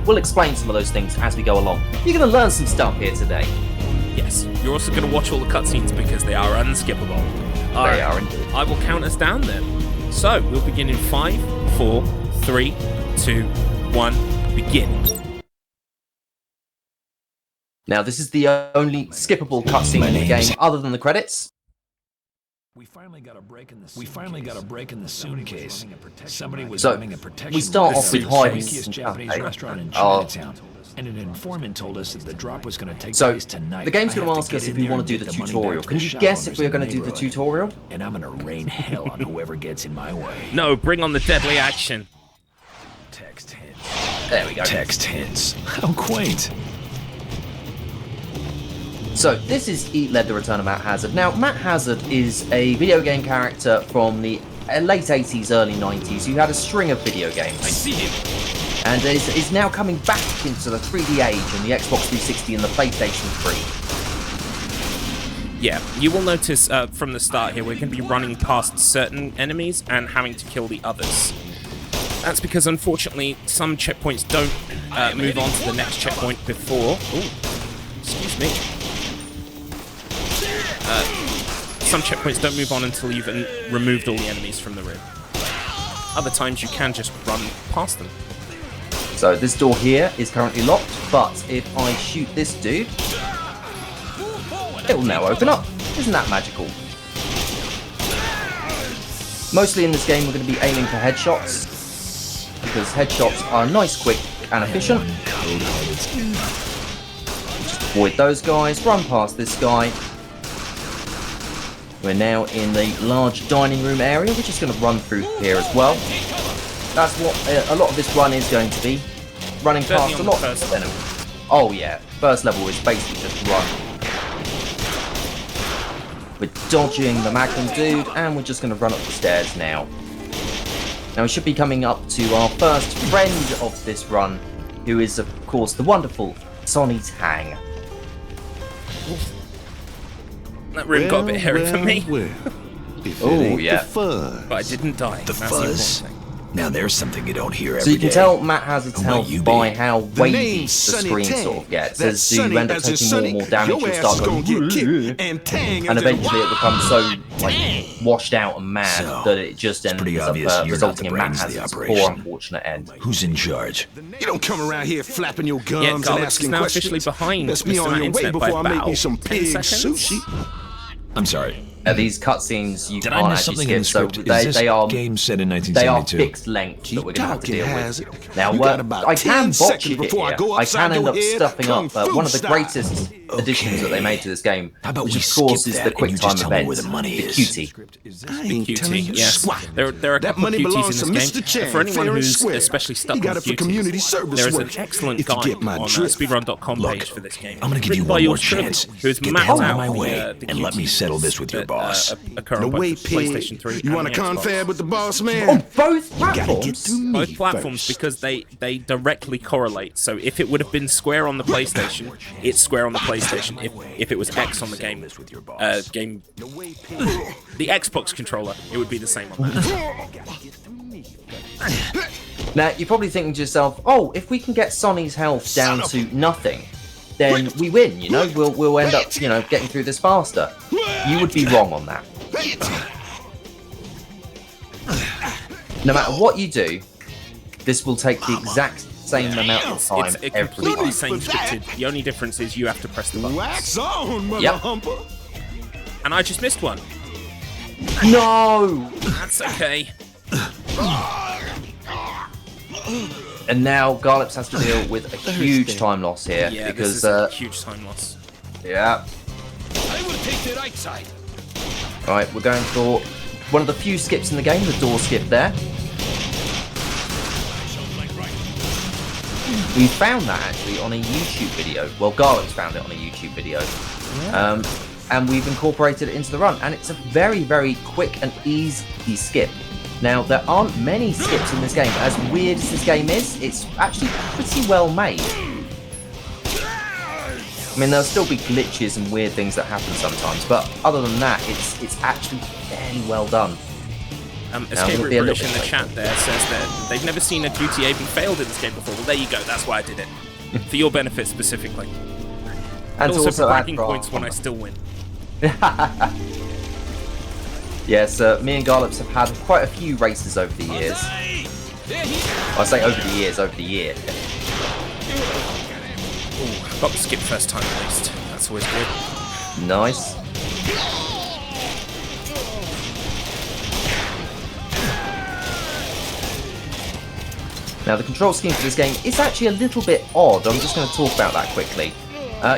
we'll explain some of those things as we go along. You're going to learn some stuff here today. Yes, you're also going to watch all the cutscenes because they are unskippable. They are indeed. I will count us down then. So, we'll begin in 5, 4, 3, 2, 1, begin. Now, this is the only skippable cutscene in the game other than the credits. We finally got a break in the suitcase. Somebody was So, having a protection. we start off with hiding the Japanese cafe. restaurant in Chinatown. And an informant told us that the drop was going to take So, place tonight. the game's going I to have ask us get if in we there want to do and the get money tutorial. back Can to you the guess shop if we're going to owners do in the neighborhood. tutorial? And I'm going to rain hell on whoever gets in my way. No, bring on the deadly action. Text hints. There we go. Text hints. How quaint. So, this is Eat Led the Return of Matt Hazard. Now, Matt Hazard is a video game character from the late 80s, early 90s who had a string of video games. I see him. And is now coming back into the 3D age and the Xbox 360 and the PlayStation 3. Yeah, you will notice from the start here, we're going to be running past certain enemies and having to kill the others. That's because, unfortunately, some checkpoints don't move on to the next checkpoint before... Ooh, excuse me. Some checkpoints don't move on until you've removed all the enemies from the room. Other times you can just run past them. So this door here is currently locked, but if I shoot this dude, it will now open up. Isn't that magical? Mostly in this game we're going to be aiming for headshots, because headshots are nice, quick and efficient. Just avoid those guys, run past this guy. We're now in the large dining room area. We're just going to run through here as well. That's what a lot of this run is going to be. Running past a lot of enemies. Oh yeah, first level is basically just run. We're dodging the Magnum dude, and we're just going to run up the stairs now. Now we should be coming up to our first friend of this run, who is of course the wonderful Sonny Tang. That room got a bit hairy for me. Oh yeah. But I didn't die. The That's fuzz. the important thing. Now there's something you don't hear every day. So you can tell Matt Hazard's Who might health you by be? how The wavy the name's Sonny screen Tang. sort of gets. That's As you Sonny, end up as in taking more and Sonny, more damage, your you ass start is gonna going... get kicked, and Tang And as in eventually it becomes so washed out and mad So, that it just ends pretty up obvious you're not resulting the in Matt brains of the Hazard's poor operation. unfortunate end. Who's in charge? You don't come around here flapping your gums Yeah, and Garlic is asking now questions. officially behind Let's be Mr. on Matt your way Internet by before I make about me some 10 pig seconds. sushi. I'm sorry. These cutscenes you Did I can't miss actually something in skip, the so script? Is this they are game set in they are 1972? fixed length that we're going to have to deal Hazard. with. Now, You got about I 10 can botch seconds it before I here. go I upside can end your up head, stuffing kung up fu one of the style. greatest additions that they made to this game, How about which we of course skip is that the and quick you time just tell me event, where the money the is? cutie. I ain't QT, telling you yes. squat. There are a That couple money of QTs belongs in to this Mr. game. Chang, For anyone fair and who's square. especially stuck He got on it for QTs, community service there is an work. excellent If you guide get my on drift. speedrun.com Look, page for this game. I'm gonna give written you by one more yours truly, chance. who's Get the mapped hell out out of my the, way the and let me QTs settle this with your that, boss. occur No on both way, the pig. PlayStation 3 You and want the to Xbox. confab with the boss On man? both Gotta get platforms? through me Both platforms, first. because they directly correlate. So if it would have been square on the PlayStation, it's square on the PlayStation. If it was X on the the Xbox controller, it would be the same on that. Now, you're probably thinking to yourself, oh, if we can get Sonny's health down to nothing, then we win, you know? We'll end up, you know, getting through this faster. You would be wrong on that. No matter what you do, this will take the exact same amount of time It's every completely time. same scripted. The only difference is you have to press the button. Wax on, mother Yep. humper. And I just missed one. No! That's okay. And now Garlips has to deal with a huge time loss here Yeah, because, this is a huge time loss. yeah. I will take the right side. Right, we're going for one of the few skips in the game, the door skip there. We found that actually on a YouTube video. Well, Garlips found it on a YouTube video. Yeah. And we've incorporated it into the run. And it's a very, very quick and easy skip. Now, there aren't many skips in this game. As weird as this game is, it's actually pretty well made. I mean, there'll still be glitches and weird things that happen sometimes, but other than that, it's actually fairly well done. Escape it'll be a Route British little in the bit chat there says that they've never seen a QTA be failed in this game before. Well, there you go. That's why I did it. For your benefit specifically. And Also for bragging add points when I still win. Yes, me and Garlips have had quite a few races over the years. I say over the years, over the year. Ooh, got to skip first time at least. That's always good. Nice. Now, the control scheme for this game is actually a little bit odd. I'm just going to talk about that quickly.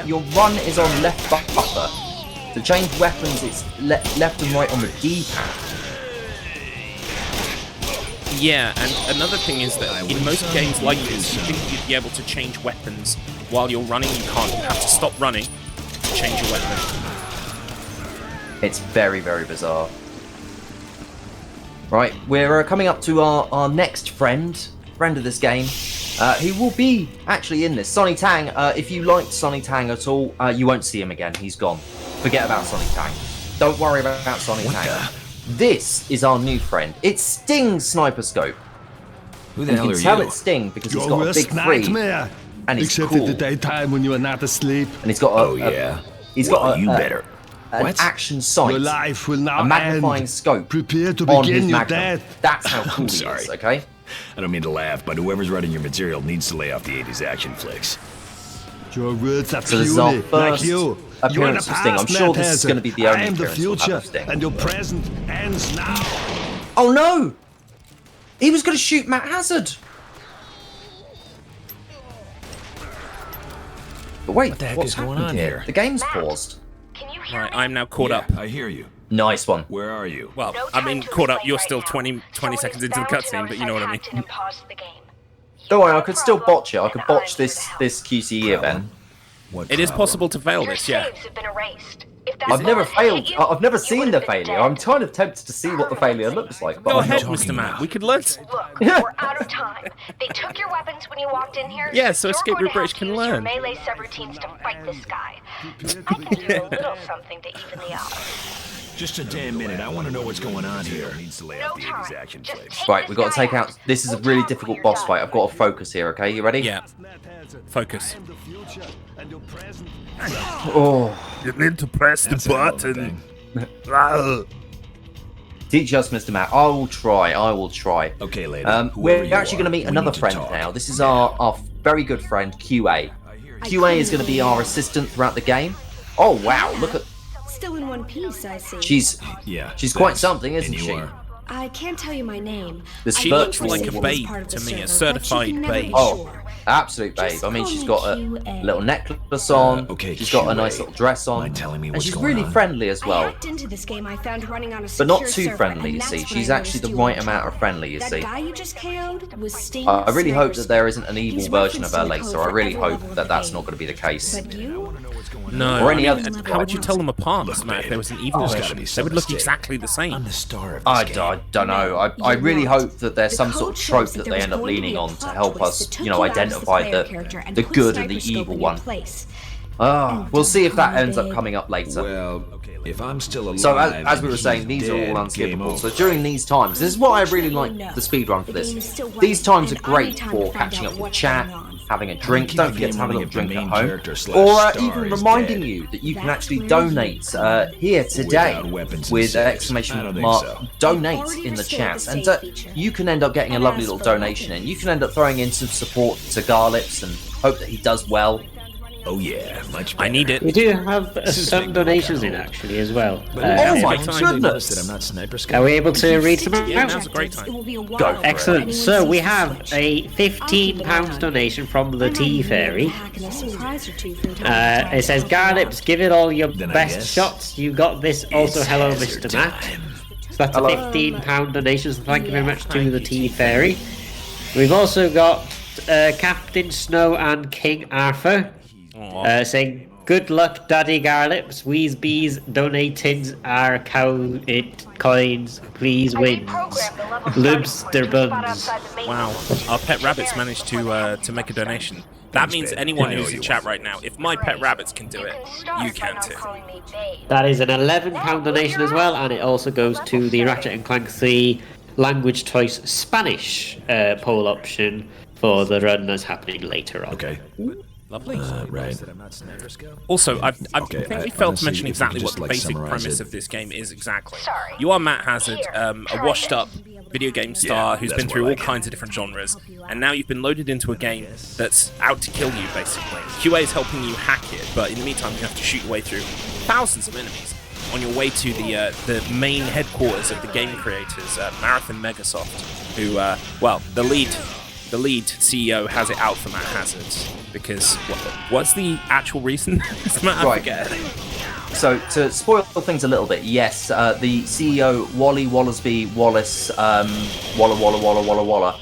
Your run is on left bumper. To change weapons, it's left and right on the D-pad. Yeah, and another thing is that in most games like this, you think you'd be able to change weapons while you're running. You can't. You have to stop running to change your weapon. It's very, very bizarre. Right, we're coming up to our next friend of this game, who will be actually in this. Sonny Tang, if you liked Sonny Tang at all, you won't see him again. He's gone. Forget about Sonny Tang. Don't worry about Sonny Tang. This is our new friend. It's Sting's Sniper Scope. Who the And hell you are can tell you? it's Sting because he's Your got a worst big free, nightmare. and he's Except cool. in the daytime when you are not asleep. And he's got a, Oh yeah. he's Well, got a, you a- better. an What? action sight, Your life will now a magnifying end. scope Prepare to on begin his your magnum. death. That's how cool he sorry. is, okay? I don't mean to laugh, but whoever's writing your material needs to lay off the 80s action flicks. Your words are So this is our puny, like first you. You are the appearance of Sting. I'm past, sure Mad this is Hazard. going to be the only I am the appearance we'll have future, of Sting. and your present ends now. Oh no! He was going to shoot Matt Hazard! But wait, What the heck what's is going happened on here? The game's paused. Can you hear Right, me? I'm now caught up. I hear you. Nice one. Where are you? Well, No I time mean, to caught up. explain You're right still now. 20 Someone seconds is into the bound to cutscene, but notice you know what I mean. hacked in and paused the game. Don't worry, I No could still problem, botch it. I could and botch I'm this here to help. QCE event. What It is problem? possible to fail Your this, yeah. saves have been erased. If that I've never bullet had hit failed. you, I've never you seen would the have been failure. dead. I'm kind of tempted to see what the failure looks like. But Go I'm ahead, not. talking Mr. Matt. about? We could learn. Look, we're out of time. They took your weapons when you walked in here. Yeah, so you're Escape going Route to have British to can use learn. Your melee subroutines to fight this guy. I can do a little something to even the odds. Just a damn minute. I want to know what's going on here. Needs to lay No off the 80s time. action Just flicks. take Right, this we've got to guy take out. This is a We'll really talk when difficult you're boss done. fight. I've got to focus here. Okay, you ready? Yeah. Mad Hazard. Focus. I am the future, and your present. Oh, You need to press That's a hell of a thing. teach us, Mr. Matt. I will try. I will try. Okay, lady. We're actually going to meet another friend now. This is our very good friend QA. QA is going to be our assistant throughout the game. Oh wow! Look at Still in one piece, I see. she's Yeah. quite thanks. something, isn't And you she? are? I can't tell you my name. This I She virtual looks like a woman. babe part of to the me, a server, but you certified can never babe. be Oh, sure. absolute babe. Just I mean, call she's me got a QA. little necklace on. Okay, she's got a QA. nice little dress on, Mind telling me and what's she's going really on? friendly as I well. hacked into this game I found running on a But not secure too server, friendly, and you that's see. when She's I actually the noticed you right were amount of in friendly, you That see. guy you just KO'd was Sting. I really hope Sniper that there isn't an evil He's version of her referencing the later. code I for really every hope level of that the that's game. not going to be the case. But you? No, Or any I mean, other- how would you tell them apart, Look, Mr. Matt, if babe, there was an evil there's gotta version? be They some would look mistake. exactly the same. I'm the star of this I game. don't know. I you're really not. hope that there's The some code sort of shows trope that that there they was end up going to be leaning a on to plot help twist us, that took you know, you out as the identify player character and the put good Sniper and the Scope evil in your one. place. We'll see if that don't ends up babe. coming up later. Well, if I'm still alive, So as we were and saying, he's these are dead, all game unskippable. over. So during these times, this is why I really like No. the speedrun for The this. game is still These running, times are and I need great time for to find catching out up with what's chat, going on. having a drink. keep Don't the forget game to have a running little if the drink at main home. character slash Or star even is reminding dead. you that you can That's actually where you donate come here today Without weapons and with saves. I exclamation don't think mark so. donate already in the restored chat. the And save feature. you can end up getting a And lovely as little for donation in. weapons- You can end up throwing in some support to Garlips and hope that he does well. Oh yeah, much better. I need it. We do have This is some big donations no-go. in actually as well. But Oh every my time goodness. they notice that I'm not sniper scope. Are we able to read some Yeah, out? now's a great time. It will be a while Go for it. Excellent. Anyone So we sees the have switch. a I'll keep an eye £15 on donation from the I might Tea even Fairy. hack in a surprise or two from time to time It says, to help you out. Garlips, give it all your Then I best guess shots. You got this. Also, It's hello, hazard Mr. Matt. time. So that's Hello. a £15 donation. So thank you very much to Thank the you, Tea Fairy. We've also got Captain Snow and King Arthur saying, "Good luck, Daddy Garlips. Weezebees donating our coins. Please I win. reprogrammed the level Lubs starting their point just about buns." outside the main Wow, level. our pet rabbits managed to make a donation. That Thanks, means babe. anyone I know who's in you chat will. right now, if my pet rabbits can do You it, can start you by can not too. calling me babe. That is an £11 donation as well, and it also goes to the Ratchet and Clank 3 language choice Spanish poll option for the run that's happening later on. Okay. Lovely. Right. Also, I Okay, think we I- failed to honestly, mention if we exactly could what just, the like, basic summarize premise it. of this game is exactly. Sorry. You are Matt Hazard, Here, a try washed-up this. video game star who's that's been through more all like kinds of different genres, and now you've been loaded into a game that's out to kill you, basically. QA is helping you hack it, but in the meantime, you have to shoot your way through thousands of enemies on your way to the main headquarters of the game creators, Marathon Megasoft, who, well, the lead CEO has it out for Matt Hazard because what's the actual reason? I Right. forget. So, to spoil things a little bit, yes, the CEO, Wally Wallersby Wallace, Walla,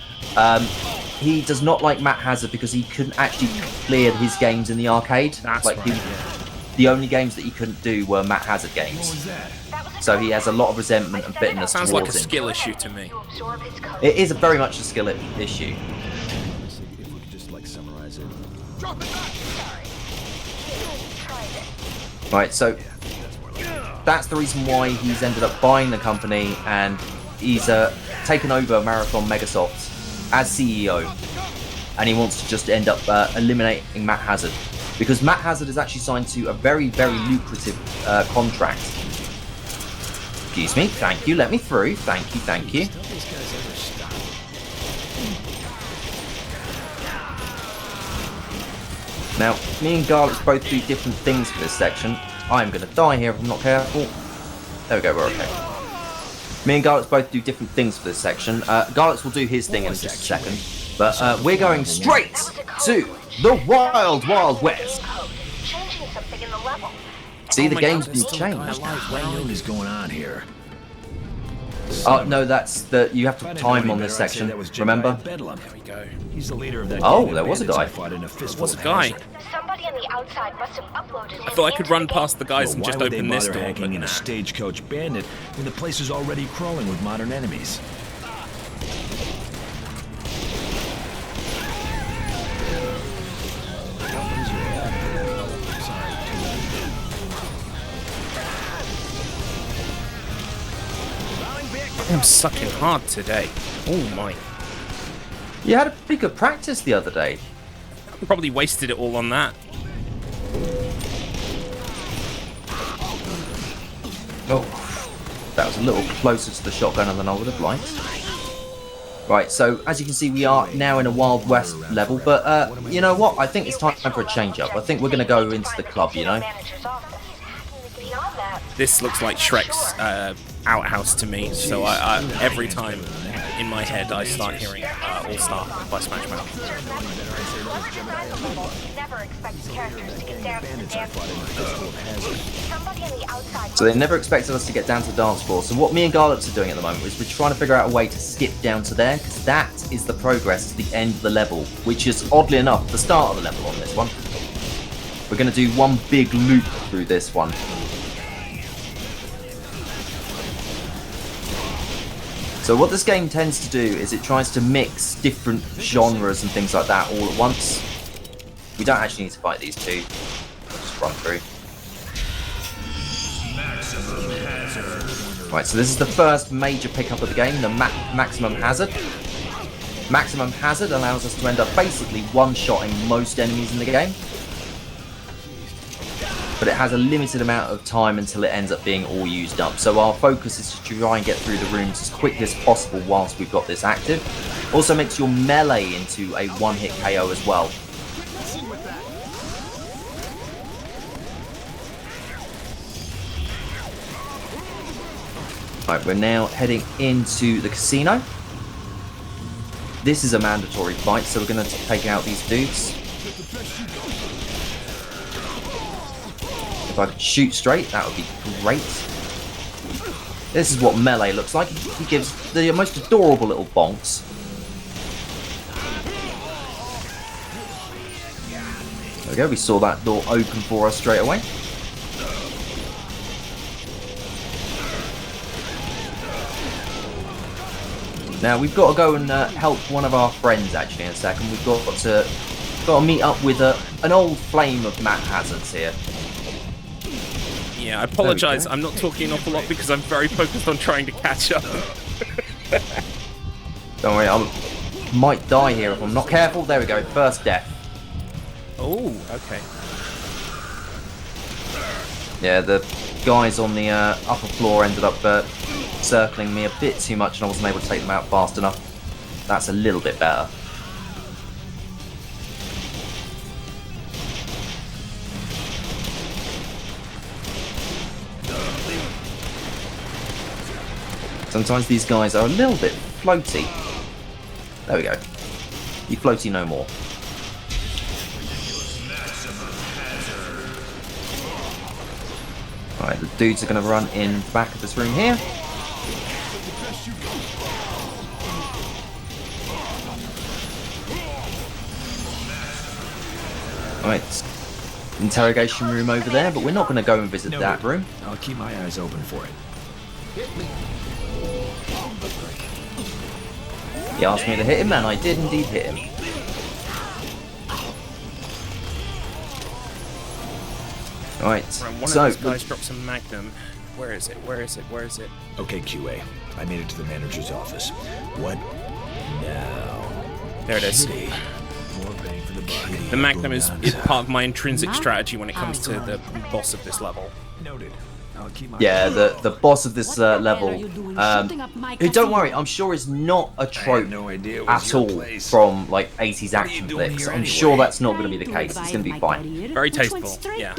he does not like Matt Hazard because he couldn't actually clear his games in the arcade. That's like, right. The only games that he couldn't do were Matt Hazard games. So he has a lot of resentment and bitterness Sounds like a towards him. skill issue to me. You absorb his code. It is very much a skill issue. If we could just like summarize it. Sorry. Here, try this. Right, so that's the reason why he's ended up buying the company and he's taken over Marathon Megasoft as CEO, and he wants to just end up eliminating Matt Hazard because Matt Hazard is actually signed to a very, very lucrative contract. Excuse me, thank you, let me through, thank you. Now, me and Garlics both do different things for this section. I'm going to die here if I'm not careful. There we go, we're okay. Me and Garlics both do different things for this section. Garlics will do his thing in just a second. But we're going straight to the Wild Wild West. Code. Changing something in the level. See, Oh the my game's God, been there's still changed. What is going on here? Oh, no, that's the... You have If I to didn't know time any on this better, I'd say section, that was Jedi remember? Bedlam. There we go. He's the leader of that Oh, gang of there was a bandits guy. I fought in a fistful What's a of guy? Hazard. Somebody on the outside must have uploaded him I thought I could into run the past the guys Well, and why just would they open this bother door, hacking but in nah. a stagecoach bandit when the place is already crawling with modern enemies? I'm sucking hard today. Oh my. You had a pretty good practice the other day. Probably wasted it all on that. Oh, that was a little closer to the shotgunner than I would have liked. Right, so as you can see, we are now in a Wild West level, but you know what? I think it's time for a change-up. I think we're going to go into the club, you know? manager's office. Beyond that, This looks like Shrek's outhouse to me, so I every time in my head I start hearing All Star by Smash Mouth. never expects characters to get down to the dance floor. Somebody on the outside. So they never expected us to get down to the dance floor. So what me and Garlips are doing at the moment is we're trying to figure out a way to skip down to there, because that is the progress to the end of the level, which is, oddly enough, the start of the level on this one. We're going to do one big loop through this one. So what this game tends to do is it tries to mix different genres and things like that all at once. We don't actually need to fight these two. We'll just run through. Right, so this is the first major pickup of the game, the Maximum Hazard. Maximum Hazard allows us to end up basically one-shotting most enemies in the game. But it has a limited amount of time until it ends up being all used up. So our focus is to try and get through the rooms as quickly as possible whilst we've got this active. Also makes your melee into a one-hit KO as well. Right, we're now heading into the casino. This is a mandatory fight, so we're going to take out these dudes. If I could shoot straight, that would be great. This is what melee looks like. He gives the most adorable little bonks. There we go, we saw that door open for us straight away. Now we've got to go and help one of our friends actually in a second. We've got to meet up with an old flame of Matt Hazard's here. Yeah, I apologise. I'm not talking an awful lot because I'm very focused on trying to catch up. Don't worry, I might die here if I'm not careful. There we go, first death. Oh, okay. Yeah, the guys on the upper floor ended up circling me a bit too much and I wasn't able to take them out fast enough. That's a little bit better. Sometimes these guys are a little bit floaty. There we go. You floaty no more. Alright, the dudes are going to run in the back of this room here. Alright, interrogation room over there, but we're not going to go and visit that room. I'll keep my eyes open for it. He asked me to hit him, and I did indeed hit him. Alright, One of so... those guys drops a magnum. Where is it? Where is it? Where is it? Okay, QA. I made it to the manager's office. What now? There it is. More bang for the buck. The magnum is part of my intrinsic strategy when it comes to the boss of this level. Noted. I'll keep my Yeah, the boss of this level, who, don't worry, I'm sure is not a trope no idea it was at your all place. from like 80s action you doing flicks. here I'm anyway? sure that's not going to be the case. It's going to be fine. Very tasteful, yeah.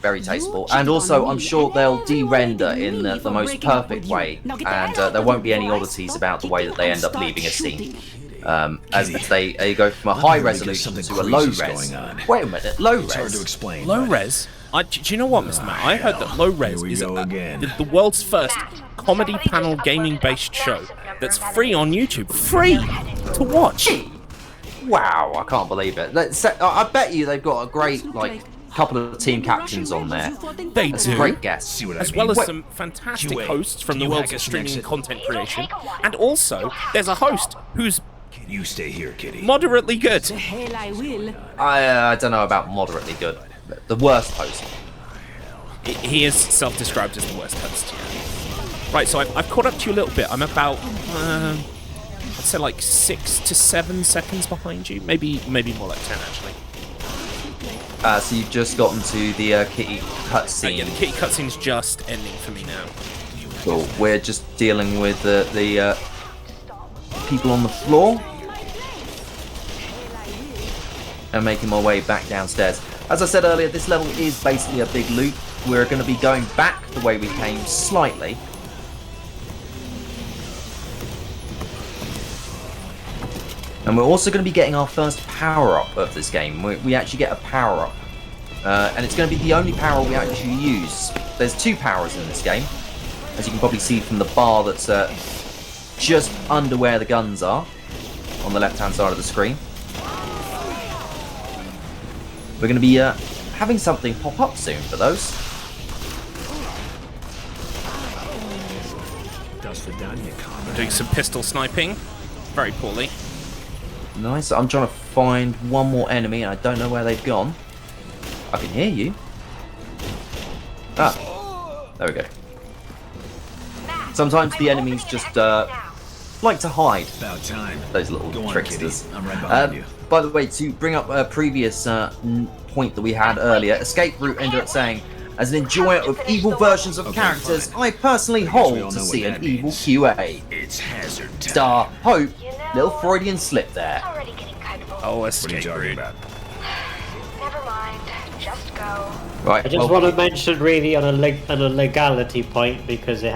Very tasteful. And also, I'm sure they'll de-render in the most perfect way, and there won't be any oddities about the way that they end up leaving a scene. As they go from a high resolution to a low res. Wait a minute, low It's hard to res? explain. Low but res? Do you know what, Mr. Matt? I heard that low res Here we is go again. the world's first comedy panel gaming-based show that's free on YouTube. Free to watch. Wow, I can't believe it. I bet you they've got a great couple of team captains on there. They That's do. a great guess. See what I As mean? well as Wait. some fantastic QA, hosts from can the you world hack of us an streaming exit? content creation. And also, there's a host who's You stay here, kitty. moderately good. Hell, I will. I don't know about moderately good. The worst host. He is self-described as the worst host. Right, so I've caught up to you a little bit. I'm about, I'd say like 6 to 7 seconds behind you. Maybe more like 10 actually. So you've just gotten to the kitty cutscene. Yeah, the kitty cutscene's just ending for me now. Cool. We're just dealing with the people on the floor and making my way back downstairs. As I said earlier, this level is basically a big loop. We're going to be going back the way we came slightly. And we're also going to be getting our first power-up of this game. We actually get a power-up. And it's going to be the only power we actually use. There's 2 powers in this game. As you can probably see from the bar that's just under where the guns are. On the left-hand side of the screen. We're going to be having something pop up soon for those. Does the Danya comment? Doing some pistol sniping. Very poorly. Nice. I'm trying to find one more enemy and I don't know where they've gone. I can hear you. Ah. There we go. Sometimes the enemies just like to hide. About time. Those little Go on, tricksters. kitty. I'm right behind you. By the way, to bring up a previous point that we had earlier, Escape Route ended up saying, as an enjoyer of evil versions of characters, fine. I personally we hold all to know what see an that evil means. QA. It's hazard time. Star, hope, You know, little Freudian slip there. already getting kind of old. Oh, What are you escape talking route. about? Never mind. Just go. Right, I just want to mention really on a legality point because it's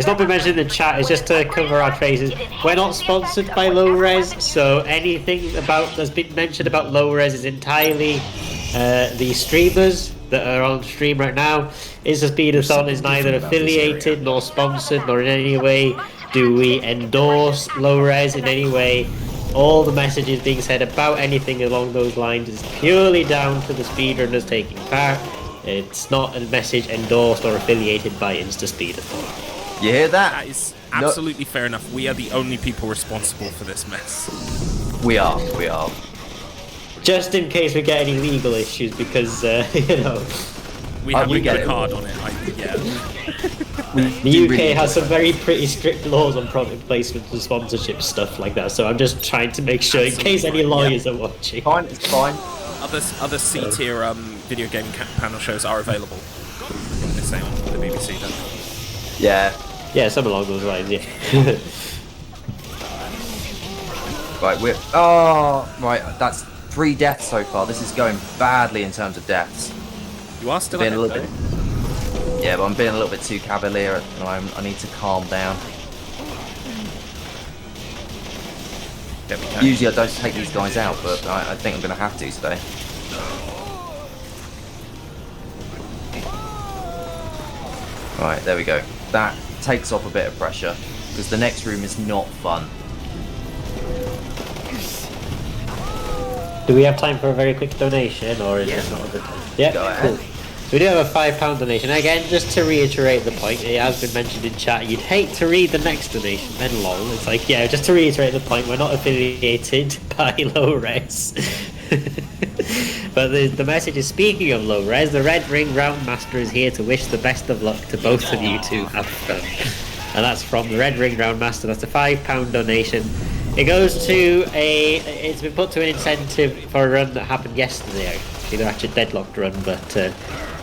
not been mentioned in the chat. It's just to cover our traces. We're not sponsored by Low Res, so anything that's been mentioned about Low Res is entirely the streamers that are on stream right now. Is the Speedathon is neither affiliated nor sponsored nor in any way do we endorse Low Res in any way. All the messages being said about anything along those lines is purely down to the speedrunners taking part. It's not a message endorsed or affiliated by InstaSpeedathon. you hear That that? is absolutely fair enough. We are the only people responsible for this mess. We are. Just in case we get any legal issues, because you know. We have you we got get a it. card on it. Yeah. The UK has some very pretty strict laws on product placement and sponsorship stuff like that, so I'm just trying to make sure in case any lawyers are watching. Fine, it's fine. Other C tier video game panel shows are available. I'm gonna say on the BBC then. Yeah. Yeah, something along those lines. Yeah. Right, right. That's 3 deaths so far. This is going badly in terms of deaths. You are still Being ahead, a little bit. Yeah, but I'm being a little bit too cavalier at the moment. I need to calm down. There we go. Usually I don't take these guys out, but I think I'm going to have to today. Right, there we go. That takes off a bit of pressure, because the next room is not fun. Do we have time for a very quick donation, or is this not a good time? Yeah, Go ahead. cool. So we do have a £5 donation. Again, just to reiterate the point, it has been mentioned in chat, you'd hate to read the next donation, then lol. It's like, yeah, just to reiterate the point, we're not affiliated by Low Res. But the message is, speaking of Low Res, the Red Ring Round Master is here to wish the best of luck to both of you two. Have fun. And that's from the Red Ring Round Master. That's a £5 donation. It goes to it's been put to an incentive for a run that happened yesterday, actually, the Ratchet Deadlocked run, but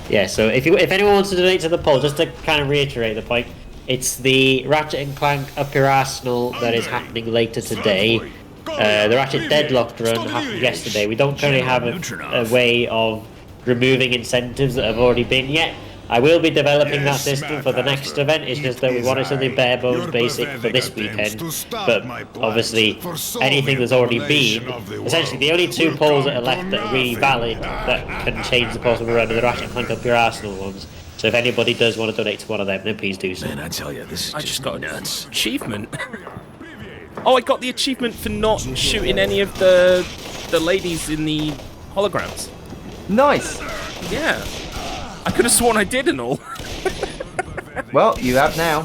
yeah, so if anyone wants to donate to the poll, just to kind of reiterate the point, it's the Ratchet and Clank Up Your Arsenal that is happening later today. The Ratchet Deadlocked run happened yesterday. We don't currently have a way of removing incentives that have already been yet. I will be developing that system for the next event. It's just that we wanted something bare bones basic for this weekend. But obviously, anything that's already been, essentially the only 2 polls that are left that are really valid that can change the course of a run are the Ratchet and Clank Up Your Arsenal ones. So if anybody does want to donate to one of them, then please do so. Man, I tell you, this is I just just got nuts. an achievement. Oh, I got the achievement for not shooting any of the ladies in the holograms. Nice! Yeah. I could have sworn I did and all. Well, you have now.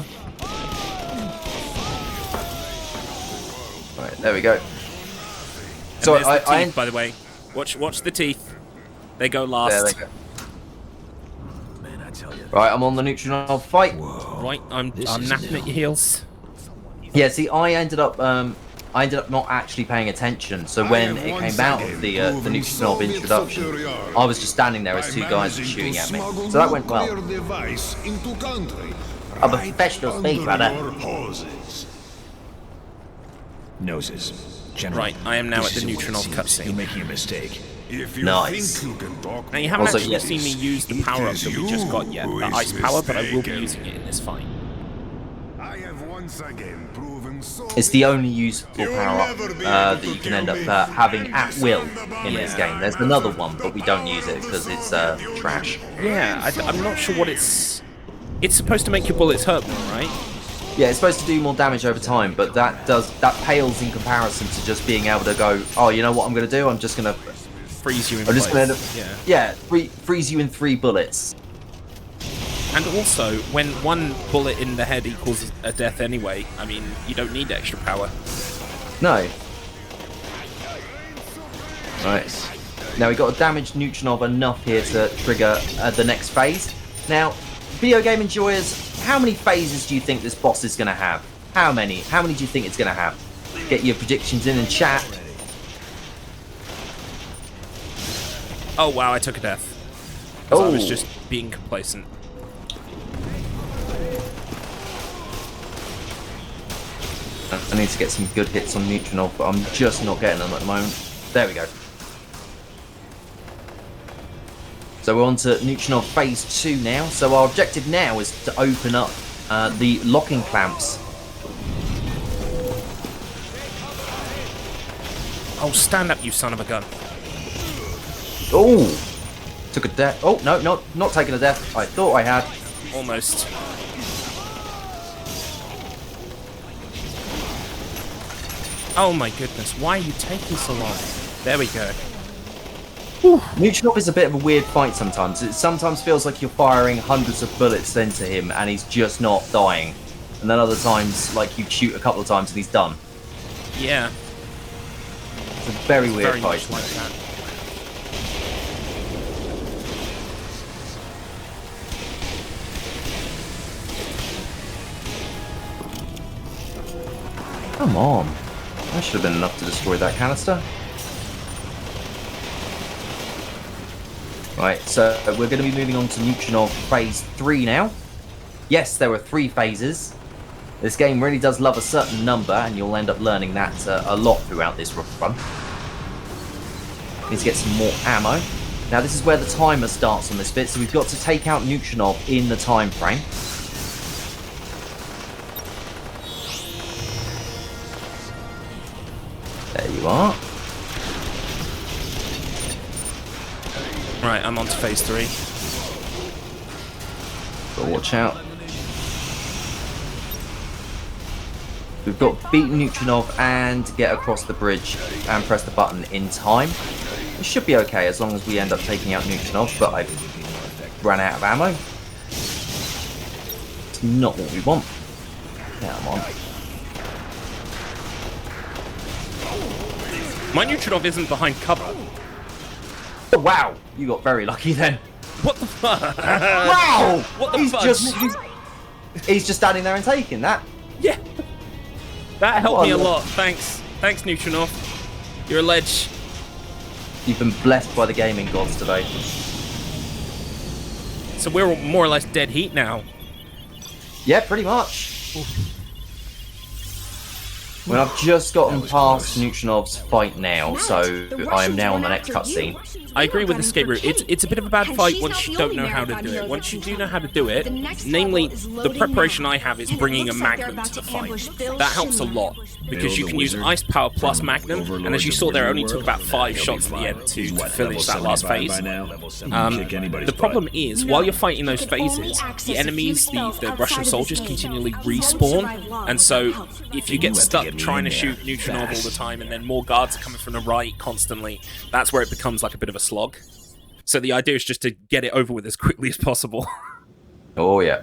Right, there we go. So And there's the I teeth, by the way. Watch the teeth. They go there last. they go. Man, I tell you. Right, I'm on the neutron fight. Right, I'm This is napping at your heels. Yeah, see, I ended up not actually paying attention. So when it came out of the neutron introduction, I was just standing there as 2 guys were shooting at me. So that went well. I'm a professional speed runner. Noses. General, Right, I am now this at the isn't what neutron it off seems. You're cutscene. making a mistake. Nice. Now you haven't Also, actually yes. seen me use the power up that we just got yet, the ice power, but I will be using it in this fight. It's the only useful power-up that you can end up having at will in this game. There's another one, but we don't use it because it's trash. Yeah, I'm not sure what it's supposed to make your bullets hurt more, right? Yeah, it's supposed to do more damage over time, but that pales in comparison to just being able to go, oh, you know what I'm going to do? I'm just going to Freeze you in I'm just place. going to freeze you in 3 bullets. And also, when 1 bullet in the head equals a death anyway, I mean, you don't need extra power. No. Right. Now we got a damaged neutron enough here to trigger the next phase. Now, video game enjoyers, how many phases do you think this boss is going to have? How many? How many do you think it's going to have? Get your predictions in chat. Oh wow, I took a death. 'Cause I was Oh. just being complacent. I need to get some good hits on neutron, but I'm just not getting them at the moment. There we go. So we're on to neutron phase 2 now. So our objective now is to open up the locking clamps. Oh, stand up, you son of a gun. Oh, took a death. Oh no, not taking a death. I thought I had. Almost. Oh my goodness, why are you taking so long? There we go. Neutron is a bit of a weird fight sometimes. It sometimes feels like you're firing hundreds of bullets into him and he's just not dying. And then other times, like you shoot a couple of times and he's done. Yeah. It's a very weird Very fight. much like that. Come on. That should have been enough to destroy that canister. Right, so we're going to be moving on to Neutrionov Phase 3 now. Yes, there were 3 phases. This game really does love a certain number, and you'll end up learning that a lot throughout this run. Need to get some more ammo. Now this is where the timer starts on this bit, so we've got to take out Neutrionov in the time frame. There you are. Right, I'm on to phase 3. But watch out. We've got to beat Neutrionov and get across the bridge and press the button in time. It should be okay as long as we end up taking out Neutrionov, but I've run out of ammo. It's not what we want. Come on. My Neutrionov isn't behind cover. Oh, wow, you got very lucky then. What the fuck? Wow! What the fuck? He's just standing there and taking that. Yeah. That helped me a What? lot. Thanks. Thanks, Neutrionov. You're a ledge. You've been blessed by the gaming gods today. So we're more or less dead heat now. Yeah, pretty much. Well, I've just gotten past Neutrionov's fight now, so I am now on the next cutscene. I agree with escape route. It's a bit of a bad fight once you don't know how to do it. Once you do know how to do it, namely, the preparation I have is bringing a Magnum to the fight. That helps a lot, because you can use Ice Power plus Magnum, and as you saw there, it only took about 5 shots at the end to finish that last phase. The problem is, while you're fighting those phases, the enemies, the Russian soldiers, continually respawn, and so if you get stuck trying to shoot Neutrionov all the time, and then more guards are coming from the right constantly, that's where it becomes like a bit of a slog. So the idea is just to get it over with as quickly as possible. Oh yeah.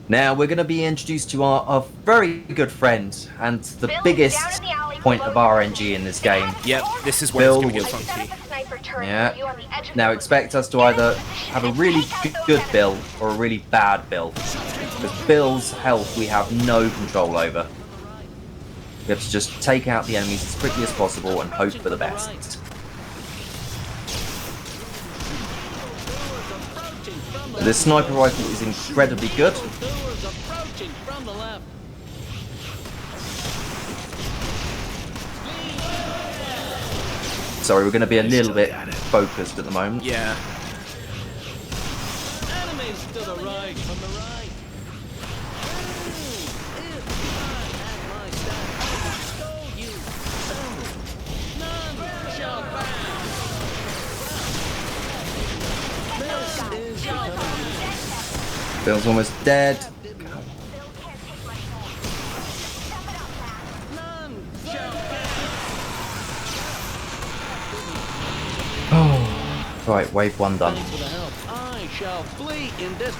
Now we're going to be introduced to our very good friend and the biggest point of RNG in this game. Yep, this is where it's Bill going to was- get funky. Yeah. Now expect us to either have a really good Bill or a really bad Bill. Because Bill's health we have no control over. We have to just take out the enemies as quickly as possible and hope for the best. This sniper rifle is incredibly good. Sorry, we're going to be a little bit focused at the moment. Yeah. Enemies to the right, on the right. Bill's almost dead. Oh, right, wave 1 done.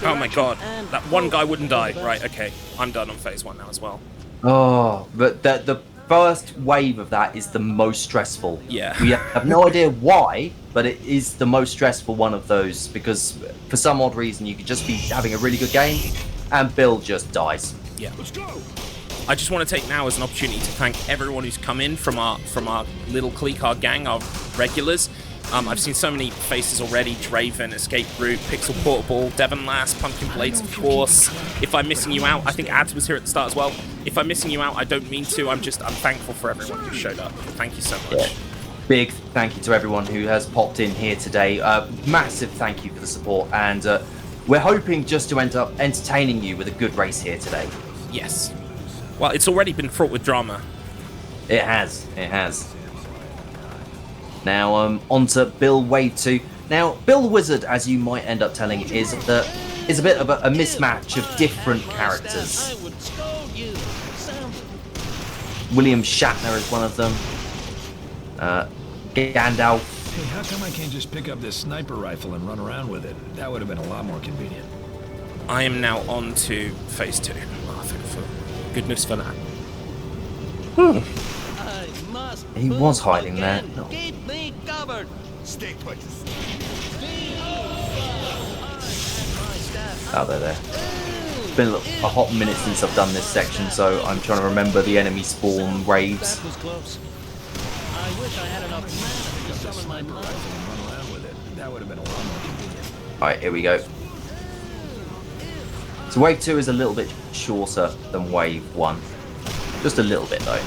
Oh my god, that one guy wouldn't die. Right, okay, I'm done on phase 1 now as well. Oh, but the first wave of that is the most stressful. Yeah. We have no idea why, but it is the most stressful one of those because for some odd reason you could just be having a really good game and Bill just dies. Yeah. I just want to take now as an opportunity to thank everyone who's come in from our little Clecar gang, our regulars. I've seen so many faces already: Draven, Escape Route, Pixel Portable, Devon Lass, Pumpkin Blades, of course. If I'm missing you out, I think Ads was here at the start as well. If I'm missing you out, I don't mean to. I'm thankful for everyone who showed up. Thank you so much. Yeah. Big thank you to everyone who has popped in here today. Massive thank you for the support, and we're hoping just to end up entertaining you with a good race here today. Yes. Well, it's already been fraught with drama. It has. It has. Now, on to Bill Wave 2. Now, Bill the Wizard, as you might end up telling, is a bit of a mismatch of different characters. William Shatner is one of them. Gandalf. Hey, how come I can't just pick up this sniper rifle and run around with it? That would have been a lot more convenient. I am now on to phase 2. Oh, thank for goodness for that. He was hiding there. No. Keep me covered. Stay put. Oh, they're there. It's been a hot minute since I've done this section, so I'm trying to remember the enemy spawn waves. That was close. I wish I had enough mana to summon my mind. Run around with it. That would have been a lot more convenient. Alright, here we go. So wave 2 is a little bit shorter than wave 1. Just a little bit though.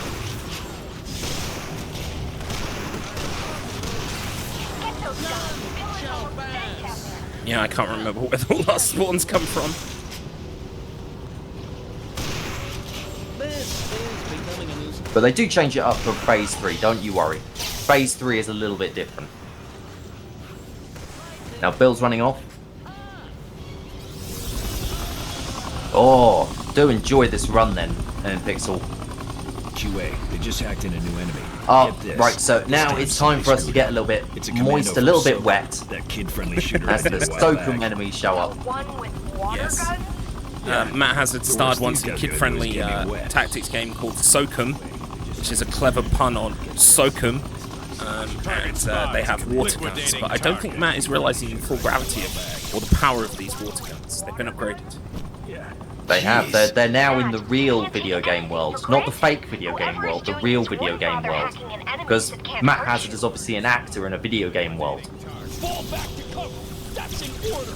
Yeah, I can't remember where the last spawns come from. This is becoming a nuisance. But they do change it up for phase 3, don't you worry. Phase 3 is a little bit different. Now Bill's running off. Oh, do enjoy this run then, Pixel. QA, they just hacked in a new enemy. Oh, Get this. right, so This now time it's time for us to somebody get a little bit It's a commando moist, a little from bit Soka, wet, That kid-friendly shooter as I the did a while Sokum back. enemies show up. One with water Yes. guns? Matt Hazard starred worst once these a guys gotta do kid-friendly is get me wet. tactics game called Sokum, which is a clever pun on Sokum, and they have water guns. But I don't think Matt is realizing the full gravity of or the power of these water guns. They've been upgraded. They have. They're now in the real video game world, not the fake video game world, the real video game world. Because Matt Hazard is obviously an actor in a video game world. Fall back to cover. That's in order.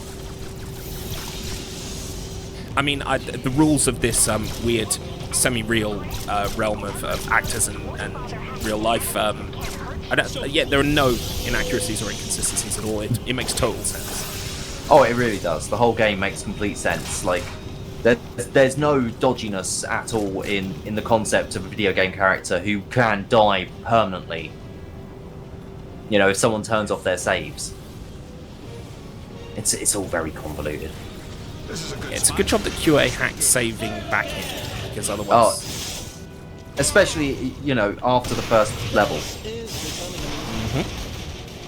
I mean, the rules of this weird, semi-real realm of actors and real life. There are no inaccuracies or inconsistencies at all. It makes total sense. Oh, it really does. The whole game makes complete sense. Like, there's no dodginess at all in the concept of a video game character who can die permanently. You know, if someone turns off their saves. It's all very convoluted. It's a good job that QA hacked saving back in, because otherwise... Especially, you know, after the first level.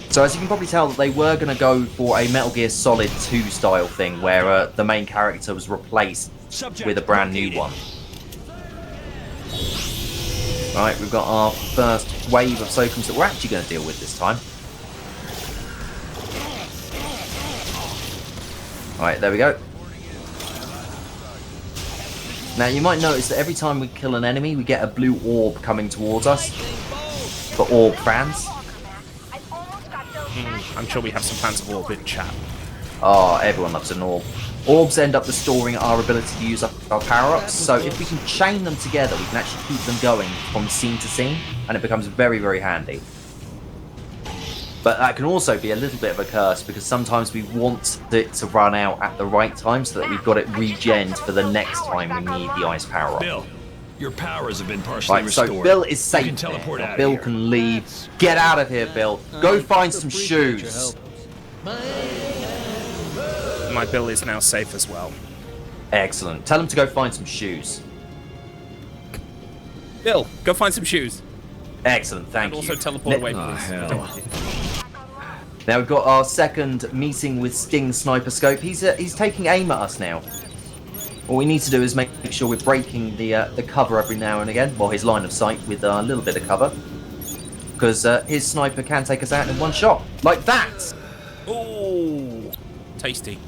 So as you can probably tell, that they were going to go for a Metal Gear Solid 2 style thing, where the main character was replaced with a brand new one. Right, we've got our first wave of Sokums that we're actually going to deal with this time. Alright, there we go. Now you might notice that every time we kill an enemy, we get a blue orb coming towards us. For orb fans. I'm sure we have some fans of Orb in chat. Oh, everyone loves an orb. Orbs end up restoring our ability to use up our power-ups, so if we can chain them together, we can actually keep them going from scene to scene, and it becomes very, very handy. But that can also be a little bit of a curse, because sometimes we want it to run out at the right time, so that we've got it regened for the next time we need the ice power-up. Bill, your powers have been partially Right, restored. so Bill is You safe can teleport there. out of Bill here. can leave. Get out of here, Bill. Go find some shoes. My Bill is now safe as well. Excellent. Tell him to go find some shoes. Bill, go find some shoes. Excellent, thank And you. also teleport away, Oh, please. hell. I don't want you. Now we've got our second meeting with Sting Sniper Scope. He's taking aim at us now. All we need to do is make sure we're breaking the cover every now and again, well, his line of sight with a little bit of cover, because his sniper can take us out in one shot, like that. Ooh, tasty.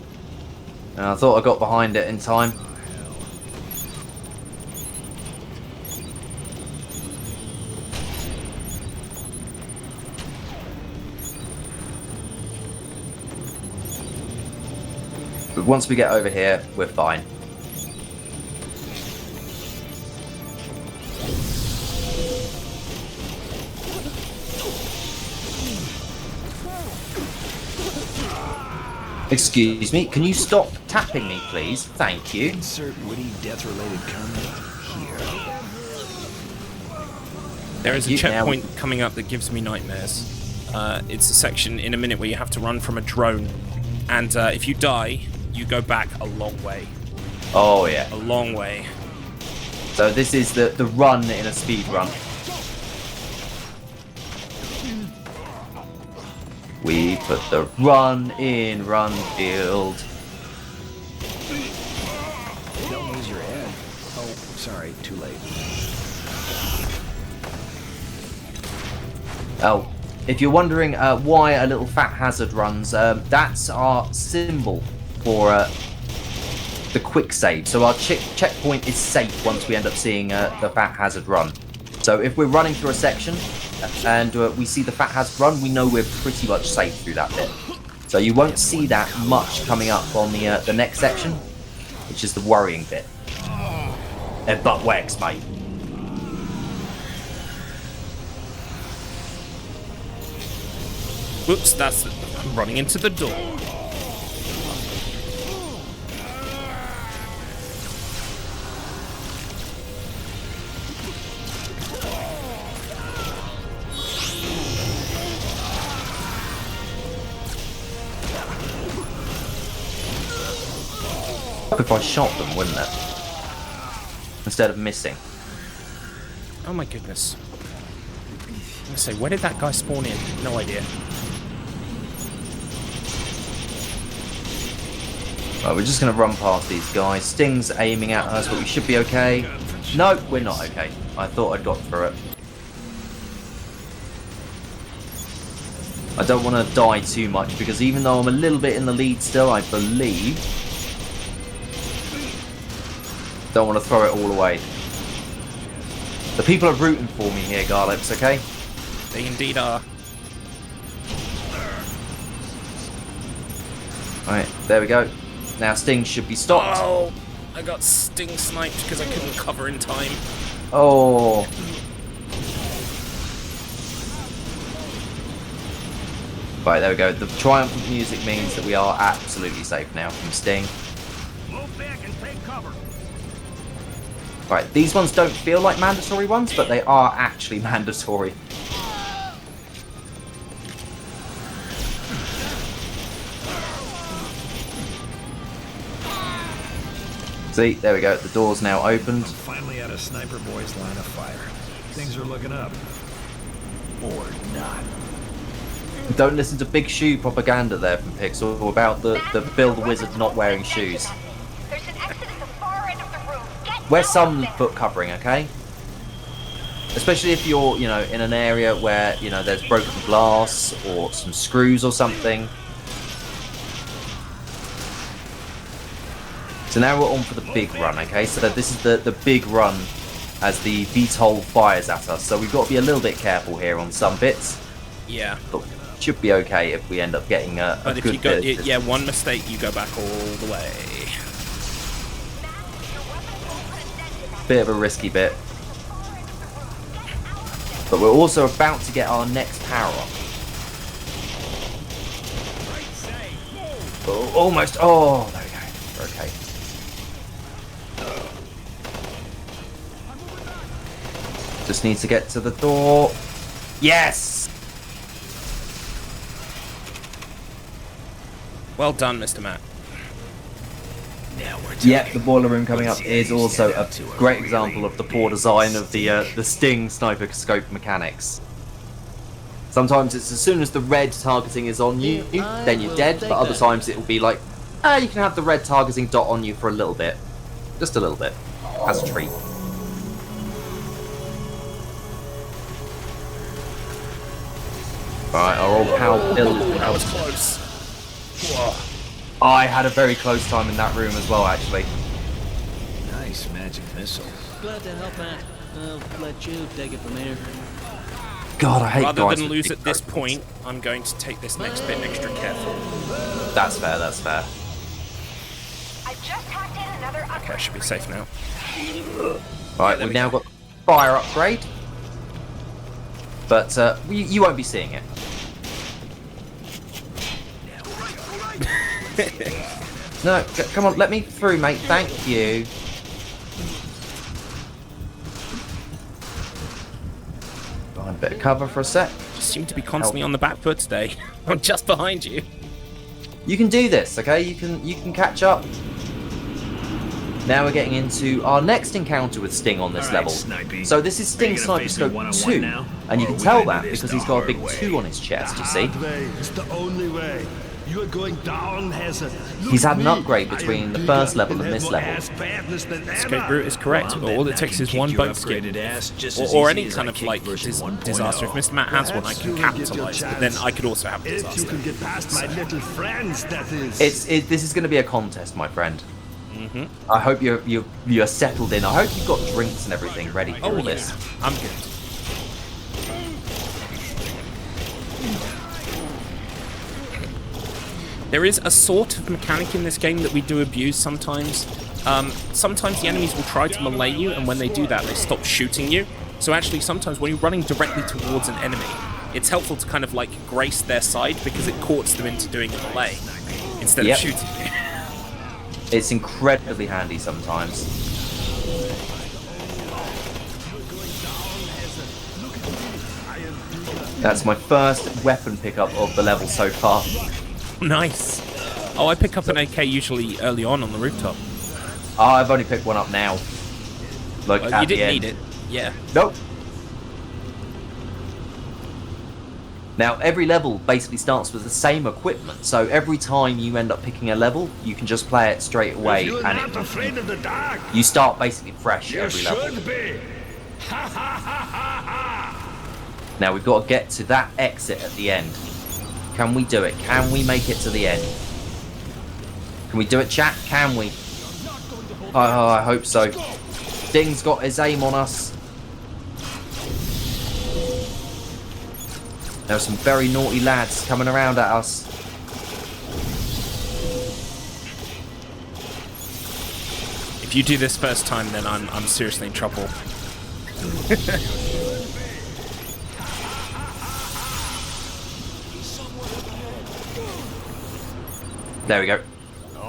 And I thought I got behind it in time. But once we get over here, we're fine. Excuse me, can you stop tapping me, please? Thank you. Insert witty death-related comment here. There is a You- checkpoint coming up that gives me nightmares. It's a section in a minute where you have to run from a drone, and if you die, you go back a long way. Oh yeah. A long way. So this is the run in a speed run. We put the run in Runfield. Don't lose your head. Oh, sorry, too late. Oh, if you're wondering why a little fat hazard runs, that's our symbol for the quick save. So our checkpoint is safe once we end up seeing the Fat Hazard run. So if we're running through a section and we see the Fat Hazard run, we know we're pretty much safe through that bit. So you won't see that much coming up on the next section, which is the worrying bit. Butt Wex, mate. Whoops, that's running into the door. If I shot them, wouldn't it? Instead of missing. Oh my goodness. I'm gonna say, where did that guy spawn in? No idea. Right, we're just going to run past these guys. Sting's aiming at us, but we should be okay. No, we're not okay. I thought I'd got through it. I don't want to die too much, because even though I'm a little bit in the lead still, I believe... Don't want to throw it all away. The people are rooting for me here, Garlips, okay? They indeed are. Alright, there we go. Now Sting should be stopped. Oh, I got Sting sniped because I couldn't cover in time. Oh. Right, there we go. The triumphant music means that we are absolutely safe now from Sting. Move back and take cover. Right, these ones don't feel like mandatory ones, but they are actually mandatory. See, there we go. The door's now opened. Finally out of Sniper Boy's line of fire. Things are looking up. Or not. Don't listen to big shoe propaganda there from Pixel about the Bill the Wizard not wearing shoes. There's an exit at the far end of the room. Get Wear down some there. foot covering, okay? Especially if you're, you know, in an area where, you know, there's broken glass or some screws or something. So now we're on for the big run, okay? So that this is the big run as the VTOL fires at us. So we've got to be a little bit careful here on some bits. Yeah. But should be okay if we end up getting a But if good you go, bit of yeah, one mistake, you go back all the way. bit of a risky bit. But we're also about to get our next power up. Oh, almost. Oh, there we go. We're okay. Just need to get to the door. Yes! Well done, Mr. Matt. Now we're talking. Yep, the boiler room coming up is also a great example of the poor design of the Sting sniper scope mechanics. Sometimes it's as soon as the red targeting is on you, then you're dead, but other times it will be like, you can have the red targeting dot on you for a little bit. Just a little bit. As a treat. Alright, our old pal Bill. That was close. Whoa. I had a very close time in that room as well, actually. Nice magic missile. Glad to help, Matt. I'll let you take it from here. God, I hate Rather guys than with lose big at this robots. point, I'm going to take this next bit extra careful. That's fair, that's fair. I just hacked in another upgrade. Okay, I should be safe now. Right, we've now got fire upgrade. But you won't be seeing it. No, come on, let me through, mate. Thank you. Find a bit of cover for a sec. Just seem to be constantly on the back foot today. I'm just behind you. You can do this, okay? You can catch up. Now we're getting into our next encounter with Sting on this Alright, level. Snipey. So this is Are Sting you gonna Sniper face me Scope one-on-one 2, now? and you Or can are we tell gonna that do this because the he's got a big hard way? 2 on his chest, you see? Hard way is the only way. You are going down, Hazard. He's had an upgrade between the first level and this level. Escape route is correct. All it takes is one bone skin. Or any kind of like disaster. If Mr. Matt has one, I can capitalize. But then I could also have a If you disaster. can get past my little friends, that is. This is going to be a contest, my friend. I hope you're settled in. I hope you've got drinks and everything ready for Oh, all yeah. this. I'm good. There is a sort of mechanic in this game that we do abuse sometimes. Sometimes the enemies will try to melee you, and when they do that, they stop shooting you. So actually, sometimes when you're running directly towards an enemy, it's helpful to kind of like grace their side because it courts them into doing a melee instead of shooting you. It's incredibly handy sometimes. That's my first weapon pickup of the level so far. Nice. Oh, I pick up an AK usually early on the rooftop. Oh, I've only picked one up now. Like Well, at you the didn't end. need it. Yeah. Nope. Now, every level basically starts with the same equipment, so every time you end up picking a level, you can just play it straight away, You're and not afraid of the dark. you start basically fresh You every level. should be. Ha ha ha ha ha. Now, we've got to get to that exit at the end. Can we do it? Can we make it to the end? Can we do it, chat? Can we? Oh, I hope so. Ding's got his aim on us. There are some very naughty lads coming around at us. If you do this first time, then I'm seriously in trouble. There we go.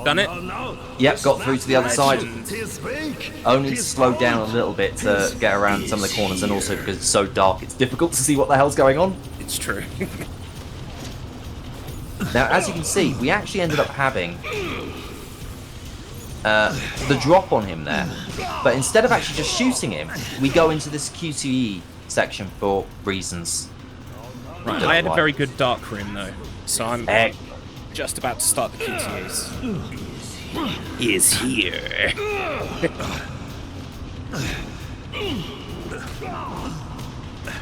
Done it? Oh, no. Yep, got through to the other side. Tis weak. Only Tis slowed down a little bit to get around some of the corners, and also because it's so dark, it's difficult to see what the hell's going on. It's true. Now, as you can see, we actually ended up having the drop on him there. But instead of actually just shooting him, we go into this QTE section for reasons. Right, I had a very good dark room though, so I'm Heck. just about to start the QTAs. Is here.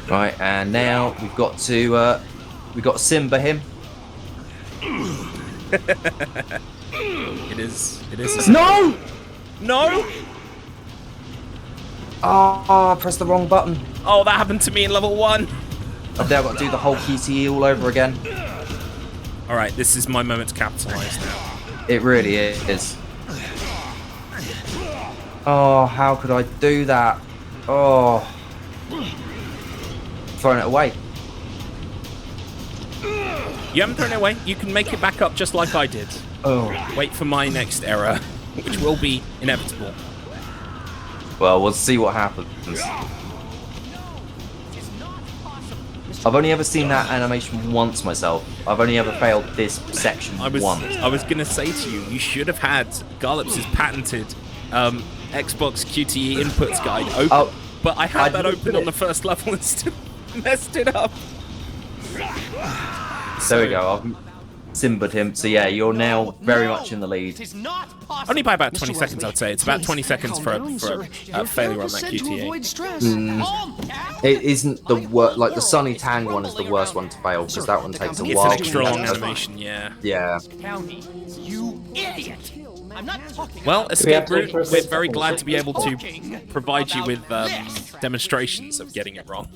Right, and now we've got to Simba him. It is. No! No! Oh, I pressed the wrong button. Oh, that happened to me in level 1. I've now got to do the whole QTE all over again. Alright, this is my moment to capitalize now. It really is. Oh, how could I do that? Oh. Throwing it away. You haven't thrown it away. You can make it back up just like I did. Oh. Wait for my next error, which will be inevitable. Well, we'll see what happens. I've only ever seen that animation once myself. I've only ever failed this section I was gonna say to you, you should have had Garlips' patented Xbox QTE inputs guide open, Oh, but I had that didn't open put on it. the first level and still messed it up. There we go. I've Simbered him. So yeah, you're now very much in the lead. Only by about 20 seconds, I'd say. It's about 20 seconds for a failure on that QTA. It isn't the worst. Like the Sunny Tang one is the worst one to fail because that one takes a It's while. an extra long animation, yeah. Yeah. You idiot! I'm not talking. Well, Escape time Route, for a we're quick very double glad check? to be able to provide you with demonstrations of getting it wrong.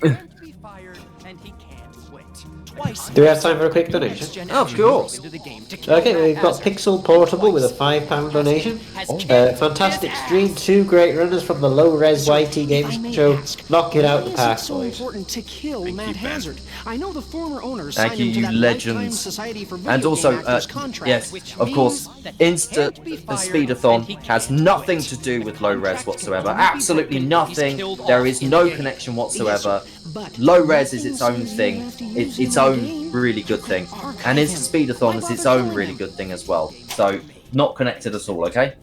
Do we have time for a quick donation? Oh, of course. Okay, we've got Pixel Portable with a £5 donation. Fantastic stream, 2 great runners from the low-res YT Games show. Knock it out the park, so boys. important to kill Matt Hazard. I know the former owners Thank signed you, him to you that legends. Lifetime Society for Video And also, Game Actors contract, yes, which of course, means the Speedathon has nothing to do with low res whatsoever. Absolutely nothing. There is no connection whatsoever. Low res is its own thing. It's its own really good thing. And its Speedathon is its own really good thing as well. So, not connected at all, okay?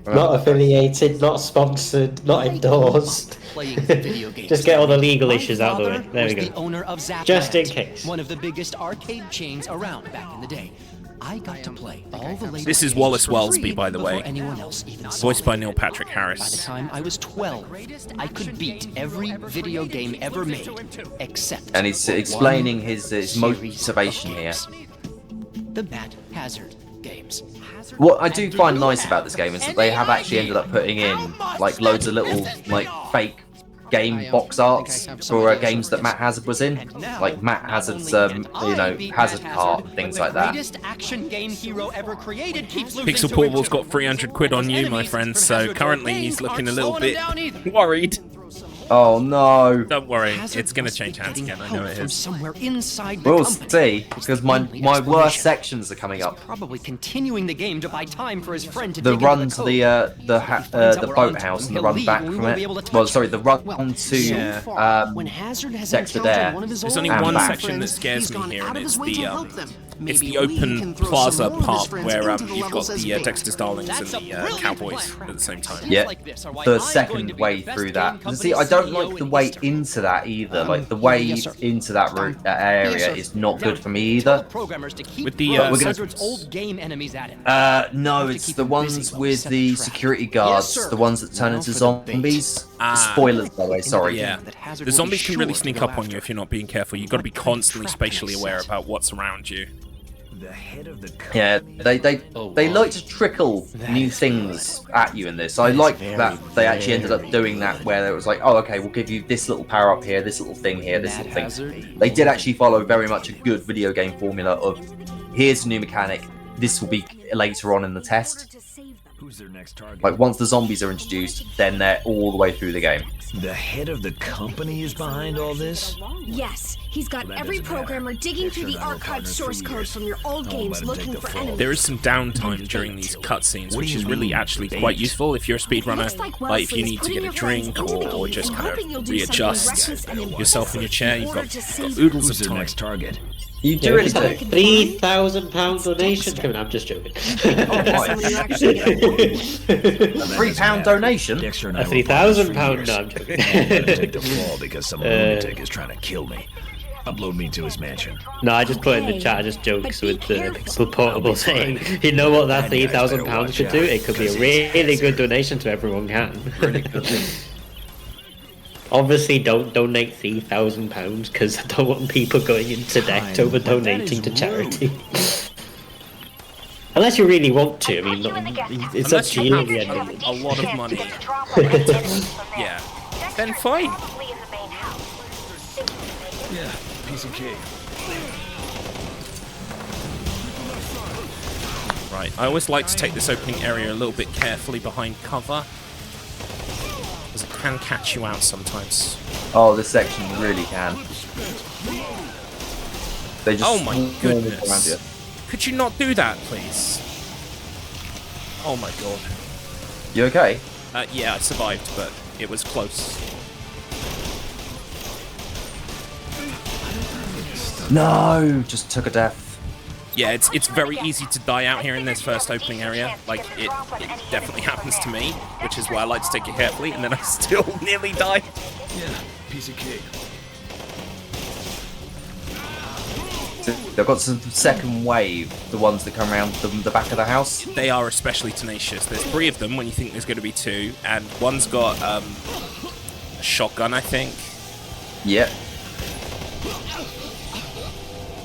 Not affiliated, not sponsored, not endorsed. Just get all the legal issues out of the way. There we go. Owner of Just in case. One of the biggest arcade chains around back in the day. I got to play all the latest This is games Wallace for Wellesby, free by the way. before anyone else even saw Voiced by it. Neil Patrick By the Harris. time I was 12, I could beat every video game ever made, except And he's for explaining one his series motivation of here. games. The Matt Hazard games. What I do find nice about this game is that they have actually ended up putting in like loads of little like fake game box arts for games that Matt Hazard was in, like Matt Hazard's Hazard cart and things like that. Pixel Portable's got 300 quid on you, my friend, so currently he's looking a little bit worried. Oh no! Don't worry, it's gonna change hands again. I know it is. Somewhere inside We'll see, because my worst sections are coming up. Probably continuing the game to buy time for his friend to The dig run into to the the boathouse and the run back from it. Well, sorry, the run to when Hazard has Dexter encountered Dare. one of his There's old only one back. section that scares me here, and it's the Maybe open we can throw plaza some more of his part friends where into the you've got levels as the bait. Dexter's Darlings and That's a the brilliant Cowboys plan. at the same time. Yeah, like this are why the I'm going to second be way the best through that. game See, I don't company like the CEO way in history. into that either. Like the way yes, sir. into that route, that area Yes, sir. is not good for me Tell either. the programmers to keep With the, throwing we're gonna- Hazard's old game enemies at him. No, to it's keep the him ones busy while we with set the the trap. security guards, Yes, sir. the ones that turn Now into for the bait. zombies. Ah. Spoilers, by the way. Sorry. Yeah, that Hazard the will zombies be can really sure to sneak go up on you after. if you're not being careful. You've got to be constantly spatially aware about what's around you. The head of the Yeah, they Oh, like to trickle new things at you in this. I like that they actually ended up doing that where it was like, oh, okay, we'll give you this little power up here, this little thing here, this little thing. They did actually follow very much a good video game formula of here's a new mechanic, this will be later on in the test. Who's their next target? Like once the zombies are introduced, then they're all the way through the game. The head of the company is behind all this? Yes, he's got Well, that every doesn't matter. programmer digging through the Dexter and I were archived partners source for code years. from your old I'll games let him looking take the for fall. enemies. There is some downtime during these cutscenes, What do which you is really mean, actually bait? quite useful if you're a speedrunner. Looks like Like if you Wellesley's need to putting get a your friends drink into the or game just and kind hoping you'll of do something readjust reckless and yourself in your chair. You've impossible got, in order to got save oodles Who's of their time. next target? You do Yeah, really just had a do. £3,000 donation coming. I'm just joking. Someone you actually get £3 donation? Dexter and A I were partners for £3,000 years. no, I'm joking. I'm gonna take the fall because some lunatic is trying to kill me. Upload me to his mansion. No, I just put in the chat, I just jokes with the Pixel Portable saying, you know what that £3,000 could do? It could be a really good donation to everyone can. Obviously, don't donate £3,000 because I don't want people going into debt over donating to charity. Unless you really want to, I mean, it's up Unless to you you. have at the end of a lot of money. Yeah. Then fine. Yeah, piece of cake. Right, I always like to take this opening area a little bit carefully behind cover, because it can catch you out sometimes. Oh, this section really can. They just Oh my swarm goodness. around you. Could you not do that, please? Oh my god. You okay? Yeah, I survived, but it was close. No, just took a death. Yeah, it's very easy to die out here in this first opening area. Like, it definitely happens to me, which is why I like to take it carefully, and then I still nearly die. Yeah, piece of cake. They've got some second wave, the ones that come around the back of the house. They are especially tenacious. There's 3 of them when you think there's going to be 2, and one's got a shotgun, I think. Yep.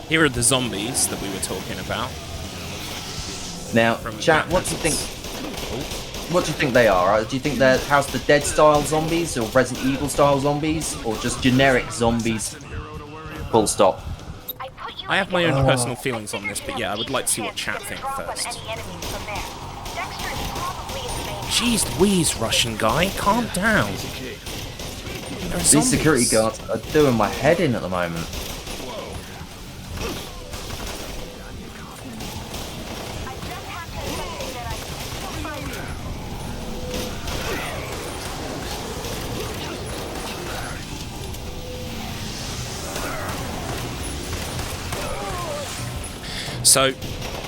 Here are the zombies that we were talking about. Now, From chat, Matt what do you think? Hazard's. What do you think they are? Do you think they're House of the Dead style zombies, or Resident Evil style zombies, or just generic zombies? Full stop. I have my own personal feelings on this, but yeah, I would like to see what chat think first. Jeez Louise, Russian guy, calm down. There are These security zombies. guards are doing my head in at the moment. So,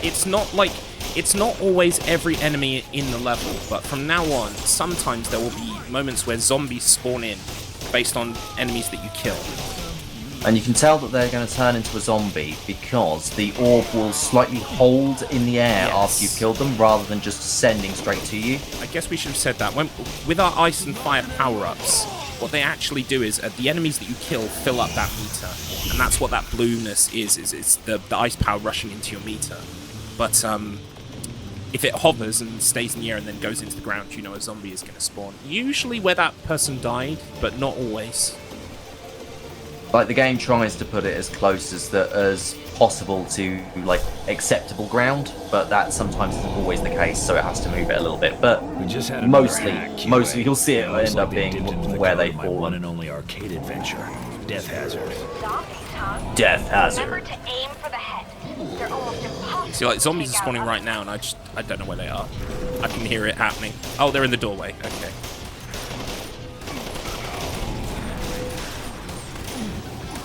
it's not always every enemy in the level, but from now on, sometimes there will be moments where zombies spawn in based on enemies that you kill. And you can tell that they're going to turn into a zombie because the orb will slightly hold in the air after you've killed them rather than just descending straight to you. I guess we should have said that. With our ice and fire power-ups, what they actually do is the enemies that you kill fill up that meter. And that's what that blueness is the ice power rushing into your meter. But if it hovers and stays in the air and then goes into the ground, you know a zombie is going to spawn. Usually where that person died, but not always. Like, the game tries to put it as close as possible to, like, acceptable ground, but that sometimes isn't always the case, so it has to move it a little bit. But We just had another mostly hack, QA. you'll see it Looks end like up they being dipped into the where color they of my fall. one and only arcade adventure, Death Hazard. Zombies, huh? Death Remember hazard. to aim for the head. They're almost impossible. See, like, zombies to are take spawning out right now, and I don't know where they are. I can hear it happening. Oh, they're in the doorway. Okay.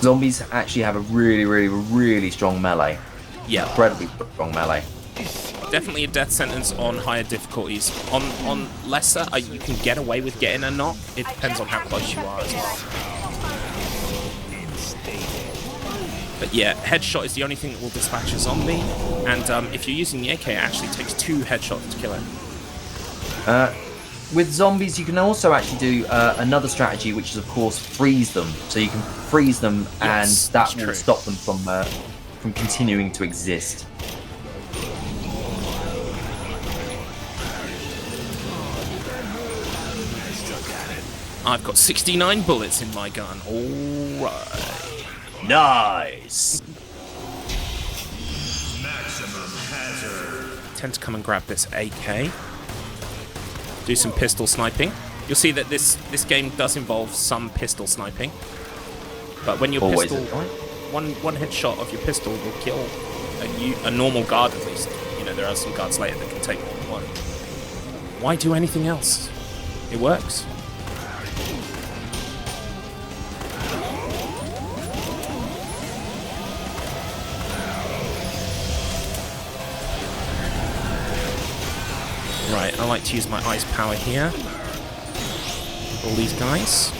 Zombies actually have a really strong melee. Yeah. Incredibly strong melee. Definitely a death sentence on higher difficulties. On lesser, you can get away with getting a knock. It depends on how close you are as well. But yeah, headshot is the only thing that will dispatch a zombie. And if you're using the AK, it actually takes 2 headshots to kill it. With zombies, you can also actually do another strategy, which is, of course, freeze them. So you can freeze them, Yes, and that that's will true. stop them from continuing to exist. I've got 69 bullets in my gun. Alright. Nice. Tend to come and grab this AK. Do some pistol sniping. You'll see that this game does involve some pistol sniping. But when your Always, pistol... right? One headshot of your pistol will kill a normal guard, at least. You know, there are some guards later that can take more than one. Why do anything else? It works. Right, I like to use my ice power here. All these guys.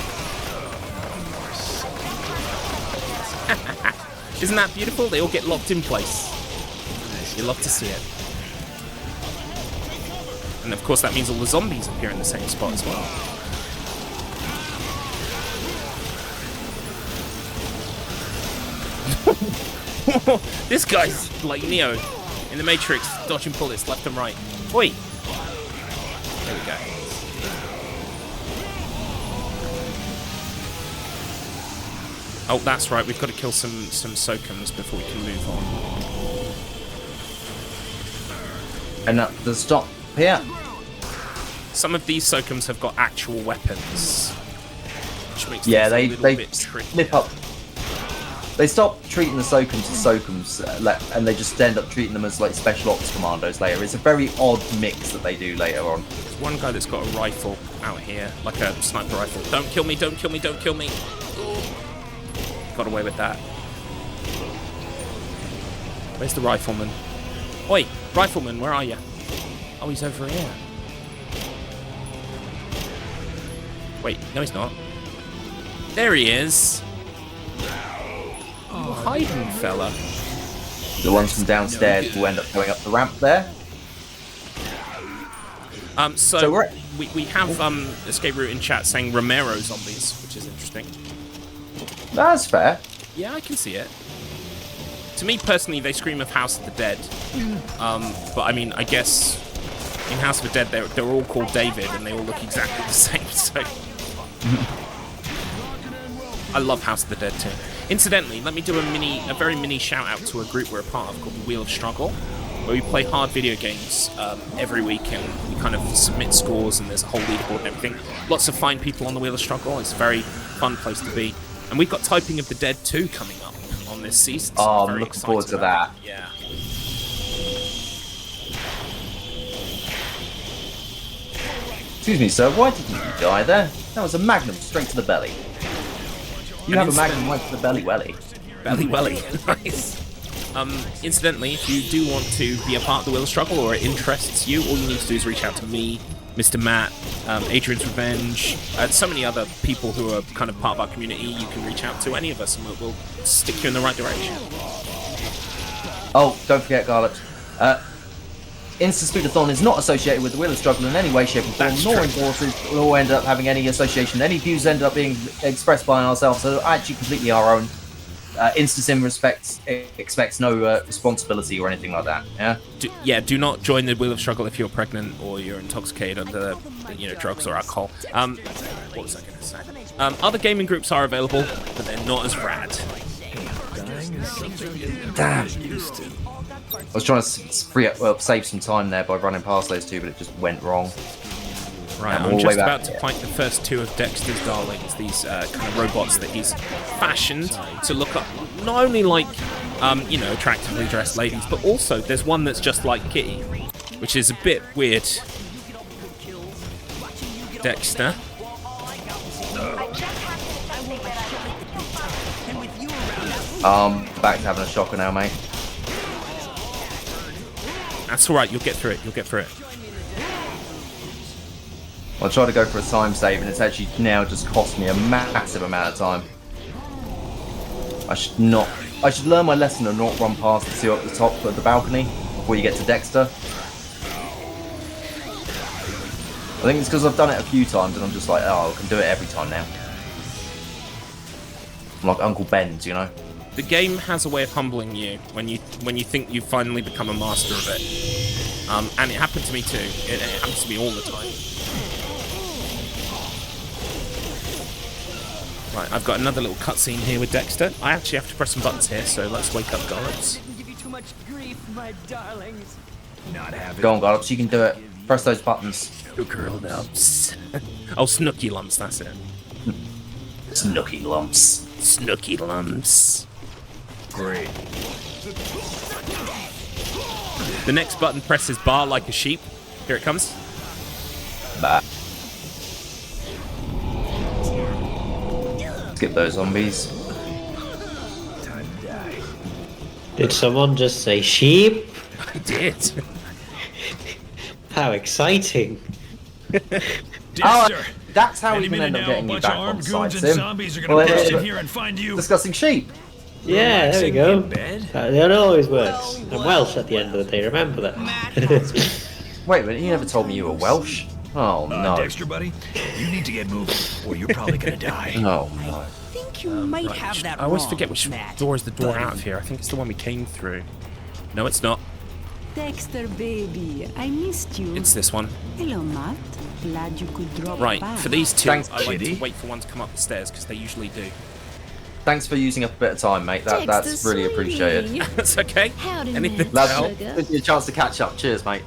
Isn't that beautiful? They all get locked in place. You love to see it. And of course that means all the zombies appear in the same spot as well. This guy's like Neo in the Matrix, dodging bullets left and right. Oi! There we go. Oh, that's right. We've got to kill some Sokums before we can move on. And the stop here. Some of these Sokums have got actual weapons, which makes Yeah, things a they little bit trickier. slip up. They stop treating the Sokums as Sokums, and they just end up treating them as like special ops commandos later. It's a very odd mix that they do later on. There's one guy that's got a rifle out here, like a sniper rifle. Don't kill me! Don't kill me! Don't kill me! Got away with that. Where's the rifleman? Oi, rifleman, where are you? Oh, he's over here. Wait, no, he's not. There he is. Oh, hiding fella. The ones from downstairs will end up going up the ramp there. So we're- we have escape route in chat saying Romero zombies, which is interesting. That's fair. Yeah, I can see it. To me personally, they scream of House of the Dead. But I mean, I guess in House of the Dead, they're all called David, and they all look exactly the same. So I love House of the Dead too. Incidentally, let me do a very mini shout out to a group we're a part of called the Wheel of Struggle, where we play hard video games every week, and we kind of submit scores, and there's a whole leaderboard and everything. Lots of fine people on the Wheel of Struggle. It's a very fun place to be. And we've got Typing of the Dead 2 coming up on this season. So Oh, I'm very looking forward excited to about that. it. Yeah. Excuse me, sir. Why didn't you die there? That was a magnum straight to the belly. You have a magnum right to the belly welly. Belly welly. Nice. Incidentally, if you do want to be a part of the Wheel of Struggle or it interests you, all you need to do is reach out to me, Mr. Matt, Adrian's Revenge, and so many other people who are kind of part of our community. You can reach out to any of us and we'll stick you in the right direction. Oh, don't forget, Garlic. Insta-Spootathon is not associated with the Wheel of Struggle in any way, shape, or form, That's nor true. endorses, nor end up having any association. Any views end up being expressed by ourselves are actually completely our own. Instasim expects no responsibility or anything like that. Yeah. Do not join the wheel of struggle if you're pregnant or you're intoxicated under, drugs or alcohol. What was I going to say? Other gaming groups are available, but they're not as rad. Damn. I was trying to save some time there by running past those two, but it just went wrong. Right, I'm just about to fight the first two of Dexter's darlings, these kind of robots that he's fashioned to look up not only like, attractively dressed ladies, but also there's one that's just like Kitty, which is a bit weird. Dexter. Back to having a shocker now, mate. That's alright, you'll get through it, I tried to go for a time save, and it's actually now just cost me a massive amount of time. I should learn my lesson and not run past the two up the top of the balcony before you get to Dexter. I think it's because I've done it a few times, and I'm just like, oh, I can do it every time now. I'm like Uncle Ben's, you know? The game has a way of humbling you when you think you've finally become a master of it. And it happened to me too. It happens to me all the time. Right, I've got another little cutscene here with Dexter. I actually have to press some buttons here, so let's wake up Garlips. Go on, Garlips, you can do it. Press those buttons. Girl lumps. Oh, Snooky Lumps, that's it. Snooky Lumps. Snooky Lumps. Great. The next button presses bar like a sheep. Here it comes. Bah. Skip those zombies. Did someone just say sheep? I did. How exciting. Dexter, that's how we any can minute end up now, a getting you bunch back of on armed side, goons and Sim. zombies are gonna burst in here and find you. Discussing sheep. Yeah, there we go. Relaxing in bed? That always works. I'm Welsh at the end of the day, remember that. Wait a minute, you never told me you were Welsh. Oh no. Dexter, buddy, you need to get moving, or you're probably gonna die. Oh no. I think you might have that I always wrong, forget which Matt. door is the door out of here. I think it's the one we came through. No, it's not. Dexter, baby, I missed you. It's this one. Hello, Matt. Glad you could drop Right, by. for these two, Thanks, I like Kitty. to wait for one to come up the stairs, because they usually do. Thanks for using up a bit of time, mate. That's Dexter, really appreciated. sweetie. That's okay. Howdy, Anything Matt. to help? Sugar. Gives you a chance to catch up. Cheers, mate.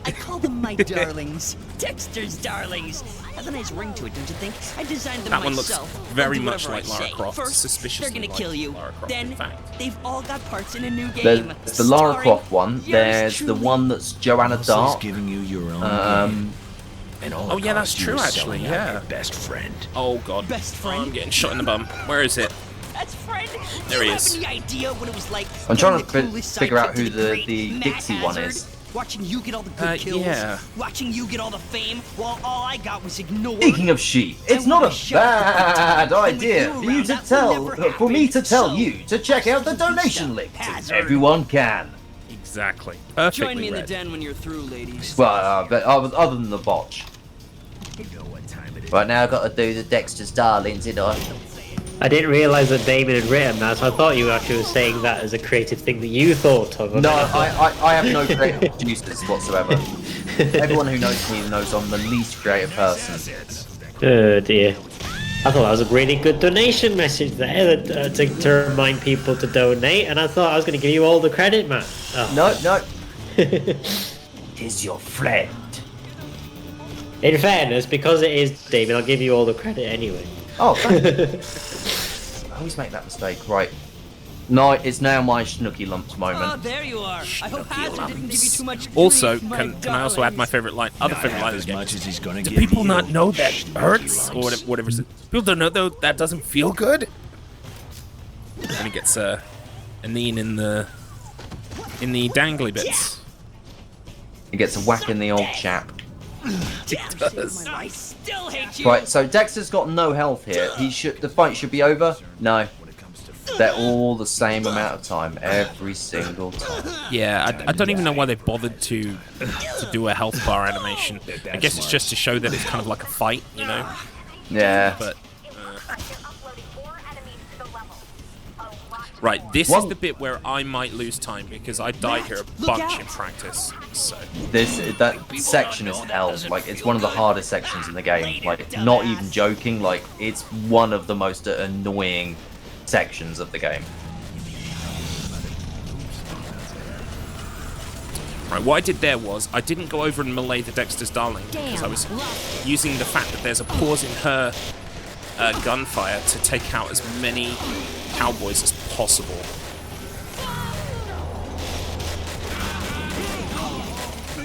I call them my darlings. Dexter's darlings. Has a nice ring to it, don't you think? I designed them That one looks myself. very I'll do much whatever like I Lara say. Croft, First, suspiciously they're gonna like kill you. Lara Croft, Then in fact. they've all got parts in a new game. There's the Lara starring Croft one. yours There's the truly. one that's Joanna Dark. Giving you your own game. And all Oh, it yeah, that's costs you true, is actually, selling out yeah. your best friend. Oh, God. Best Oh, friend? I'm getting shot in the bum. Where is it? That's friend. There he you is. have any idea what it was like? I'm trying being to the coolest figure out sidekick who to the great Matt Dixie one Hazard? is. Watching you get all the good kills. Yeah. Watching you get all the fame while all I got was ignored. Speaking of sheep, it's not a bad idea for you to for me to tell you to check out the donation link. Everyone can. Exactly. Perfectly Join me in the read. den when you're through, ladies. Well, but other than the botch. Right now, I've got to do the Dexter's Darlings, did I? I didn't realise that Damon had written that, so I thought you actually were saying that as a creative thing that you thought of. No, I have no creative producers whatsoever. Everyone who knows me knows I'm the least creative person. Oh dear. I thought that was a really good donation message there to remind people to donate, and I thought I was going to give you all the credit, Matt. Oh. No. Is your friend. In fairness, because it is Damon, I'll give you all the credit anyway. Oh, thank you. I always make that mistake. Right. No, it's now my Snooky Lumps Oh, moment. there you are. I hope Hazard didn't give you too much grief, Also, my can I also add my darlings. favorite line? Other favorite line as of the game. much as he's gonna Do give people you. not know that Snooky hurts? Or lumps. whatever it is. People don't know, though, that doesn't feel good? And he gets a knee in the dangly bits. He gets a whack in the old chap. He does. I still hate you. Right, so Dexter's got no health here. The fight should be over. No. They're all the same amount of time every single time. Yeah, I don't even know why they bothered to do a health bar animation. I guess it's just to show that it's kind of like a fight, you know? Yeah. But Right, this What? is the bit where I might lose time because I died here a bunch in practice. So That section is hell. Like, it's one of the hardest sections in the game. Like, not even joking. Like, it's one of the most annoying sections of the game. right, what I did there was I didn't go over and melee the Dexter's Darling because I was using the fact that there's a pause in her gunfire to take out as many cowboys as possible.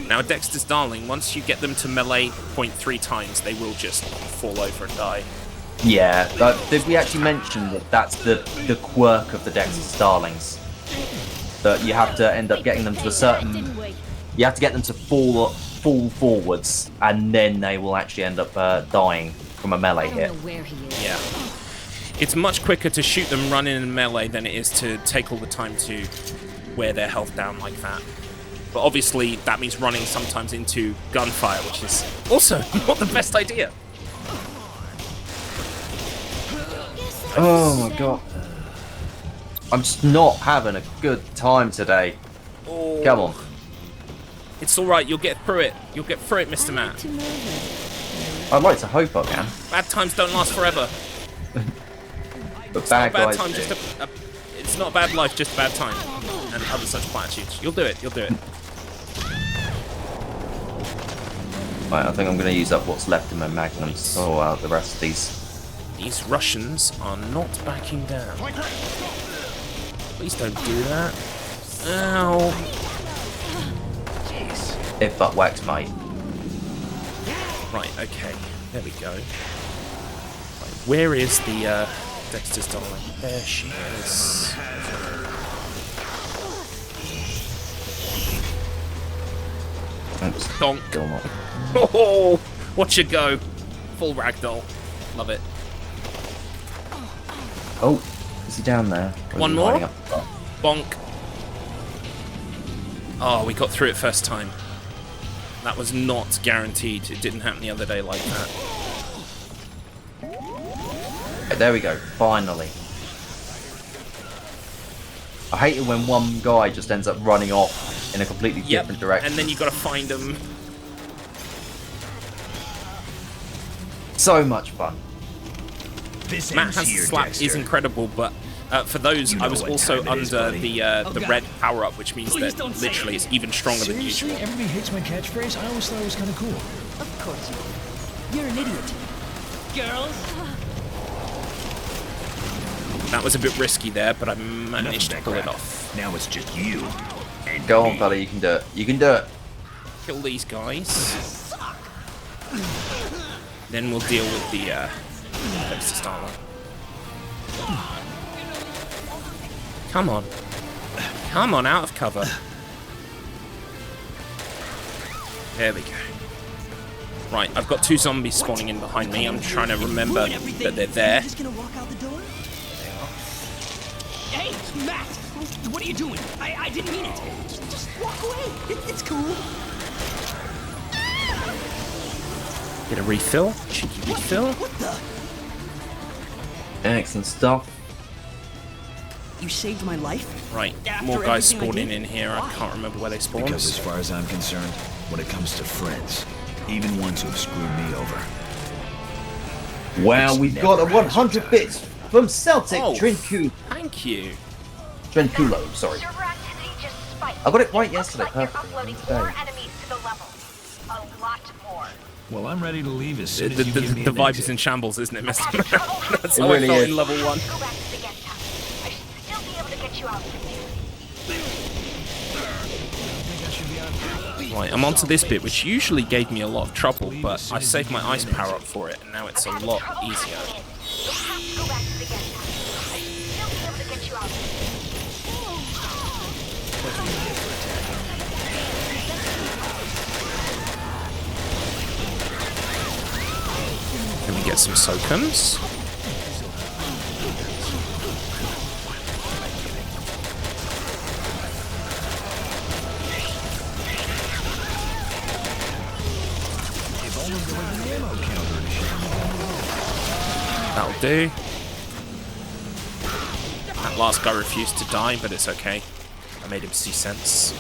Now, Dexter's Darling, once you get them to melee point 3 times, they will just fall over and die. Yeah, did we actually mention that that's the quirk of the Dexter's Darlings? That you have to end up getting them to a certain... You have to get them to fall forwards, and then they will actually end up dying from a melee hit. Yeah. It's much quicker to shoot them running in melee than it is to take all the time to wear their health down like that. But obviously, that means running sometimes into gunfire, which is also not the best idea. Oh my god. I'm just not having a good time today. Oh. Come on. It's alright, you'll get through it. You'll get through it, Mr. Matt. I'd like to hope I can. Bad times don't last forever. But It's not a bad guys time, do. just it's not a bad life, just a bad time. And other such platitudes. You'll do it, you'll do it. Right, I think I'm going to use up what's left in my magnums. Oh, the rest of these. These Russians are not backing down. Please don't do that. Ow. If but wax might. Right, okay. There we go. Right, where is the Dexter's Darling? There she is. Oops. Donk. Still not. Oh, watch you go. Full ragdoll. Love it. Oh, is he down there? Or is One he more? hiding up the top? Bonk. Oh, we got through it first time. That was not guaranteed. It didn't happen the other day like that. Okay, there we go. Finally. I hate it when one guy just ends up running off in a completely different direction. And then you got to find them. So much fun. Matt has slap is incredible, but for those, I was also under the red power up, which means that literally it's even stronger than usual. Seriously? Everybody hates my catchphrase? I always thought it was kind of cool. Of course. You're an idiot. Girls? That was a bit risky there, but I managed to pull it off. Now it's just you. And Go me. on, fella, you can do it. You can do it. Kill these guys. Then we'll deal with the Dexter's Darling. Come on. Come on, out of cover. There we go. Right, I've got 2 zombies spawning in behind me. I'm trying to remember that they're there. Just gonna walk out the door? Hey, Matt! What are you doing? I didn't mean it. Just walk away. It's cool. Get a refill. Cheeky refill. What the? Excellent stuff. You saved my life? Right, After more guys everything I spawning did? in here. I can't remember where they spawned. Because as far as I'm concerned, when it comes to friends, even ones who have screwed me over, Well, It's we've got a never 100 advertised. bits from Celtic Oh. Trinculo. Thank you. Sorry. Server activity just spiked. I got it right It looks yesterday, like you're perfectly, uploading today. more enemies to the level. A lot more. well, I'm ready to leave as soon The, as you give me the an vibe exit. is in shambles, isn't it, I've Mr. had trouble Matt? That's It how really I felt is. in level 1. Go back to the guest house. I should still be able to get you out from there. Right, I'm onto this bit, which usually gave me a lot of trouble, but I saved my ice power up for it, and now it's a I'm having lot trouble easier. finding it. You'll have to go back to the guest house. I should still be able to get you out from there. Can we get some soakums? That'll do. That'll That last guy refused to die, but it's okay. I made him see sense.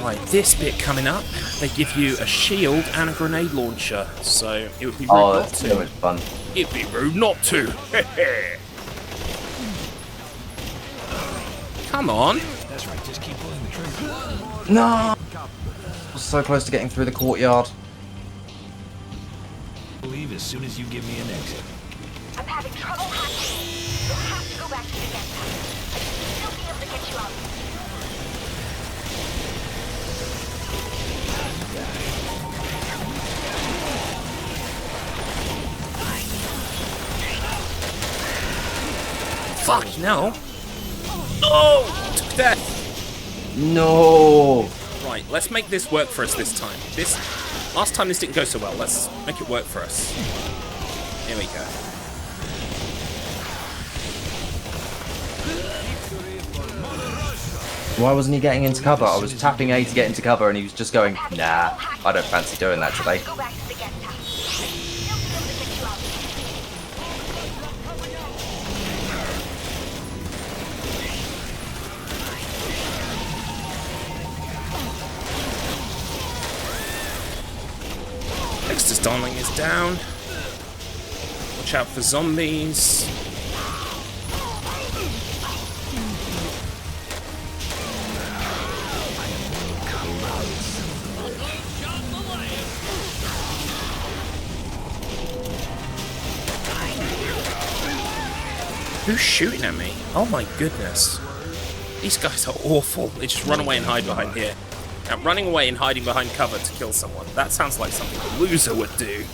Right, this bit coming up, they give you a shield and a grenade launcher, so it would be rude not that's to. so much fun. It'd be rude not to. Come on. That's right, just keep pulling the trigger. No! I was so close to getting through the courtyard. Leave as soon as you give me an exit. I'm having trouble hacking. You'll have to go back to the guest house. I should still be able to get you out. Fuck, no. Oh! Took death. No! Right, let's make this work for us this time. Last time this didn't go so well. Let's make it work for us. Here we go. Why wasn't he getting into cover? I was tapping A to get into cover and he was just going, nah, I don't fancy doing that today. Go back to the guest house. I should still be able to get you out. Dexter's Darling is down. Watch out for zombies. Who's shooting at me? Oh my goodness. These guys are awful. They just run away and hide behind here. Now, running away and hiding behind cover to kill someone, that sounds like something a loser would do.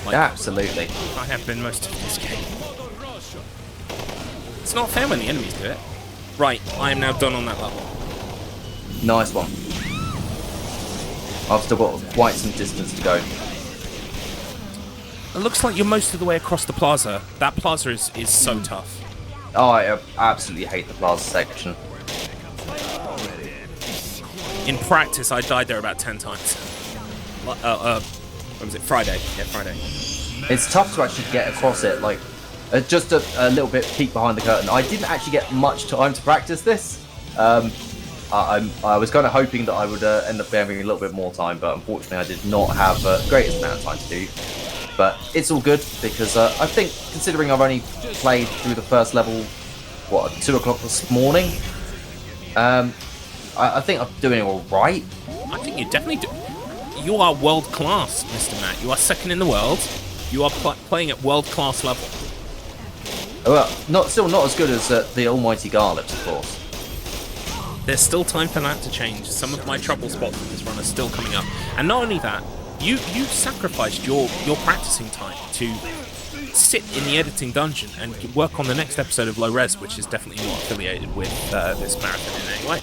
Like, Absolutely. I have been most of this game. It's not fair when the enemies do it. Right, I am now done on that level. Nice one. I've still got quite some distance to go. It looks like you're most of the way across the plaza. That plaza is so tough. Oh, I absolutely hate the plaza section. In practice, I died there about 10 times. What was it? Friday. Yeah, Friday. It's tough to actually get across it, like, just a little bit peek behind the curtain. I didn't actually get much time to practice this. I was kind of hoping that I would end up having a little bit more time, but unfortunately I did not have the greatest amount of time to do. But it's all good, because I think, considering I've only played through the first level, what, at 2 o'clock this morning, I think I'm doing all right. I think you definitely do. You are world class, Mr. Matt. You are second in the world. You are playing at world class level. Well, still not as good as the almighty Garlips, of course. There's still time for that to change. Some of my trouble spots with this run are still coming up. And not only that, you sacrificed your practicing time to sit in the editing dungeon and work on the next episode of Low Res, which is definitely not affiliated with this marathon in any way.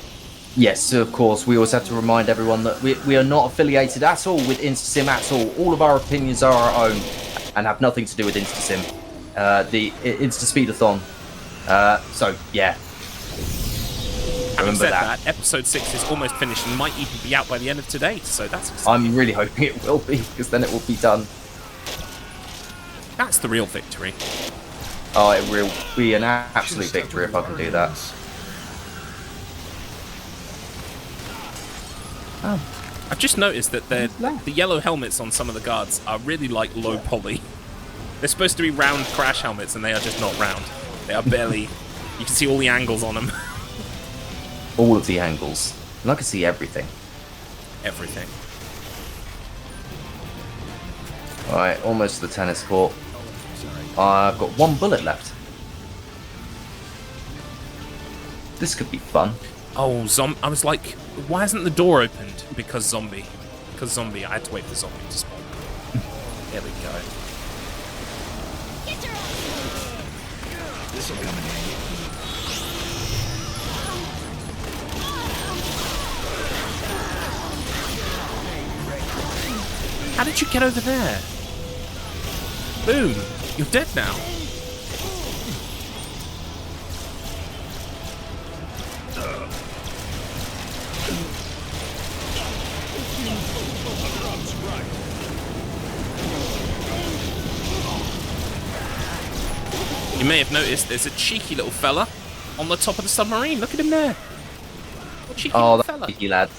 Yes, of course. We always have to remind everyone that we are not affiliated at all with InstaSim at all. All of our opinions are our own and have nothing to do with InstaSim. The Instaspeedathon. So, yeah. Having said that, episode 6 is almost finished and might even be out by the end of today, so that's exciting. I'm really hoping it will be, because then it will be done. That's the real victory. Oh, it will be an absolute victory if I can do that. Oh. I've just noticed that the yellow helmets on some of the guards are really like low poly. They're supposed to be round crash helmets and they are just not round. They are barely... You can see all the angles on them. All of the angles. And I can see everything. Everything. Alright, almost to the tennis court. I've got 1 bullet left. This could be fun. Oh, I was like, why hasn't the door opened? Because zombie. Because zombie. I had to wait for zombie to spawn. There we go. This'll come in handy. How did you get over there? Boom. You're dead now. may have noticed there's a cheeky little fella on the top of the submarine. Look at him there. What cheeky little that fella. cheeky lad.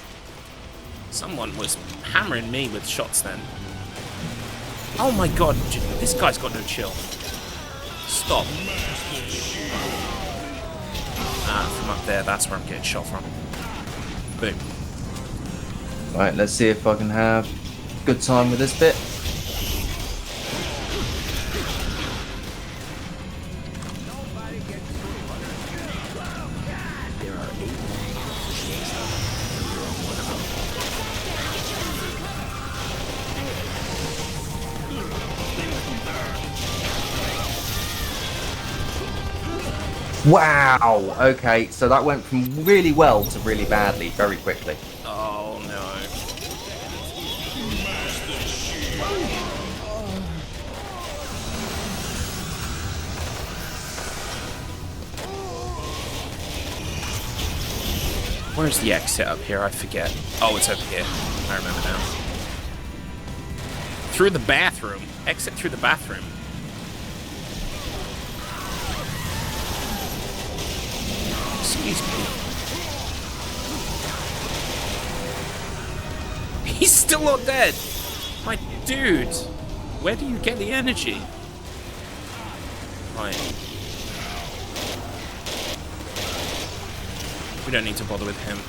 Someone was hammering me with shots then. Oh my god, this guy's got no chill. Stop. From up there, that's where I'm getting shot from. Boom. Right, let's see if I can have a good time with this bit. Wow! Okay, so that went from really well to really badly very quickly. Oh no. Where's the exit up here? I forget. Oh, it's over here. I remember now. Through the bathroom. Exit through the bathroom. Excuse me. He's still not dead. My dude. Where do you get the energy? Right. We don't need to bother with him.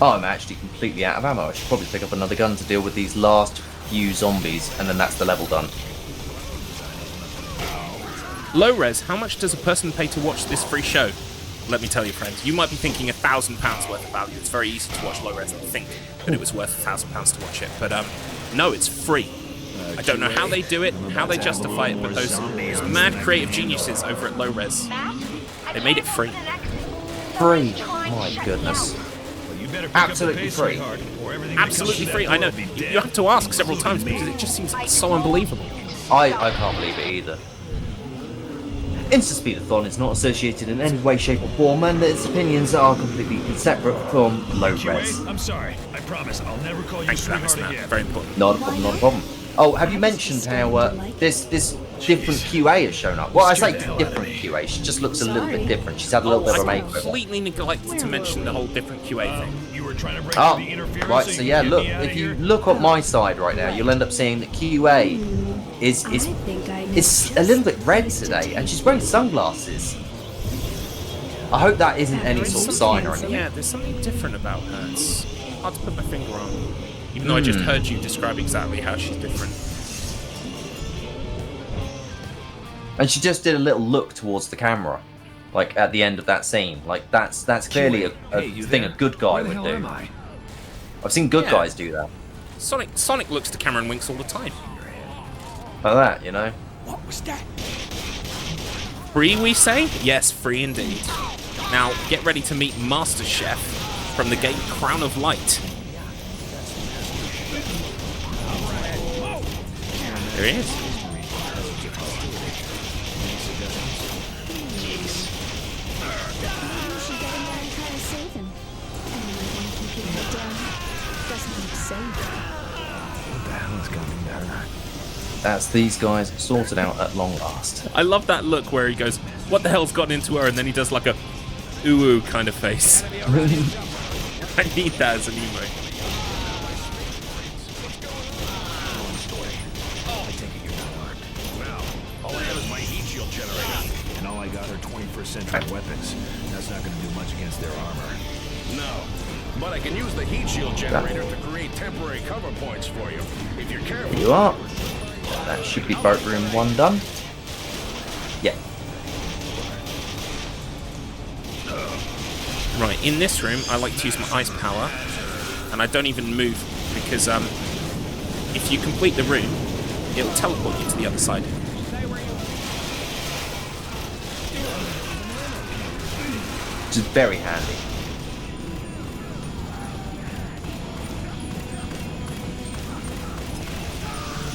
Oh, I'm actually completely out of ammo. I should probably pick up another gun to deal with these last few zombies, and then that's the level done. Low res, how much does a person pay to watch this free show? Let me tell you, friends, you might be thinking £1,000 worth of value. It's very easy to watch low res and think that it was worth £1,000 to watch it, but no, it's free. I don't know how they do it, how they justify it, but those mad creative geniuses over at low res, they made it free. Free? My goodness. Absolutely free. Absolutely free. I know. You have to ask several times because it just seems so unbelievable. I can't believe it either. Instaspeedathon is not associated in any way, shape or form, and its opinions are completely separate from low res. I'm sorry. I promise I'll never call you Thanks for that, sweetheart Mr. Matt. again. Very important. Not a problem, not a problem. Oh, have you mentioned how this different QA has shown up? Well, I say different QA, she just looks a little bit different. She's had a little bit of a I makeover. completely neglected to mention the whole different QA thing. You were trying to break Oh, the interference right, so so you yeah, can look, get me out of if you here? look on my side right now, you'll end up seeing that QA is a little bit red today, and she's wearing sunglasses. I hope that isn't any sort of sign or anything. Yeah, there's something different about her. It's hard to put my finger on. Even though I just heard you describe exactly how she's different. And she just did a little look towards the camera, like at the end of that scene. Like that's clearly a thing a good guy would do. I've seen good guys do that. Sonic looks to camera and winks all the time. Like that, you know. What was that? Free, we say? Yes, free indeed. Now, get ready to meet Master Chef from the game Crown of Light. There he is. That's these guys sorted out at long last. I love that look where he goes, what the hell's gotten into her? And then he does like a ooh kind of face. I need that as an emote. All I have is my heat shield generator, and all I got are 21st century weapons. That's not going to do much against their armor. No. But I can use the heat shield generator to create temporary cover points for you, if you're careful. You are. That should be boat room 1 done. Yeah. Right, in this room, I like to use my ice power, and I don't even move because if you complete the room, it'll teleport you to the other side. Which is very handy.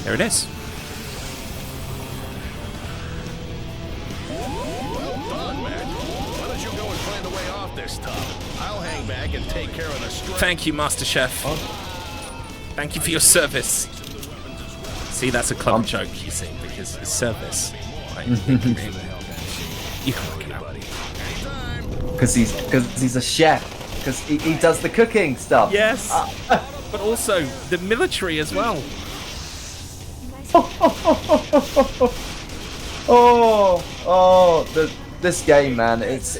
There it is. Why don't you go and find a way off this tub? I'll hang back and take care of the strength. Thank you, Master Chef. Thank you for your service. See, that's a clever joke, you see, because it's service. Like, you can work it out. Because he's a chef. Because he does the cooking stuff. Yes, but also the military as well. This game, man. It's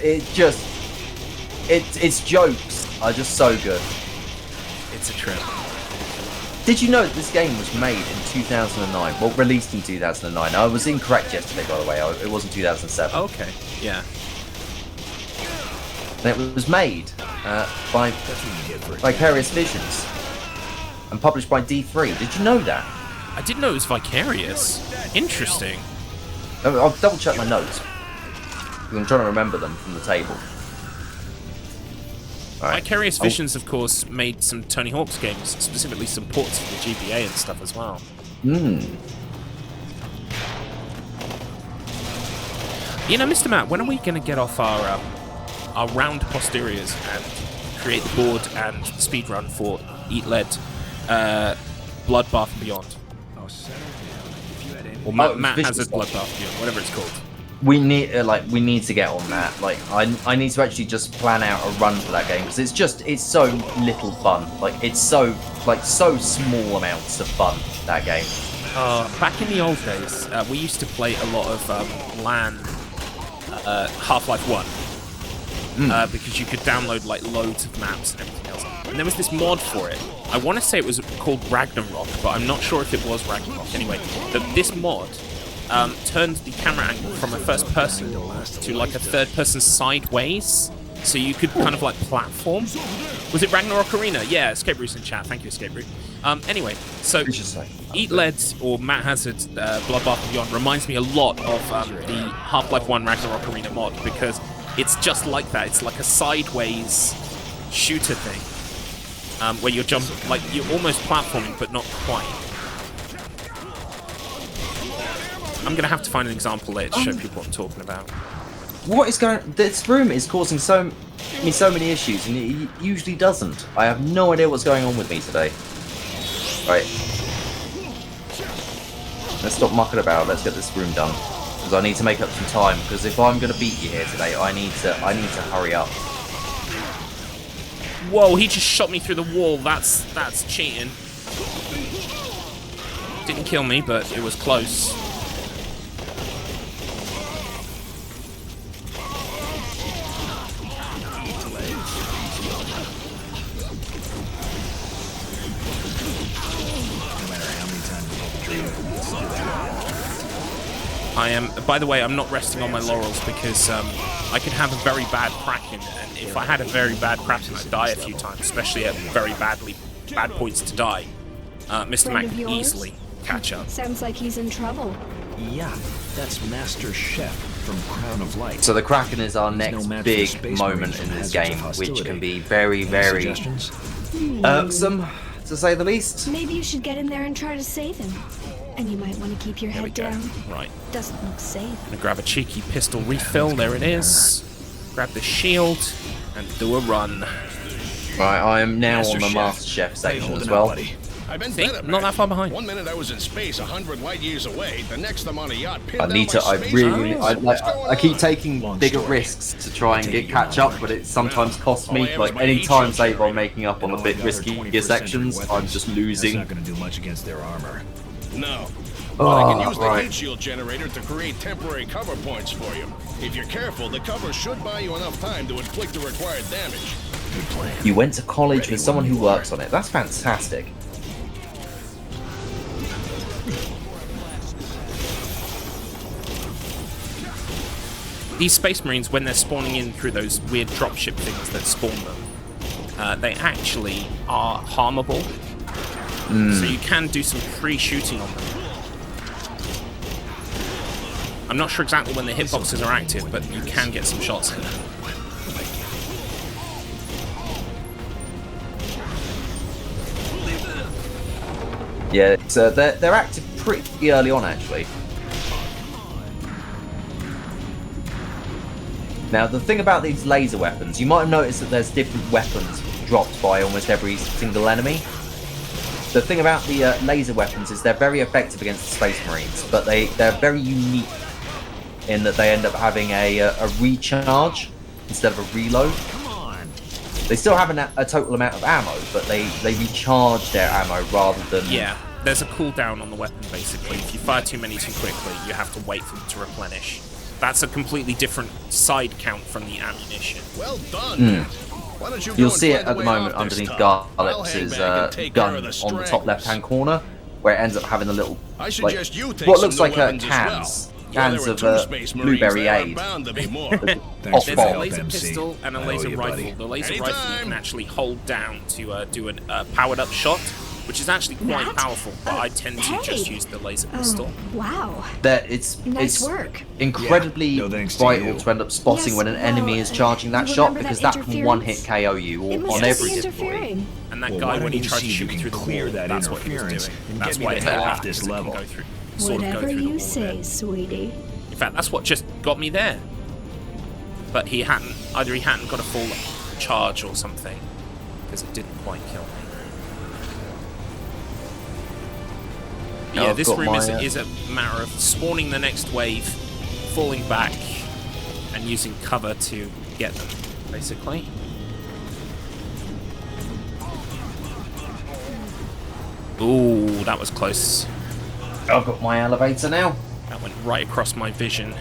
jokes are just so good. It's a trip. Did you know that this game was made in 2009? Well, released in 2009. I was incorrect yesterday, by the way. It wasn't 2007. Okay, yeah. And it was made by Vicarious Visions and published by D3. Did you know that? I didn't know it was Vicarious. Interesting. I'll double check my notes. I'm trying to remember them from the table. Right. Vicarious Visions, of course, made some Tony Hawk's games, specifically some ports for the GBA and stuff as well. You know, Mr. Matt, when are we going to get off our round posteriors and create the board and speedrun for Eat Lead, Bloodbath and Beyond? Or Matt Hazard Bloodbath and Beyond, whatever it's called. We need to get on that. Like I need to actually just plan out a run for that game because it's so little fun. Like it's so small amounts of fun, that game. Back in the old days, we used to play a lot of LAN Half-Life 1 because you could download like loads of maps and everything else. And there was this mod for it. I want to say it was called Ragnarok, but I'm not sure if it was Ragnarok. Anyway, this mod turned the camera angle from a first person to like a third person sideways, so you could kind of like platform. Was it Ragnarok Arena? Yeah, Escape Root's in chat. Thank you, Escape Root. Anyway, so Eat Lead or Matt Hazard Bloodbath and Beyond reminds me a lot of the Half-Life 1 Ragnarok Arena mod because it's just like that. It's like a sideways shooter thing where you're you're almost platforming but not quite. I'm gonna have to find an example later to show people what I'm talking about. What is going? This room is causing so many issues, and it usually doesn't. I have no idea what's going on with me today. Right. Let's stop mucking about. Let's get this room done because I need to make up some time. Because if I'm gonna beat you here today, I need to hurry up. Whoa! He just shot me through the wall. That's cheating. Didn't kill me, but it was close. By the way, I'm not resting on my laurels because I can have a very bad Kraken, and if I had a very bad Kraken, I'd die a few times, especially at very bad points to die. Mr. Mac can easily catch up. Sounds like he's in trouble. Yeah, that's Master Chef from Crown of Light. So the Kraken is our next big moment in this game, which can be very, very irksome, to say the least. Maybe you should get in there and try to save him. And you might want to keep your head down. Right. Doesn't look safe. Gonna grab a cheeky pistol refill. There it is. Grab the shield and do a run. Right, I am now on the Master Chef section as well. I've been See? better, Not that far behind. 1 minute I was in space 100 light years away. The next I'm on a yacht. I keep taking bigger risks to try and catch up, but it sometimes costs me. Like any time, say, by making up on the bit riskier sections, I'm just losing. Not gonna do much against their armor. No. But I can use the heat shield generator to create temporary cover points for you. If you're careful, the cover should buy you enough time to inflict the required damage. Good plan. You went to college with someone who works on it. That's fantastic. These Space Marines, when they're spawning in through those weird dropship things that spawn them, they actually are harmable. So you can do some free shooting on them. I'm not sure exactly when the hitboxes are active, but you can get some shots in. Yeah, so they're active pretty early on, actually. Now, the thing about these laser weapons, you might have noticed that there's different weapons dropped by almost every single enemy. The thing about the laser weapons is they're very effective against the Space Marines, but they're very unique in that they end up having a recharge instead of a reload. They still have a total amount of ammo, but they recharge their ammo rather than... Yeah, there's a cooldown on the weapon, basically. If you fire too many too quickly, you have to wait for them to replenish. That's a completely different side count from the ammunition. Well done. Why don't you go You'll and see find it a at the way moment off this underneath top. I'll Garlips' hang back and take care gun of the on the top stragglers. left-hand corner, where it ends up having a little, I like, suggest you take what some looks new like weapons as cans, well. Yeah, cans there of were two Space Marines, blueberry there are aid. bound to be more. Off There's a bomb. laser MC. pistol and a I owe laser you, rifle. buddy. The laser Anytime. rifle you can actually hold down to do a powered up shot, which is actually quite That? powerful, but I tend to just hey. use the laser pistol. Wow. That it's Nice work. incredibly Yeah, no thanks to vital you. to end up spotting Yes, when an enemy is well, charging that you shot, remember because that that can one-hit interference? KO you It must on just every be deploy. interfering. And that Well, guy, why when don't he you tried see to if shoot you me can through the clear wall, that that's what he was interference doing. and That's get why me it the hit hell back, off this because it can level. go through, sort of go Whatever through the you wall a say, bit. sweetie. In fact, that's what just got me there. But either he hadn't got a full charge or something, because it didn't quite kill me. But yeah, I've this got room my, is a matter of spawning the next wave, falling back, and using cover to get them, basically. Ooh, that was close. I've got my elevator now. That went right across my vision.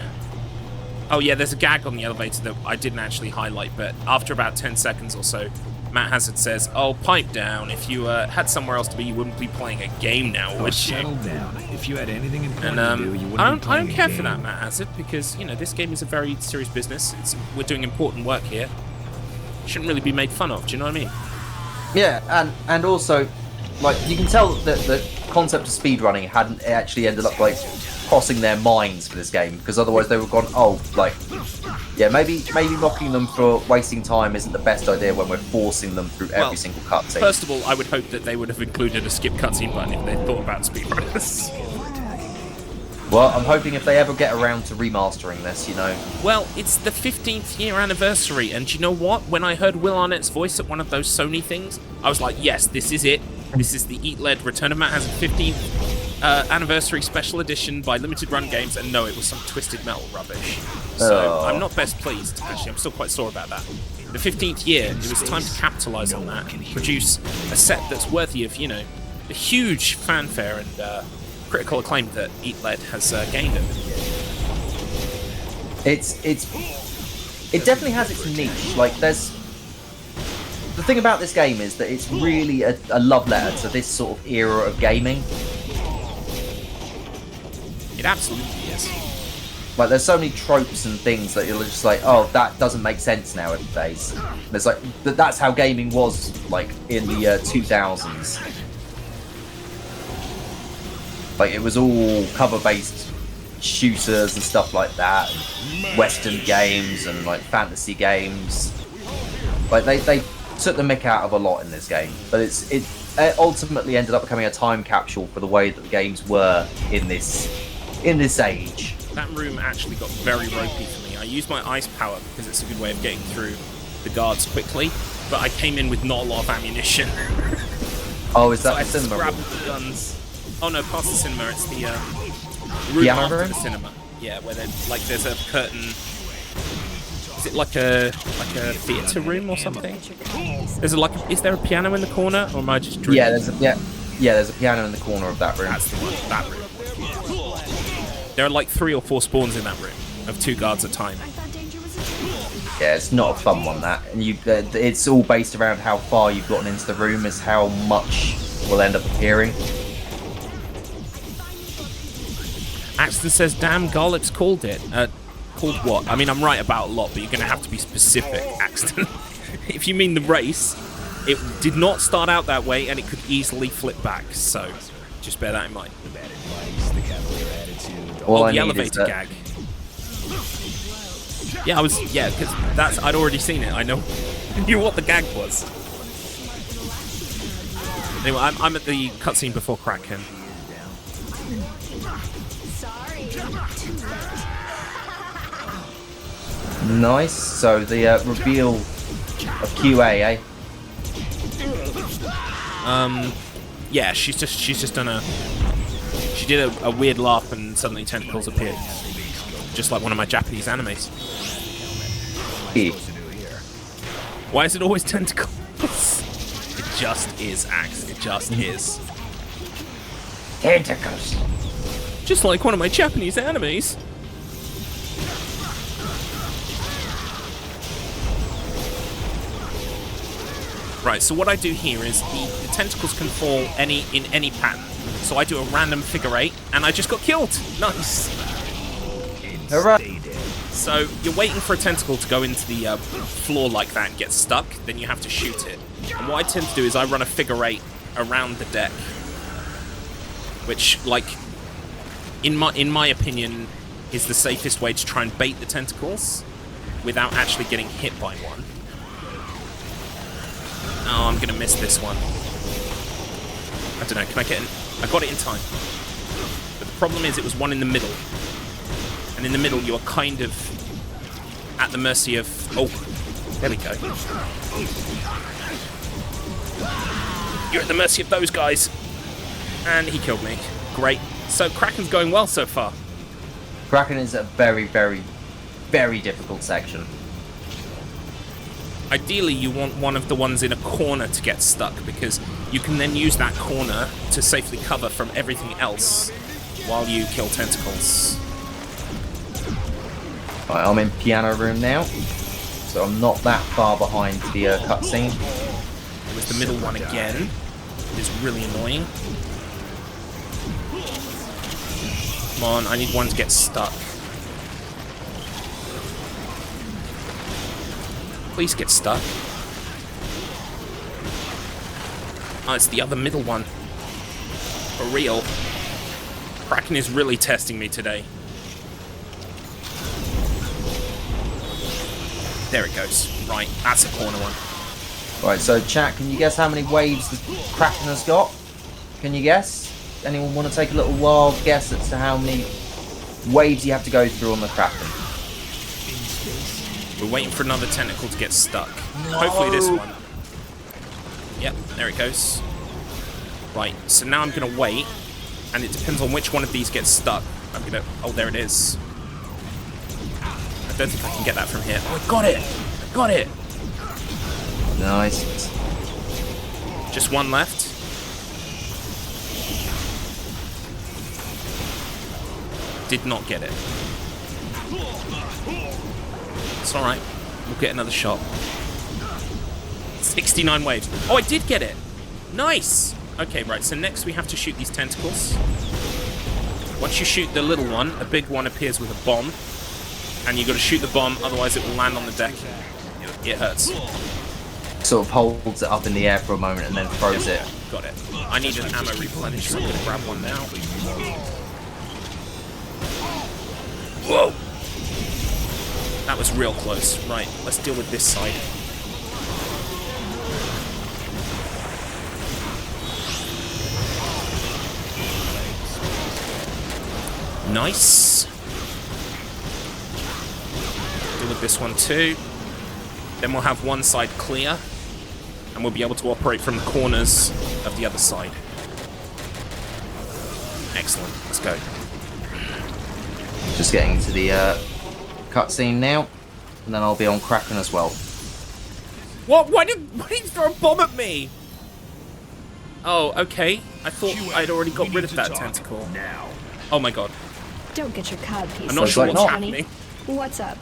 Oh yeah, there's a gag on the elevator that I didn't actually highlight, but after about 10 seconds or so, Matt Hazard says, "Oh, pipe down. If you had somewhere else to be, you wouldn't be playing a game now, Oh, would settle you?" down. If you had anything important And to do, you wouldn't I be don't playing care a for game. that, Matt Hazard, because this game is a very serious business. We're doing important work here. Shouldn't really be made fun of. Do you know what I mean? Yeah, and also, like, you can tell that the concept of speedrunning hadn't actually ended up, like, crossing their minds for this game, because otherwise they would have gone, oh, like, yeah, maybe mocking them for wasting time isn't the best idea when we're forcing them through every single cutscene. First of all, I would hope that they would have included a skip cutscene button if they thought about speedrunners. Well, I'm hoping if they ever get around to remastering this, Well, it's the 15th year anniversary, and do you know what? When I heard Will Arnett's voice at one of those Sony things, I was like, yes, this is it. This is the Eat-led Return of Matt Hazard 15th anniversary special edition by Limited Run Games, and no, it was some Twisted Metal rubbish. So I'm not best pleased, actually. I'm still quite sore about that. The 15th year, it was time to capitalise on that, produce a set that's worthy of, the huge fanfare and critical acclaim that Eat-led has gained over the years. It definitely has its niche. Like, the thing about this game is that it's really a love letter to this sort of era of gaming. It absolutely is. Like, there's so many tropes and things that you're just like, oh, that doesn't make sense nowadays. And it's like, that's how gaming was, like, in the 2000s. Like, it was all cover-based shooters and stuff like that, and Western games and, like, fantasy games. Like, they took the mick out of a lot in this game, but it ultimately ended up becoming a time capsule for the way that the games were in this age. That room actually got very ropey for me. I used my ice power because it's a good way of getting through the guards quickly, but I came in with not a lot of ammunition. Oh, is So that I the had to cinema grab room? the guns. Oh no, past the cinema, it's the room Piano after room? the cinema. Yeah, where there's a curtain. Is it like a theatre room or something? Is there a piano in the corner, or am I just dreaming? Yeah, there's a piano in the corner of that room. That's the one, that room. There are like 3 or 4 spawns in that room, of 2 guards at a time. Yeah, it's not a fun one, that. And it's all based around how far you've gotten into the room is how much will end up appearing. Axton says, damn, Garlips called it. Called what? I mean, I'm right about a lot, but you're going to have to be specific, Axton. If you mean the race, it did not start out that way, and it could easily flip back, so just bear that in mind. All I the need elevator is gag. Yeah, because I'd already seen it. I knew what the gag was. Anyway, I'm at the cutscene before Kraken. Nice. So the reveal of QA, Yeah, she's just done she did a weird laugh and suddenly tentacles appeared. just like one of my Japanese animes. Yeah. Why is it always tentacles? It just is, Axe. It just is. Tentacles. Just like one of my Japanese animes. Right, so what I do here is the tentacles can fall in any pattern. So I do a random figure 8, and I just got killed. Nice. Hooray. So you're waiting for a tentacle to go into the floor like that and get stuck, then you have to shoot it. And what I tend to do is I run a figure 8 around the deck, which, like, in my opinion, is the safest way to try and bait the tentacles without actually getting hit by one. Oh, I'm gonna miss this one. I don't know, can I get in? I got it in time. But the problem is it was one in the middle. And in the middle you are kind of at the mercy of... Oh, there we go. You're at the mercy of those guys. And he killed me. Great. So Kraken's going well so far. Kraken is a very, very, very difficult section. Ideally, you want one of the ones in a corner to get stuck, because you can then use that corner to safely cover from everything else while you kill tentacles. Right, I'm in piano room now, so I'm not that far behind the cutscene. It was the middle one again. It is really annoying. Come on, I need one to get stuck. Please get stuck. Oh, it's the other middle one. For real. Kraken is really testing me today. There it goes. Right, that's a corner one. Right, so chat, can you guess how many waves the Kraken has got? Can you guess? Anyone want to take a little wild guess as to how many waves you have to go through on the Kraken? We're waiting for another tentacle to get stuck. No. Hopefully this one. Yep, there it goes. Right, so now I'm going to wait, and it depends on which one of these gets stuck. I'm going to... Oh, there it is. I don't think I can get that from here. Oh, I got it! I got it! Nice. Just one left. Did not get it. It's alright. We'll get another shot. 69 waves. Oh, I did get it! Nice! Okay, right, so next we have to shoot these tentacles. Once you shoot the little one, a big one appears with a bomb. And you've got to shoot the bomb, otherwise it will land on the deck. It hurts. Sort of holds it up in the air for a moment and then throws it. Got it. I need an ammo replenish, so I'm going to grab one now. Whoa! That was real close. Right, let's deal with this side. Nice. Deal with this one too. Then we'll have one side clear, and we'll be able to operate from the corners of the other side. Excellent. Let's go. Just getting to the cutscene now, and then I'll be on Kraken as well. What? Why did you throw a bomb at me? Oh, okay. I thought I'd already got rid of that tentacle. Now. Oh my god. Don't get your cod piece. I'm not sure what's honey. happening. What's up?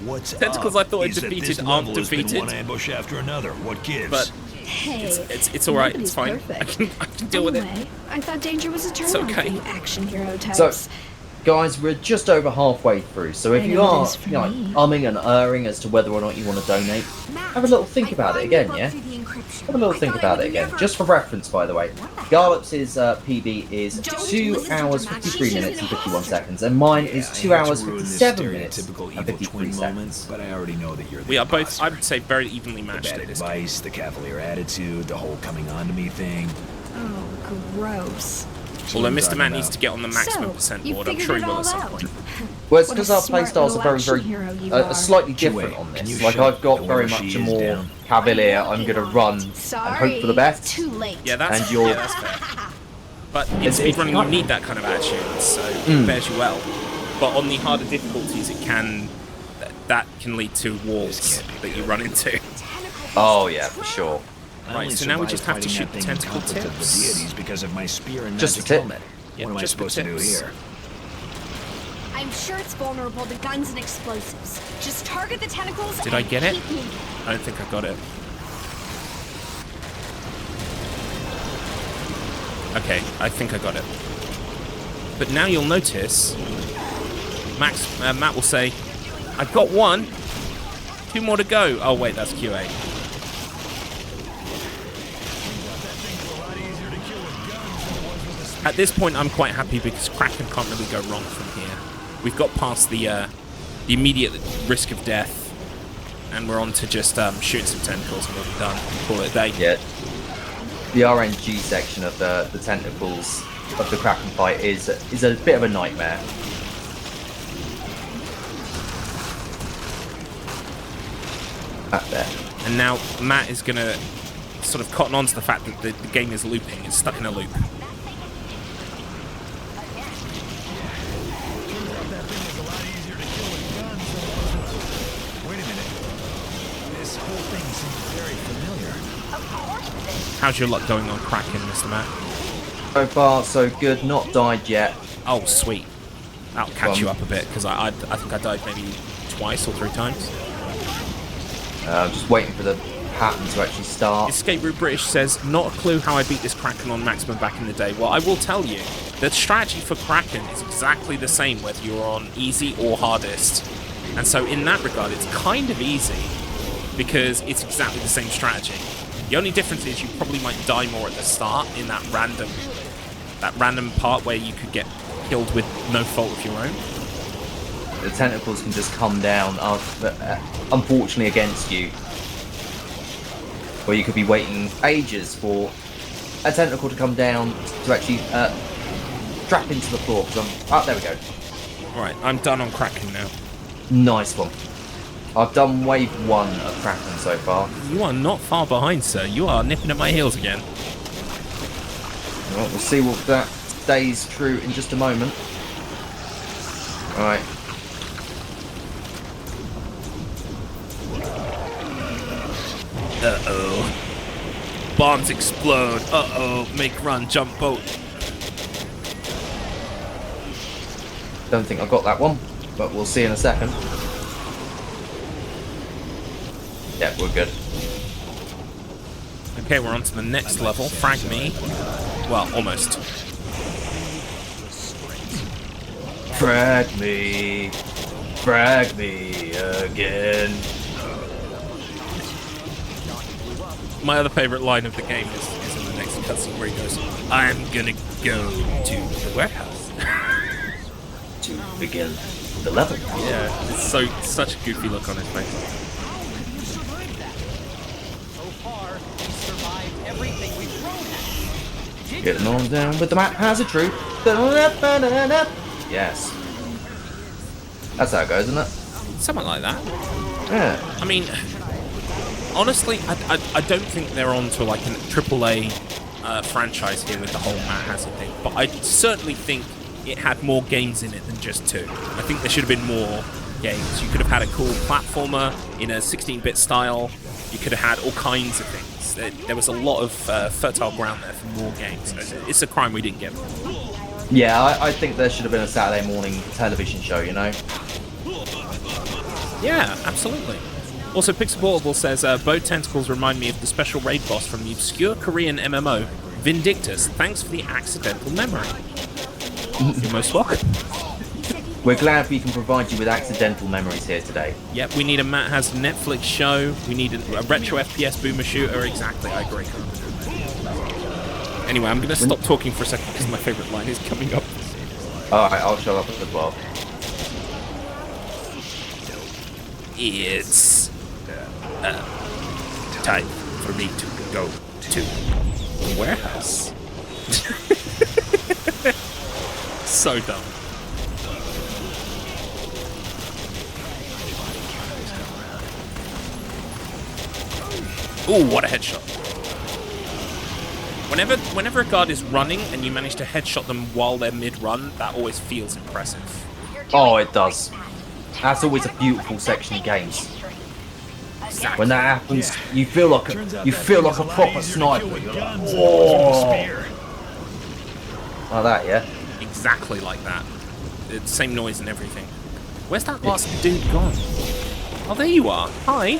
What's Tentacles up? I thought I Is that defeated this aren't level has been defeated. one ambush after another. What gives? But Hey, it's alright. It's fine. perfect. I can deal with it. Anyway, I thought danger was a turn on okay. for you action hero types. So, guys, we're just over halfway through, so if I you know are it is for like, me. umming and erring as to whether or not you want to donate, have a little think about it again, yeah? Have a little think about it again. Just for reference, by the way, Garlop's PB is 2 hours, 53 minutes and 51 seconds, and mine is 2 hours, 57 minutes and 53 seconds. But I already know that you're the We are both, imposter. I would say, very evenly The matched bad at this game. advice, the cavalier attitude, the whole coming on to me thing. Oh, gross. Although What are you Mr. talking Matt about? needs to get on the maximum percent you board. I'm figured sure he it will all at some out. point. Well, it's What a because our smart playstyles are very, little very, action hero you are. slightly different Wait, on can this. you Like, shut I've got the very door much she a is more down? cavalier, I'm gonna run Sorry, and hope for the best. Too late. Yeah, that's, And you're- that's fair. But in It's speedrunning, you not- need that kind of attitude, so it bears you well. but on the harder difficulties, that can lead to walls that you run into. Oh yeah, for sure. Right, so now we just have to shoot the tentacle tips. Because of my spear and Just magic the tip? helmet. Yep, What am I just the supposed to do tips. here? I'm sure it's vulnerable to guns and explosives. Just target the tentacles. Did I and get it? keep moving. I don't think I got it. Okay, I think I got it. But now you'll notice, Matt will say, I've got one. 2 more to go. Oh wait, that's QA. At this point, I'm quite happy because Kraken can't really go wrong from here. We've got past the immediate risk of death, and we're on to just shoot some tentacles and we'll be done. Call it a day. Yeah. The RNG section of the tentacles of the Kraken fight is a bit of a nightmare. Back there. And now Matt is going to sort of cotton on to the fact that the game is looping. It's stuck in a loop. Wait a minute. This whole thing seems very familiar. How's your luck going on Kraken, Mr. Matt? So far, so good. Not died yet. Oh, sweet. That'll catch you up a bit, because I think I died maybe twice or 3 times. Just waiting for the pattern to actually start. Escape Route British says, not a clue how I beat this Kraken on Maximum back in the day. Well, I will tell you, the strategy for Kraken is exactly the same whether you're on easy or hardest. And so in that regard, it's kind of easy, because it's exactly the same strategy. The only difference is you probably might die more at the start in that random part where you could get killed with no fault of your own. The tentacles can just come down, unfortunately, against you. Where you could be waiting ages for a tentacle to come down to actually drop into the floor. There we go. Right, I'm done on Kraken now. Nice one. I've done wave 1 of Kraken so far. You are not far behind, sir. You are nipping at my heels again. Well, we'll see what that stays true in just a moment. Alright. Uh-oh. Bombs explode. Uh-oh. Make run. Jump boat. Don't think I got that one, but we'll see in a second. Yeah, we're good. Okay, we're on to the next level. Fragmee. Well, almost. Fragmee. Fragmee again. My other favorite line of the game is in the next cutscene where he goes, I'm gonna go to the warehouse. To begin the level. Yeah, it's such a goofy look on his face. Getting on down with the map has a truth. Yes. That's how it goes, isn't it? Something like that. Yeah. I mean, honestly, I don't think they're on to like an AAA franchise here with the whole Matt Hazard thing, but I certainly think it had more games in it than just 2. I think there should have been more games. You could have had a cool platformer in a 16-bit style. You could have had all kinds of things. There was a lot of fertile ground there for more games. It's a crime we didn't get them. Yeah, I think there should have been a Saturday morning television show, you know? Yeah, absolutely. Also, Pixel Portable says, boat tentacles remind me of the special raid boss from the obscure Korean MMO, Vindictus. Thanks for the accidental memory. You're most welcome. We're glad we can provide you with accidental memories here today. Yep, we need a Matt has Netflix show. We need a retro FPS boomer shooter. Exactly, I agree. Anyway, I'm going to stop talking for a second because my favourite line is coming up. Alright, I'll shut up as well. It's time for me to go to the warehouse. So dumb. Ooh, what a headshot. Whenever a guard is running and you manage to headshot them while they're mid-run, that always feels impressive. Oh, it does. That's always a beautiful section of games. When that happens, you feel like a proper sniper. You're like, oh. Like that, yeah. Exactly like that. It's the same noise and everything. Where's that last dude gone? Oh, there you are. Hi.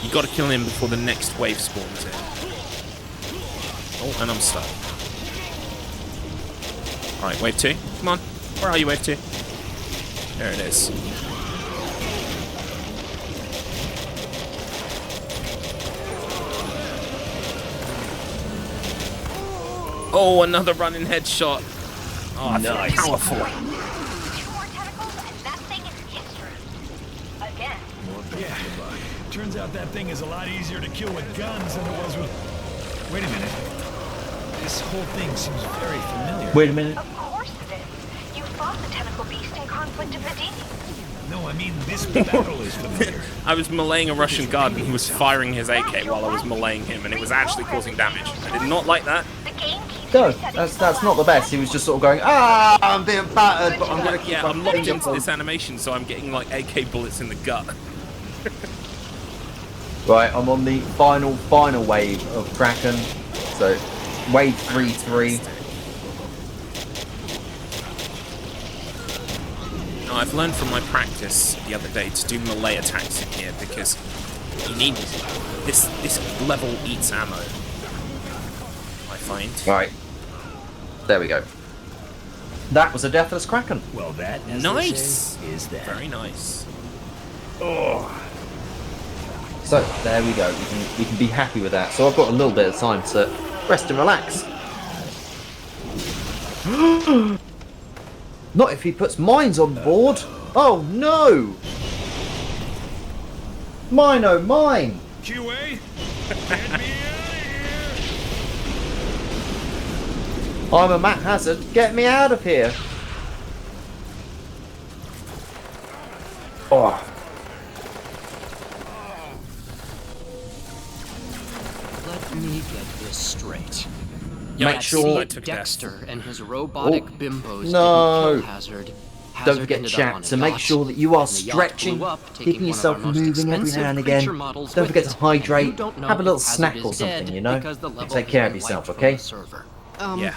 You got to kill him before the next wave spawns in. Oh, and I'm stuck. All right, wave 2. Come on. Where are you, wave 2? There it is. Oh, another running headshot. Oh, nice. Powerful. 2 more tentacles and that thing is history. Again. Yeah. Turns out that thing is a lot easier to kill with guns than it was with... Wait a minute. This whole thing seems very familiar. Wait a minute. Of course it is. You fought the tentacle beast in Conflict of the Deep. No, I mean, this battle is familiar. I was meleeing a Russian guard and he was firing his AK while I was meleeing him, and it was actually causing damage. I did not like that. The game keeps No, resetting that's not the best. He was just sort of going, ah, I'm being battered, but I'm gonna keep Yeah, my I'm locked finger into on-" this animation, so I'm getting like AK bullets in the gut. Right, I'm on the final wave of Kraken. So, wave 3-3. Now, I've learned from my practice the other day to do melee attacks in here because you need this level eats ammo. I find. Right. There we go. That was a deathless Kraken. Well, that, as Nice. they say, is that. Very nice. So, there we go. We can be happy with that. So I've got a little bit of time to rest and relax. Not if he puts mines on board. Oh no! Mine, oh mine! QA? Get me out of here! I'm a Matt Hazard. Get me out of here! Oh. Let me get this straight. Make sure. I took death. Dexter and his robotic bimbos no. didn't kill Hazard. Don't forget, chat, to make sure that you are stretching, keeping yourself moving every now and again. Don't forget to hydrate, have a little snack or something, you know? Take care of yourself, okay? Yeah.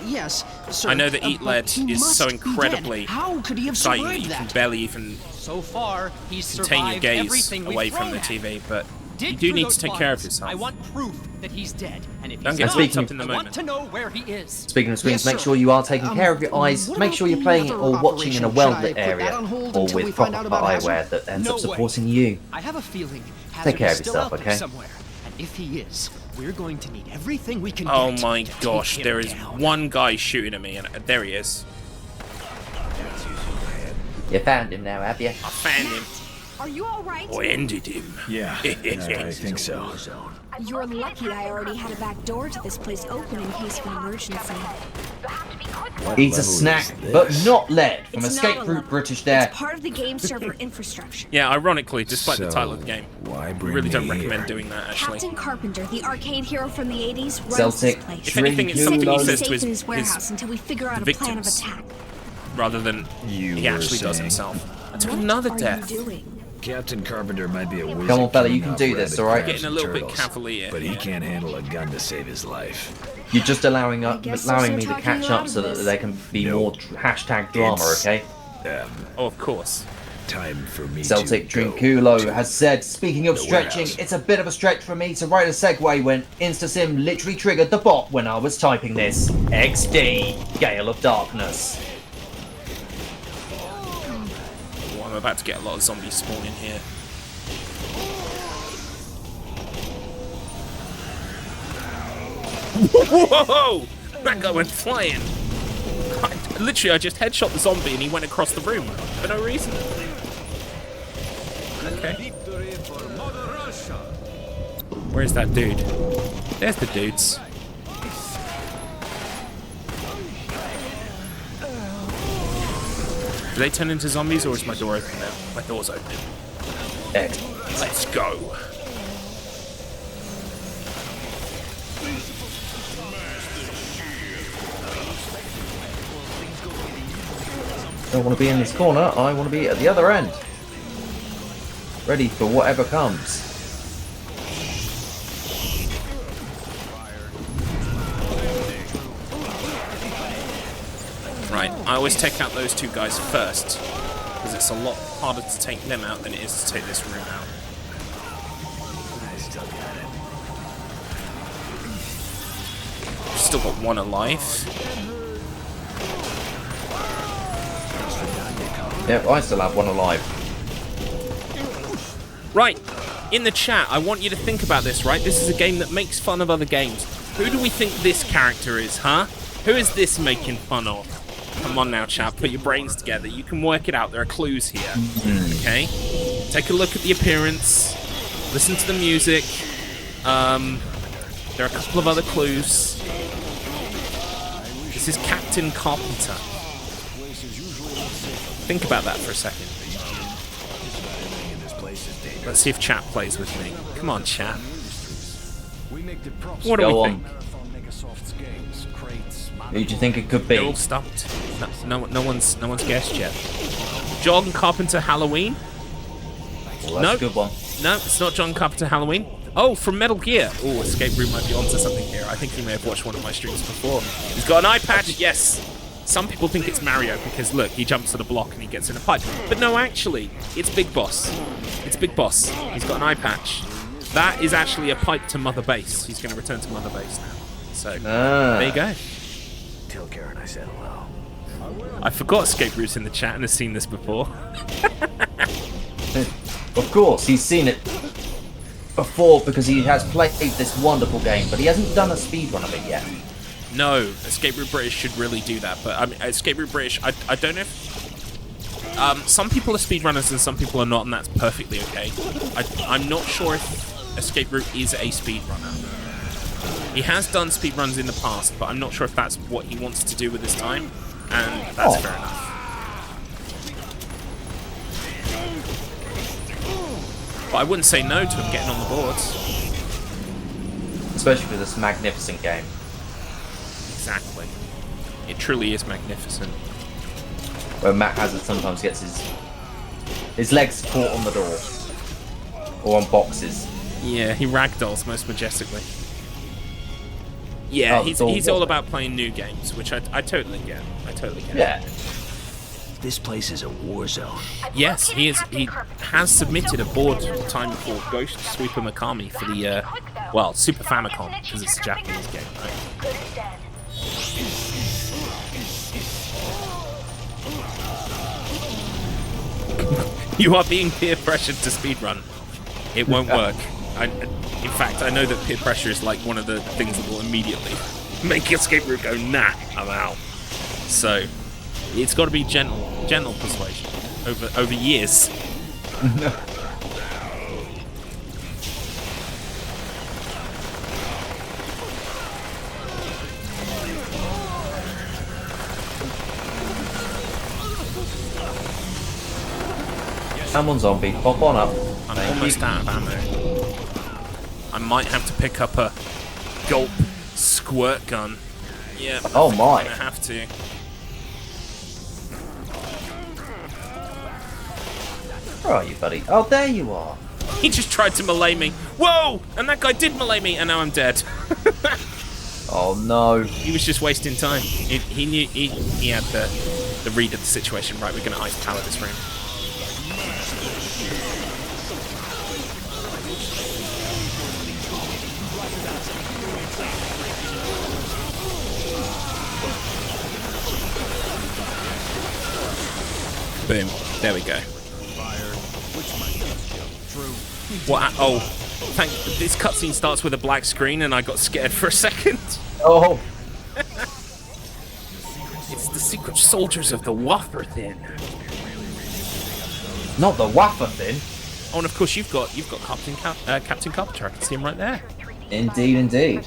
Yes. Sir, I know that Eat Lead he is so must be dead. incredibly How could he have exciting that survived you can that? barely even So far, he's contain your survived gaze everything we've away from thrown the at him. TV, but you Dig do through need those to take care of files. yourself. I want proof that he's dead, and if Don't he's get not, speaking- up in the I want moment. to know where he is. Speaking of screens, Yes, make sir. sure you are taking care of your eyes. What Make about sure you're the playing it other or watching in a operation? well-lit Should I put area, that on hold or until we with find proper out about eyewear Hazard? that ends No up way. supporting you. I have a feeling Hazard Take care is of still yourself, out there okay? somewhere. And if he is, we're going to need everything we can Oh get my to take gosh, him there is down. one guy shooting at me, and there he is. You found him now, have you? I found him. Are you alright? I ended him. Yeah, I think so. You're lucky I already had a back door to this place open in case of an emergency. Eat a snack, but not lead from It's Escape not a Route level. British Dare. It's part of the game server infrastructure. Yeah, ironically, despite the title of the game, why I bring really don't me recommend here? doing that, actually. Captain Carpenter, the arcade hero from the 80s, runs Celtic, this place. If anything, it's something he He's says Safe to in his warehouse his until we figure out a victims. plan of attack. rather than You he were actually does saying? himself. I took What another are death. you doing? Captain Carpenter might be a wizard. Come on, fella, you killing can off do this, rabbit alright? crabs Getting a and little bit turtles, cavalier. but he can't handle a gun to save his life. You're just allowing guess they'll me to start catch talking up out so of that this. there can be No. more hashtag drama, It's- okay? Oh, of course. Time for me Celtic to go Drinkulo to has said, speaking of the stretching, warehouse. it's a bit of a stretch for me to write a segue when InstaSim literally triggered the bot when I was typing this. XD, Gale of Darkness. Oh, I'm about to get a lot of zombies spawning here. Whoa! That guy went flying. I just headshot the zombie and he went across the room for no reason. Okay. Where's that dude? There's the dudes. Do they turn into zombies or is my door open now? My door's open. Excellent. Let's go. don't want to be in this corner. I want to be at the other end. Ready for whatever comes. Right, I always take out those two guys first, because it's a lot harder to take them out than it is to take this room out. Still got one alive. Yep, I still have one alive. Right, in the chat, I want you to think about this, right? This is a game that makes fun of other games. Who do we think this character is, huh? Who is this making fun of? Come on now, chat, put your brains together. You can work it out. There are clues here, okay? Take a look at the appearance. Listen to the music. There are a couple of other clues. This is Captain Carpenter. Think about that for a second. Let's see if chat plays with me. Come on, chat. What do we think? Who do you think it could be? They're all stopped. No one's guessed yet. John Carpenter Halloween? Well, that's a good one. No, it's not John Carpenter Halloween. Oh, from Metal Gear. Oh, Escape Room might be onto something here. I think he may have watched one of my streams before. He's got an eye patch, yes. Some people think it's Mario because, look, he jumps to the block and he gets in a pipe. But no, actually, it's Big Boss. It's Big Boss. He's got an eye patch. That is actually a pipe to Mother Base. He's going to return to Mother Base now. So, there you go. Tell Karen I said hello. I forgot Escape Room's in the chat and has seen this before. Of course, he's seen it before because he has played this wonderful game, but he hasn't done a speedrun of it yet. No, Escape Room British should really do that, but I mean, Escape Room British, I don't know if... some people are speedrunners and some people are not, and that's perfectly okay. I'm not sure if Escape Room is a speedrunner. He has done speedruns in the past, but I'm not sure if that's what he wants to do with his time, and that's fair enough. But I wouldn't say no to him getting on the boards. Especially for this magnificent game. Exactly. It truly is magnificent. Where Matt Hazard sometimes gets his legs caught on the door. Or on boxes. Yeah, he ragdolls most majestically. Yeah, he's all about playing new games, which I totally get. I totally get. Yeah. This place is a war zone. Yes, he has submitted a board time for Ghost Sweeper Mikami for the Super Famicom, because it's a Japanese game. You are being peer pressured to speedrun. It won't work. In fact, I know that peer pressure is like one of the things that will immediately make Escape Room go, nah, I'm out. So, it's got to be gentle persuasion over years. Come on, zombie, pop on up. I'm almost out of ammo. I might have to pick up a gulp squirt gun. Yeah. Oh my. I'm gonna have to. Where are you, buddy? Oh, there you are. He just tried to melee me. Whoa! And that guy did melee me, and now I'm dead. Oh no. He was just wasting time. He knew he had the read of the situation. Right, we're gonna ice power this room. Boom. There we go. What? Oh, this cutscene starts with a black screen, and I got scared for a second. Oh. It's the secret soldiers of the Wafer Thin. Not the Wafer Thin. Oh, and of course you've got Captain Carpenter. I can see him right there. Indeed, indeed.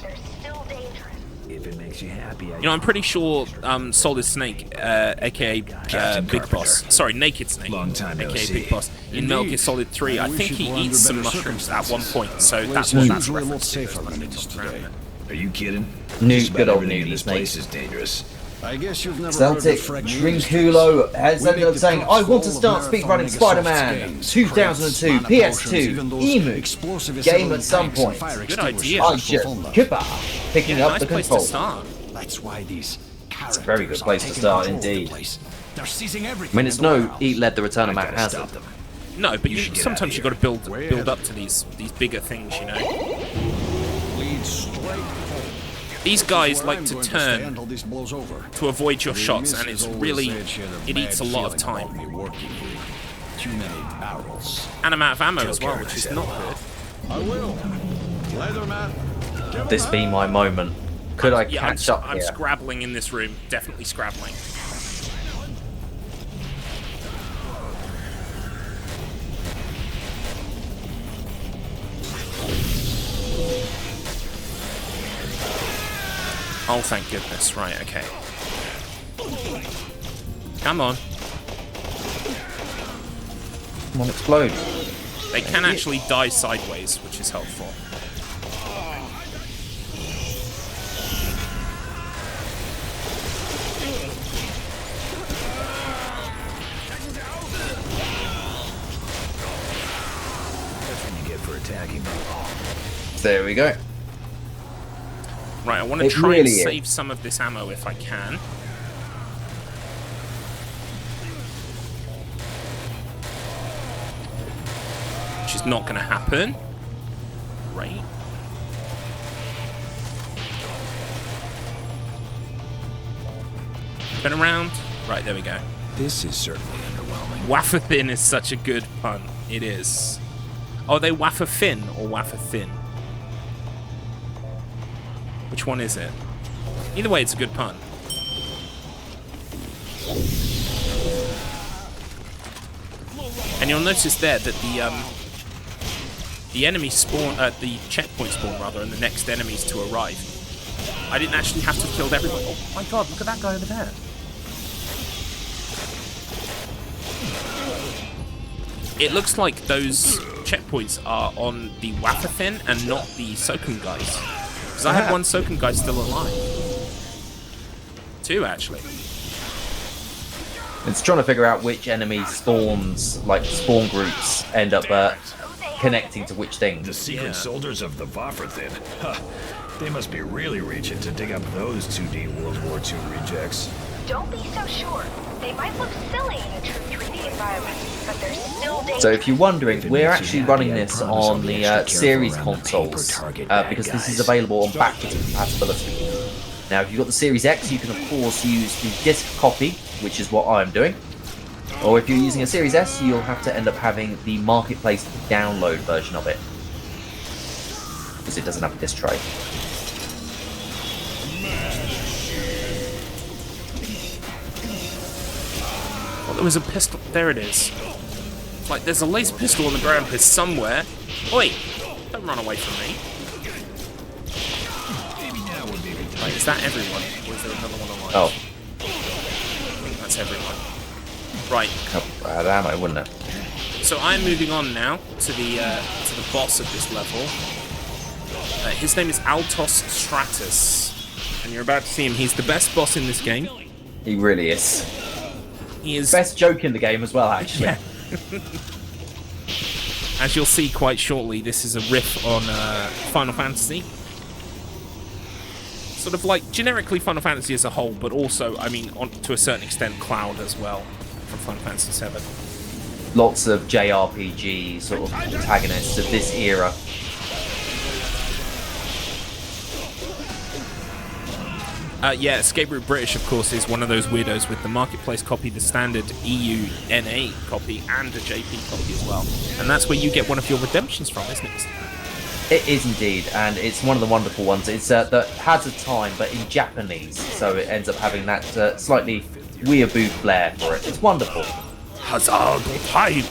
If it makes you happy, You know, I'm pretty sure Solid Snake, aka Big Boss, sorry, Naked Snake, Long time no aka see. Big Boss, in Metal Gear Solid 3, I think he eats some mushrooms at one point, so that's Place what is that's usually a little reference to. safer than it is today. Are you kidding? New Just about good old everything in nudie this snake. place is dangerous. I guess you've never Celtic heard of Drinkulo has ended up saying, I want to start speedrunning Spider-Man 2002 PS2 EMU game at some point. Good idea. I just Kipper picking up Nice the place to controls. start. That's why these It's a very good place to start indeed. They're seizing I everything. mean, it's no Eat Led the Return of Matt Hazard. No, but should get sometimes outta you got to build up to these bigger things, you know. Lead straight home. These guys Where like I'm to going stay turn until this blows over. to avoid your shots, This and is it's always really said she had it bad eats a lot of feeling about time. me working here. Too many barrels. And I'm out of ammo Joe as well, Carey which is said. not good. I will. Leatherman. give This him be my moment. Could I Yeah, catch up I'm here? scrabbling in this room. Definitely scrabbling. Oh, thank goodness. Right, okay. Come on. Come on, explode. They can actually die sideways, which is helpful. That's what you get for attacking me. There we go. Right, I want to It try really and is. save some of this ammo if I can. Which is not going to happen. Right. Turn around. Right, there we go. This is certainly underwhelming. Wafer thin is such a good pun. It is. Oh, are they wafer thin or wafer thin? Which one is it? Either way, it's a good pun. And you'll notice there that the enemy spawn, the checkpoint spawn rather, and the next enemies to arrive. I didn't actually have to have killed everyone. Oh my god, look at that guy over there. It looks like those checkpoints are on the wafer thin and not the Sokun guys. Because I had one Sokun guy still alive. Two, actually. It's trying to figure out which enemy spawns, like spawn groups, end up connecting to which The things. secret Yeah. soldiers of the Waffenthin. Huh. They must be really reaching to dig up those 2D World War II rejects. Don't be so sure. They might look silly in a true 3D environment, but they're still dangerous. So if you're wondering, we're makes you actually happy, running I this promise I'll on be the extra careful series around the consoles paper target because this is guys. available on backwards compatibility. Now, if you've got the Series X, you can of course use the disc copy, which is what I'm doing. Or if you're using a Series S, you'll have to end up having the marketplace download version of it, because it doesn't have a disc tray. Well, there was a pistol. There it is. Like, there's a laser pistol on the ground here somewhere. Oi! Don't run away from me. Right, is that everyone? Or is there another one alive? Oh, I think that's everyone. Right, bad ammo, wouldn't it? so I'm moving on now to the boss of this level. His name is Altos Stratus, and you're about to see him. He's the best boss in this game. He really is. He is, Best joke in the game as well, actually. yeah. As you'll see quite shortly, this is a riff on Final Fantasy. Sort of like generically Final Fantasy as a whole, but also, I mean, to a certain extent, Cloud as well from Final Fantasy VII. Lots of JRPG sort of antagonists of this era. Yeah, Escape Route British, of course, is one of those weirdos with the marketplace copy, the standard EU NA copy, and a JP copy as well. And that's where you get one of your redemptions from, isn't it? It is indeed, and it's one of the wonderful ones. It's that has a time, but in Japanese, so it ends up having that slightly weeaboo flair for it. It's wonderful. Hazard time!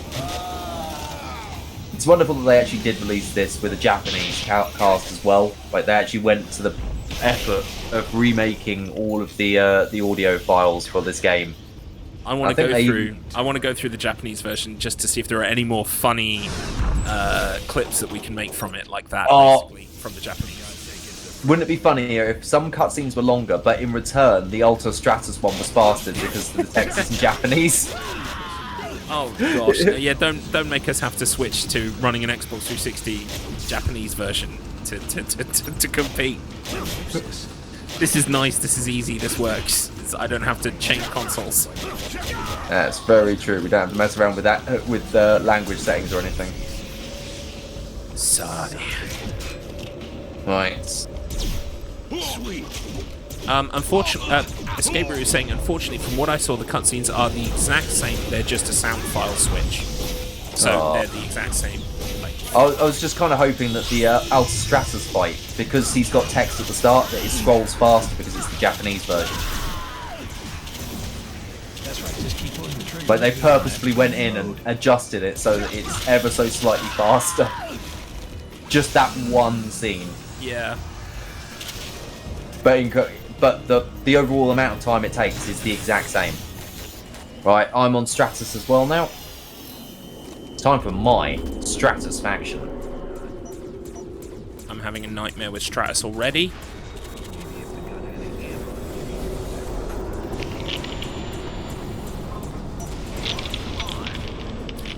It's wonderful that they actually did release this with a Japanese cast as well. Like they actually went to the effort of remaking all of the audio files for this game. I want to go through the Japanese version just to see if there are any more funny clips that we can make from it, like that, Oh. basically, from the Japanese. Wouldn't it be funnier if some cutscenes were longer, but in return the Ultra Stratus one was faster because the text is in Japanese? Oh gosh, no, yeah, don't make us have to switch to running an Xbox 360 Japanese version to compete. This is nice, this is easy, this works. I don't have to change consoles. That's very true. We don't have to mess around with that with language settings or anything. Sorry. Right. Sweet. Unfortunately, Escape Route is saying, unfortunately, from what I saw, the cutscenes are the exact same. They're just a sound file switch. So they're the exact same. Like, I was just kind of hoping that the Ultra Stratus fight, because he's got text at the start, that it scrolls faster because it's the Japanese version. That's right, just keep pulling the trigger. But they purposefully went in and adjusted it so that it's ever so slightly faster. Just that one scene. yeah. But the overall amount of time it takes is the exact same. Right, I'm on Stratus as well now. Time for my Stratus faction. I'm having a nightmare with Stratus already.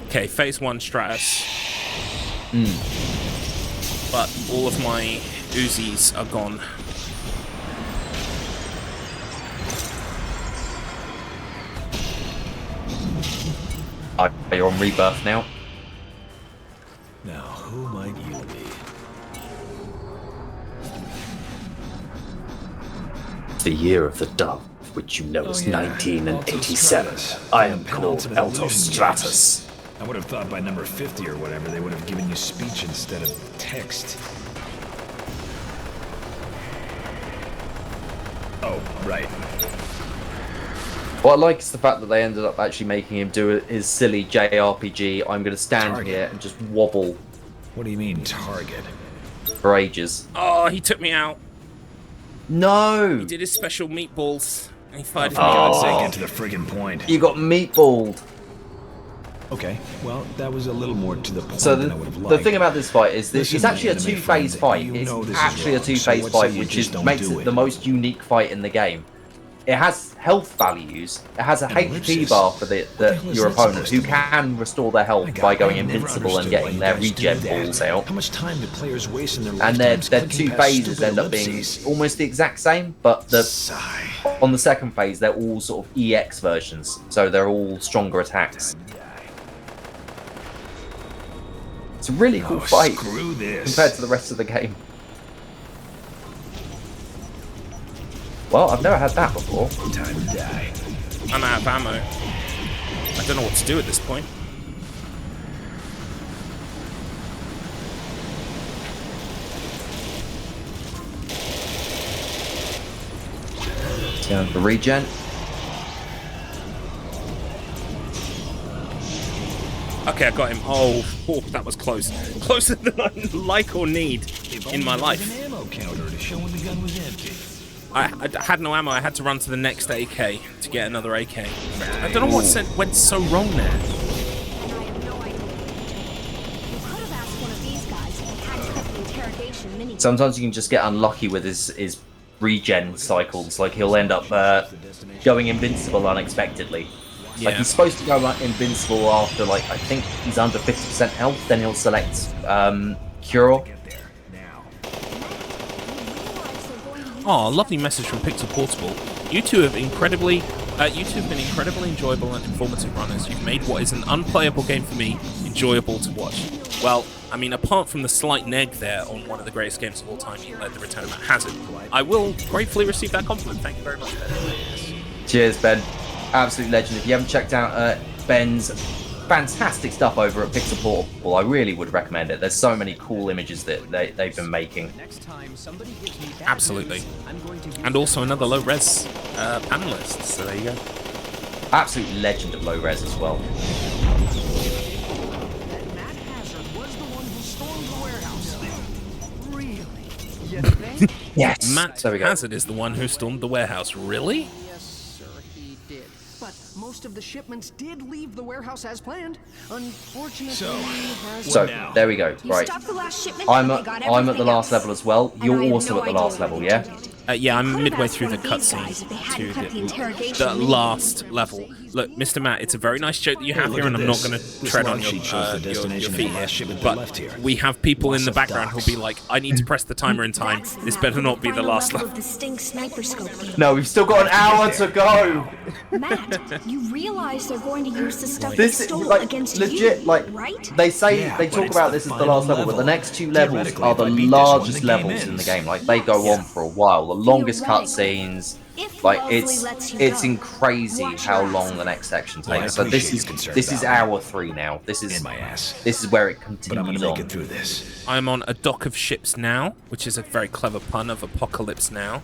Okay, phase 1 Stratus. But all of my Uzis are gone. You're on Rebirth now. Now, who might you be? The year of the dove, which you know is 1987. I am called Eltos Stratus. I would have thought by number 50 or whatever, they would have given you speech instead of text. Oh, right. What I like is the fact that they ended up actually making him do his silly JRPG. I'm going to stand here and just wobble What do you mean, target? for ages. Oh, he took me out. No! He did his special meatballs. And he fired For God's sake, get to the friggin' point. You got meatballed. Okay, well, that was a little more to the point So than I would have liked. the thing about this fight is this Listen, it's actually a anime two-phase friend, fight. you It's know this is actually a wrong, so two-phase what say fight, you which just don't makes do it it? the most unique fight in the game. It has health values. It has a And HP ellipsis. bar for What the hell is your that opponent, supposed who to mean? can restore their health My God, by going I never invincible and understood why getting you their guys do regen that. balls out. How much time do players waste in their And their lifetimes two clicking past phases stupid end up being ellipses? almost the exact same, but Sigh. on the second phase they're all sort of EX versions, so they're all stronger attacks. It's a really cool fight Screw this. compared to the rest of the game. Well, I've never had that before. Time to die. I'm out of ammo. I don't know what to do at this point. Down for regen. Okay, I got him. Oh, that was close. Closer than I like or need in my life. An ammo counter to show when the gun was empty. I had no ammo. I had to run to the next AK to get another AK. I don't know what went so wrong there. And I have no idea. You could have asked one of these guys if he hadn't cut the interrogation mini. Sometimes you can just get unlucky with his regen cycles. Like he'll end up going invincible unexpectedly. Like Yeah. he's supposed to go invincible after like I think he's under 50% health. Then he'll select Cure. Oh, lovely message from Pixel Portable. You two have been incredibly enjoyable and informative runners. You've made what is an unplayable game for me enjoyable to watch. Well, I mean, apart from the slight neg there on one of the greatest games of all time, you led the Return of Matt Hazard, I will gratefully receive that compliment. Thank you very much, Ben. Cheers, Ben. Absolute legend. If you haven't checked out Ben's fantastic stuff over at Pixel Portable, I really would recommend it. There's so many cool images that they've been making. Absolutely. And also another low-res panelist, so there you go. Absolute legend of low res as well. Matt Hazard was the one who stormed the warehouse. Really? You think? Yes. Matt There we go. Hazard is the one who stormed the warehouse. Really? Yes, sir, he did. But most most of the shipments did leave the warehouse as planned. Unfortunately, So there we go. You Right. stopped the last shipment, I'm and they at got everything the last else. level as well. And I You're have also no at the idea last what level, they yeah? did. Yeah, I'm Could've midway asked through the one of these guys cutscene if they hadn't to cut the interrogation the lead. last level. Look, Mr. Matt, it's a very nice joke that you have here, and I'm not going to tread on your feet here. But we have people in the background who'll be like, I need to press the timer in time. This better not be the last level. The Sting sniper scope. No, we've still got an hour to go. Matt, you realize they're going to use the stuff they This is stole like against legit. you, Like right? they say, Yeah, they but talk it's about the this as the final last level, but the level. next two levels Theoretically, are if I the beat this one, largest the game levels in the ends. game. Like they go on for a while. The longest cutscenes. If Like Wellesley lets you it's go, crazy watch how your long ass. the next section Well, I takes. So this appreciate is your concern this is about me. hour 3 now. This In is my ass. where it But I'm continues gonna make on. it through this. I'm on a dock of ships now, which is a very clever pun of Apocalypse Now.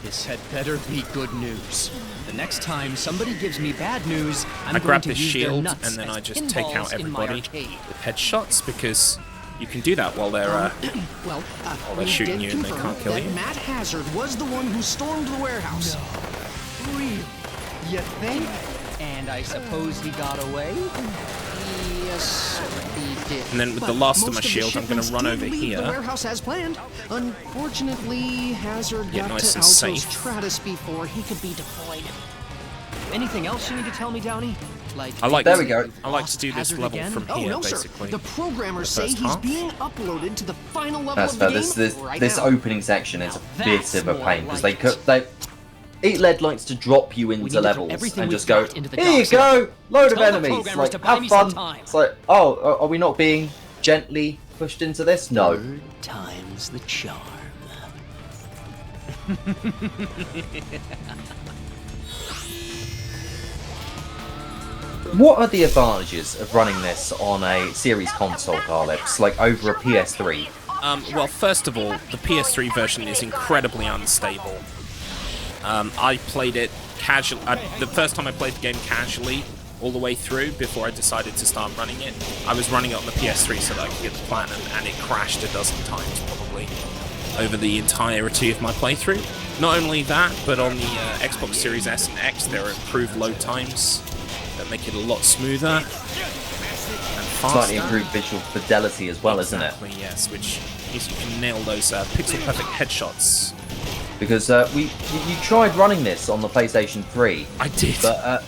This had better be good news. The next time somebody gives me bad news, I'm I going grab to this use their shield nuts and then as I just take out pinballs in my everybody arcade. with headshots because you can do that while they're Well, they're we shooting did you and they confirm can't kill that you. Matt Hazard was the one who stormed the warehouse. Real? You think? And I suppose he got away? Yes, he did. And then with the But last of most my the shield, I'm going shipments to run did over leave here. The warehouse as planned. Unfortunately, Hazard Get got nice to and Altos safe. Stratus before he could be deployed. Anything else you need to tell me, Downey? Like I like There to, we go. I like to do this Hazard level again? from Oh, here, no, basically. Sir. The programmers The say first he's half. being uploaded to the final level That's of the fair. game This right this now. opening section is Now a bit that's of a more pain because like they Eat Lead likes to drop you We need into to throw levels everything and we've just go, got into the here you docks go, load of Tell the enemies, programmers like, to buy have me some fun. time. It's like, oh, are we not being gently pushed into this? No. Third time's the charm. What are the advantages of running this on a series console, Carlips, like over a PS3? Well, first of all, the PS3 version is incredibly unstable. I played it casually. The first time I played the game casually, all the way through, before I decided to start running it, I was running it on the PS3 so that I could get the platinum, and it crashed a dozen times probably over the entirety of my playthrough. Not only that, but on the Xbox Series S and X, there are improved load times that make it a lot smoother and faster. Slightly improved visual fidelity as well, isn't it? Exactly, yes, which means you can nail those pixel-perfect headshots. Because you tried running this on the PlayStation 3. I did. But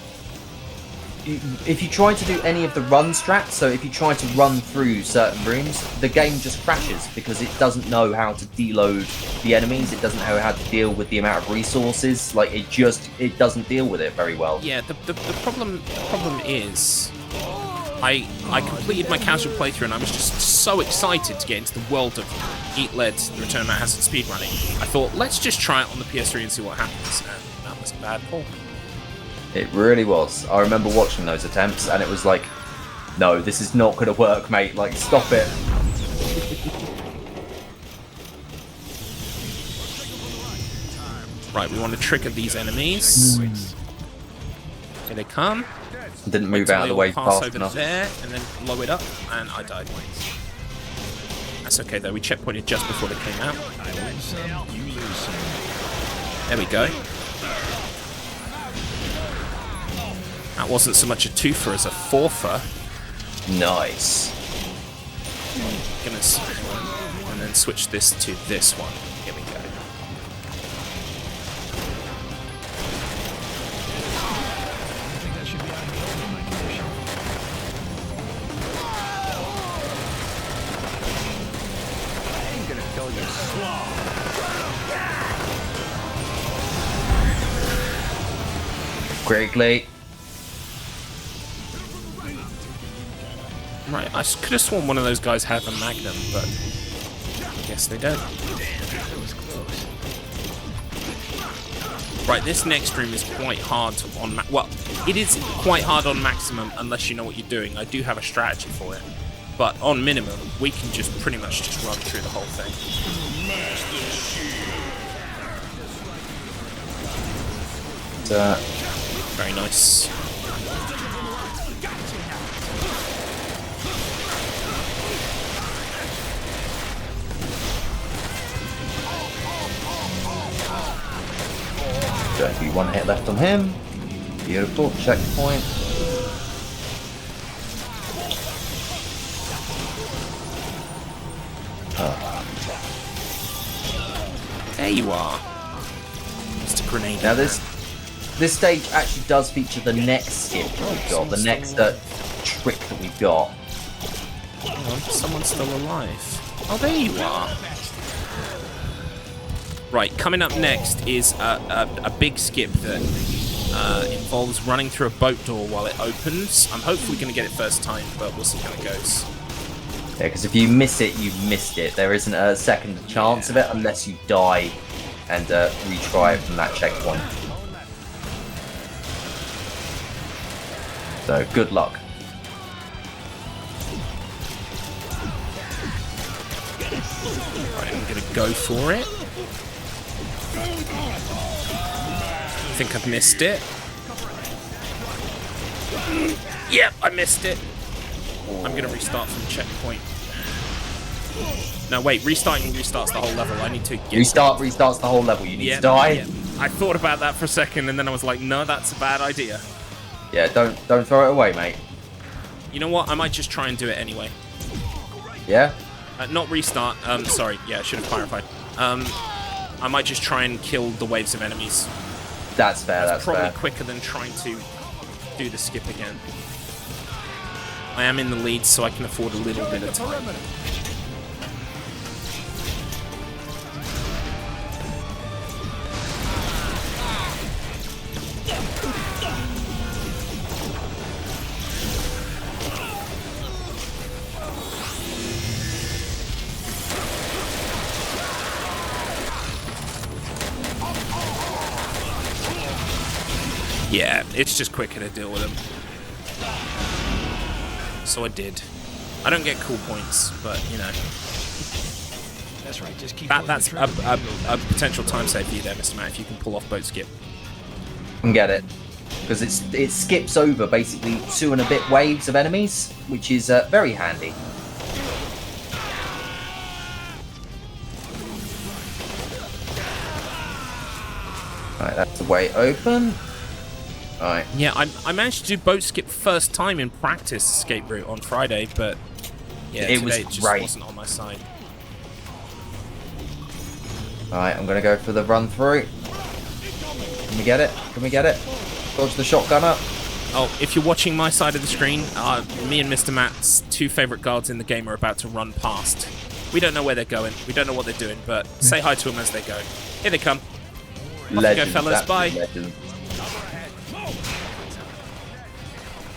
if you try to do any of the run strats, so if you try to run through certain rooms, the game just crashes because it doesn't know how to deload the enemies. It doesn't know how to deal with the amount of resources. Like it doesn't deal with it very well. Yeah, the problem is I completed my casual playthrough and I was just so excited to get into the world of Eat Lead, the Return of Matt Hazard speedrunning. I thought, let's just try it on the PS3 and see what happens, and that was a bad call. It really was. I remember watching those attempts and it was like, no, this is not going to work, mate. Like, stop it. Right, we want to trigger these enemies. Here they come. Didn't Wait move till out of they the all way pass fast over enough. there, and then blow it up, and I died. That's okay though, we checkpointed just before they came out. I win some, you lose some. There we go. That wasn't so much a twofer as a fourfer. Nice. Gonna switch one, and then switch this to this one. Here we go. I think that should be out in the open in my condition. I ain't gonna kill you slow. Quickly. Right, I could have sworn one of those guys had a magnum, but I guess they don't. That was close. Right, this next room is quite hard on well, it is quite hard on maximum unless you know what you're doing. I do have a strategy for it, but on minimum, we can just pretty much just run through the whole thing. Very nice. Don't be one hit left on him. Beautiful. Checkpoint. There you are. Just a grenade. Now this stage actually does feature the next skip that we've got, the next trick that we've got. Hang on, someone's still alive. Oh, there you are. Right, coming up next is a big skip that involves running through a boat door while it opens. I'm hopefully going to get it first time, but we'll see how it goes. Yeah, because if you miss it, you've missed it. There isn't a second chance of it unless you die and retry it from that checkpoint. So, good luck. Right, I'm going to go for it. I think I've missed it. Yep, I missed it. I'm going to restart from checkpoint. No, wait, restarting restarts the whole level. I need to get... Restarts the whole level. You need to die. Yep. I thought about that for a second, and then I was like, no, that's a bad idea. Yeah, don't throw it away, mate. You know what? I might just try and do it anyway. Yeah? Not restart. Sorry. Yeah, I should have clarified. I might just try and kill the waves of enemies. That's fair, that's probably fair. quicker than trying to do the skip again. I am in the lead, so I can afford a little bit of time. Yeah, it's just quicker to deal with them. So I did. I don't get cool points, but you know. That's right. Just keep. That's a potential time save for you there, Mr. Matt, if you can pull off boat skip. And get it. Because it skips over basically 2 and a bit waves of enemies, which is very handy. Right, that's the way open. Right. Yeah, I managed to do boat skip first time in practice escape route on Friday, but yeah, today it just wasn't on my side. Alright, I'm gonna go for the run through. Can we get it? Can we get it? Dodge the shotgunner. Oh, if you're watching my side of the screen, me and Mr. Matt's 2 favourite guards in the game are about to run past. We don't know where they're going, we don't know what they're doing, but say hi to them as they go. Here they come. Off you go, fellas, bye. Legend.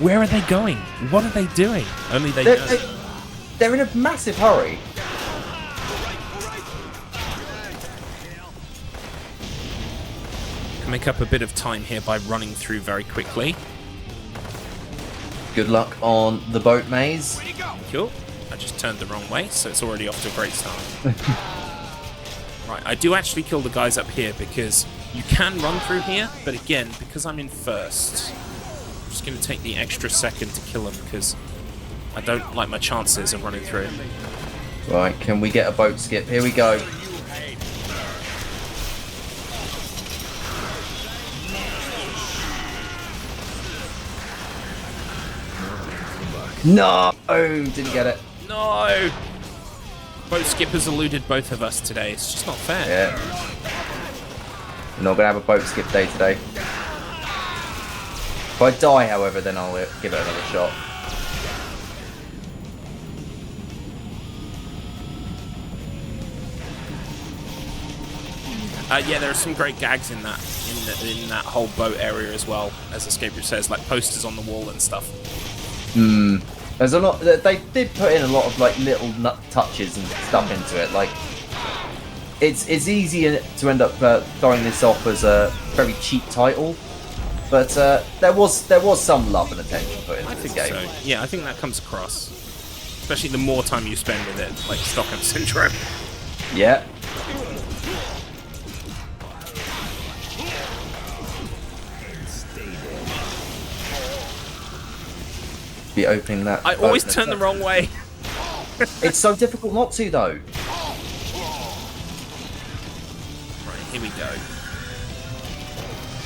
Where are they going? What are they doing? Only they know. They're in a massive hurry. Can make up a bit of time here by running through very quickly. Good luck on the boat maze. Cool. I just turned the wrong way, so it's already off to a great start. Right, I do actually kill the guys up here because you can run through here, but again, because I'm in first, I'm just going to take the extra second to kill them because I don't like my chances of running through. Right, can we get a boat skip? Here we go. No! Didn't get it. No! Boat skip has eluded both of us today. It's just not fair. Yeah. We're not going to have a boat skip day today. If I die, however, then I'll give it another shot. Yeah, there are some great gags in that whole boat area as well, as Escape Route says, like posters on the wall and stuff. There's a lot. They did put in a lot of like little nut touches and stuff into it. Like it's easy to end up throwing this off as a very cheap title, but there was some love and attention put into this game. So. Yeah, I think that comes across, especially the more time you spend with it, like Stockholm Syndrome. Yeah. Be opening that. I always turn the wrong way. It's so difficult not to, though. Right, here we go.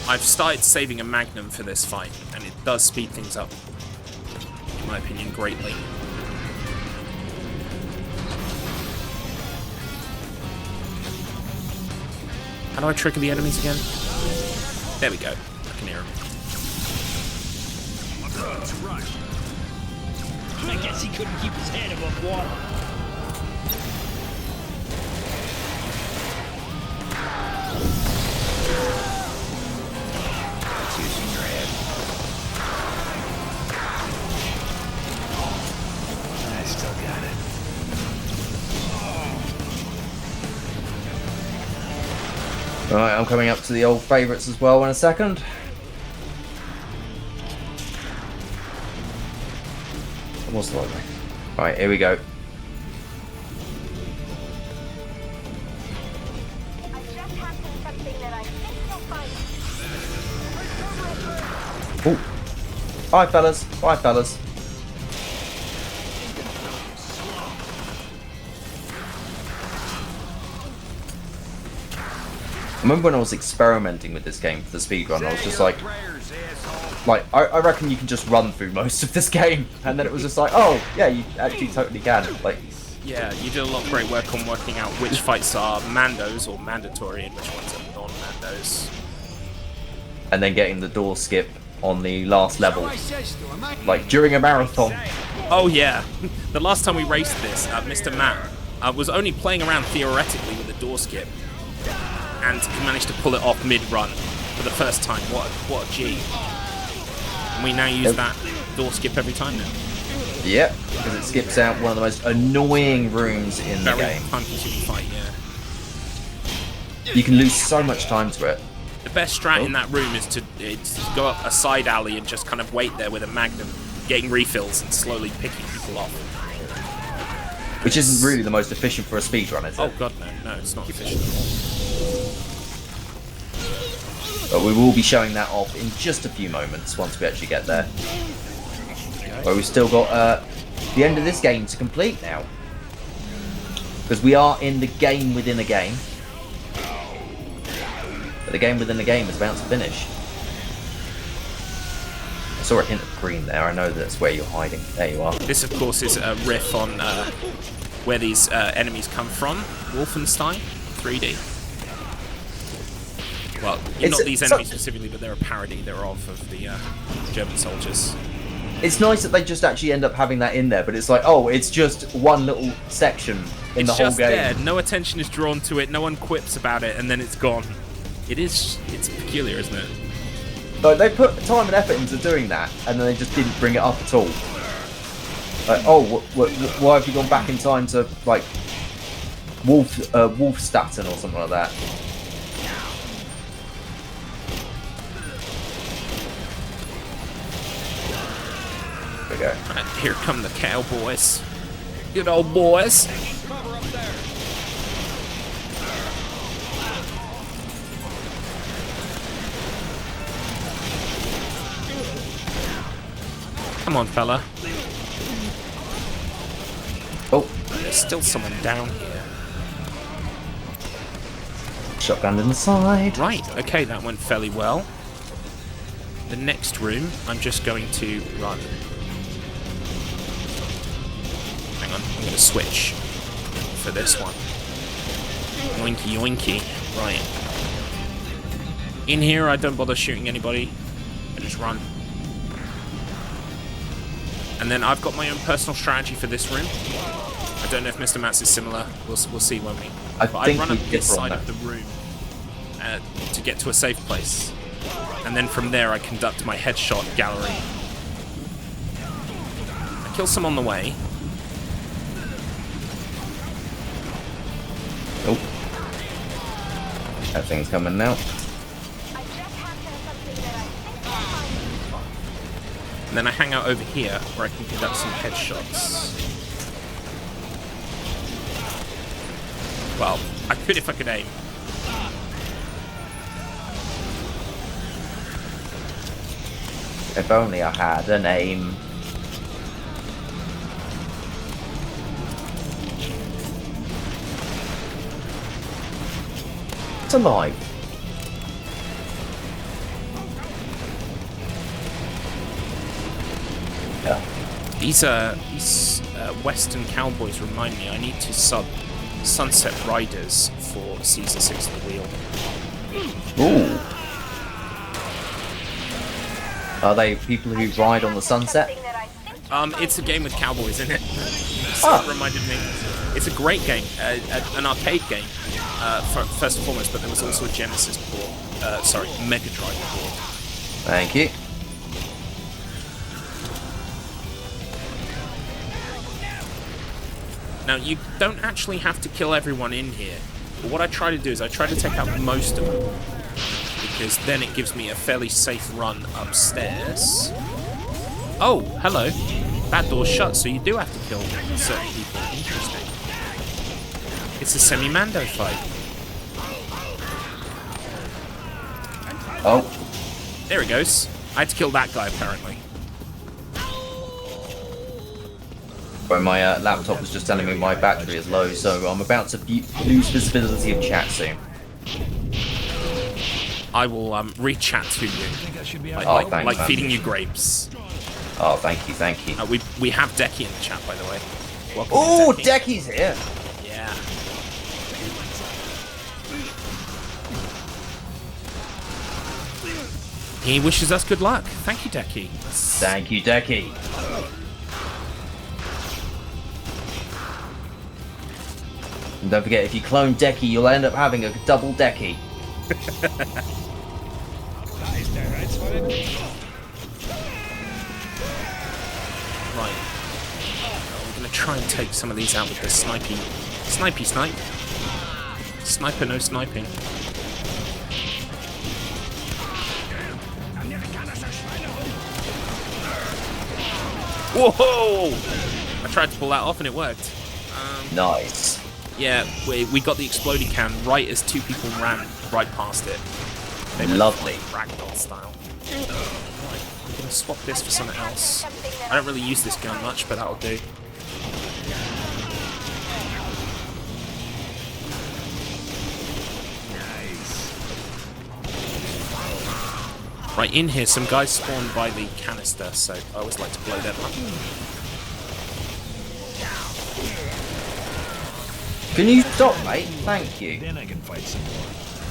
I've started saving a Magnum for this fight, and it does speed things up, in my opinion, greatly. How do I trigger the enemies again? There we go. I can hear them. I guess he couldn't keep his head above water. It's using your head. I still got it. Right, I'm coming up to the old favourites as well in a second. What's the library? Right, here we go. I just happened something that I think you'll find. Oh, bye fellas, bye fellas. I remember when I was experimenting with this game for the speedrun, I was just like, I reckon you can just run through most of this game, and then it was just like, oh yeah, you actually totally can. Like, yeah, you did a lot of great work on working out which fights are mandos or mandatory and which ones are non-mandos. And then getting the door skip on the last level, like during a marathon. Oh yeah, the last time we raced this, Mr. Matt was only playing around theoretically with the door skip, and he managed to pull it off mid-run for the first time. What a G. And we now use that door skip every time now. Yep, because it skips out one of the most annoying rooms in the game. Very time-consuming fight, yeah. You can lose so much time to it. The best strat in that room is to go up a side alley and just kind of wait there with a Magnum, getting refills and slowly picking people off. Which isn't really the most efficient for a speedrun, is it? Oh god, no, it's not efficient. But we will be showing that off in just a few moments once we actually get there. But we've still got the end of this game to complete now. Because we are in the game within a game. But the game within a game is about to finish. I saw a hint of green there. I know that's where you're hiding. There you are. This, of course, is a riff on where these enemies come from. Wolfenstein 3D. Well, not these enemies specifically, but they're a parody thereof of the German soldiers. It's nice that they just actually end up having that in there, but it's like, oh, it's just one little section in the whole game. There. No attention is drawn to it, no one quips about it, and then it's gone. It's peculiar, isn't it? Like, they put time and effort into doing that, and then they just didn't bring it up at all. Like, oh, why have you gone back in time to, like, Wolfstatten or something like that? There we go. Right, here come the cowboys. Good old boys. Come on, fella. Oh, there's still someone down here. Shotgun in the side. Right, okay, that went fairly well. The next room, I'm just going to run. Hang on, I'm going to switch for this one. Yoinky yoinky. Right. In here, I don't bother shooting anybody. I just run. And then I've got my own personal strategy for this room. I don't know if Mr. Mats is similar. We'll see, won't we? But I run up this side of the room to get to a safe place. And then from there, I conduct my headshot gallery. I kill some on the way. Oh. That thing's coming now. And then I hang out over here where I can conduct some headshots. Well, I could if I could aim. If only I had an aim. It's alive. These Western cowboys remind me I need to sub Sunset Riders for Season 6 of the Wheel. Ooh. Are they people who ride on the sunset? It's a game with cowboys in it. So it reminded me. It's a great game, an arcade game, first and foremost, but there was also a Genesis port, Mega Drive port. Thank you. Now, you don't actually have to kill everyone in here, but what I try to do is I try to take out most of them, because then it gives me a fairly safe run upstairs. Oh, hello. That door's shut, so you do have to kill certain people. Interesting. It's a semi-Mando fight. Oh. There it goes. I had to kill that guy, apparently. But my laptop was just telling me my battery is low, so I'm about to lose visibility of chat soon. I will re-chat to you. Thanks, like man. feeding you grapes. Oh, thank you, thank you. We have Decky in the chat, by the way. Welcome Oh, in, Decky's here! Yeah. He wishes us good luck. Thank you, Decky. Thank you, Decky. And don't forget, if you clone Decky, you'll end up having a double Decky. Right. We're going to try and take some of these out with the snipey snipe. Sniper, no sniping. Whoa! I tried to pull that off and it worked. Nice. Yeah, we got the exploding can right as two people ran right past it. They were Lovely. Ragdoll style. Right, I'm gonna swap this for something else. I don't really use this gun much, but that'll do. Right, in here, some guys spawned by the canister, so I always like to blow them up. Can you stop, mate? Thank you. Then I can fight some more.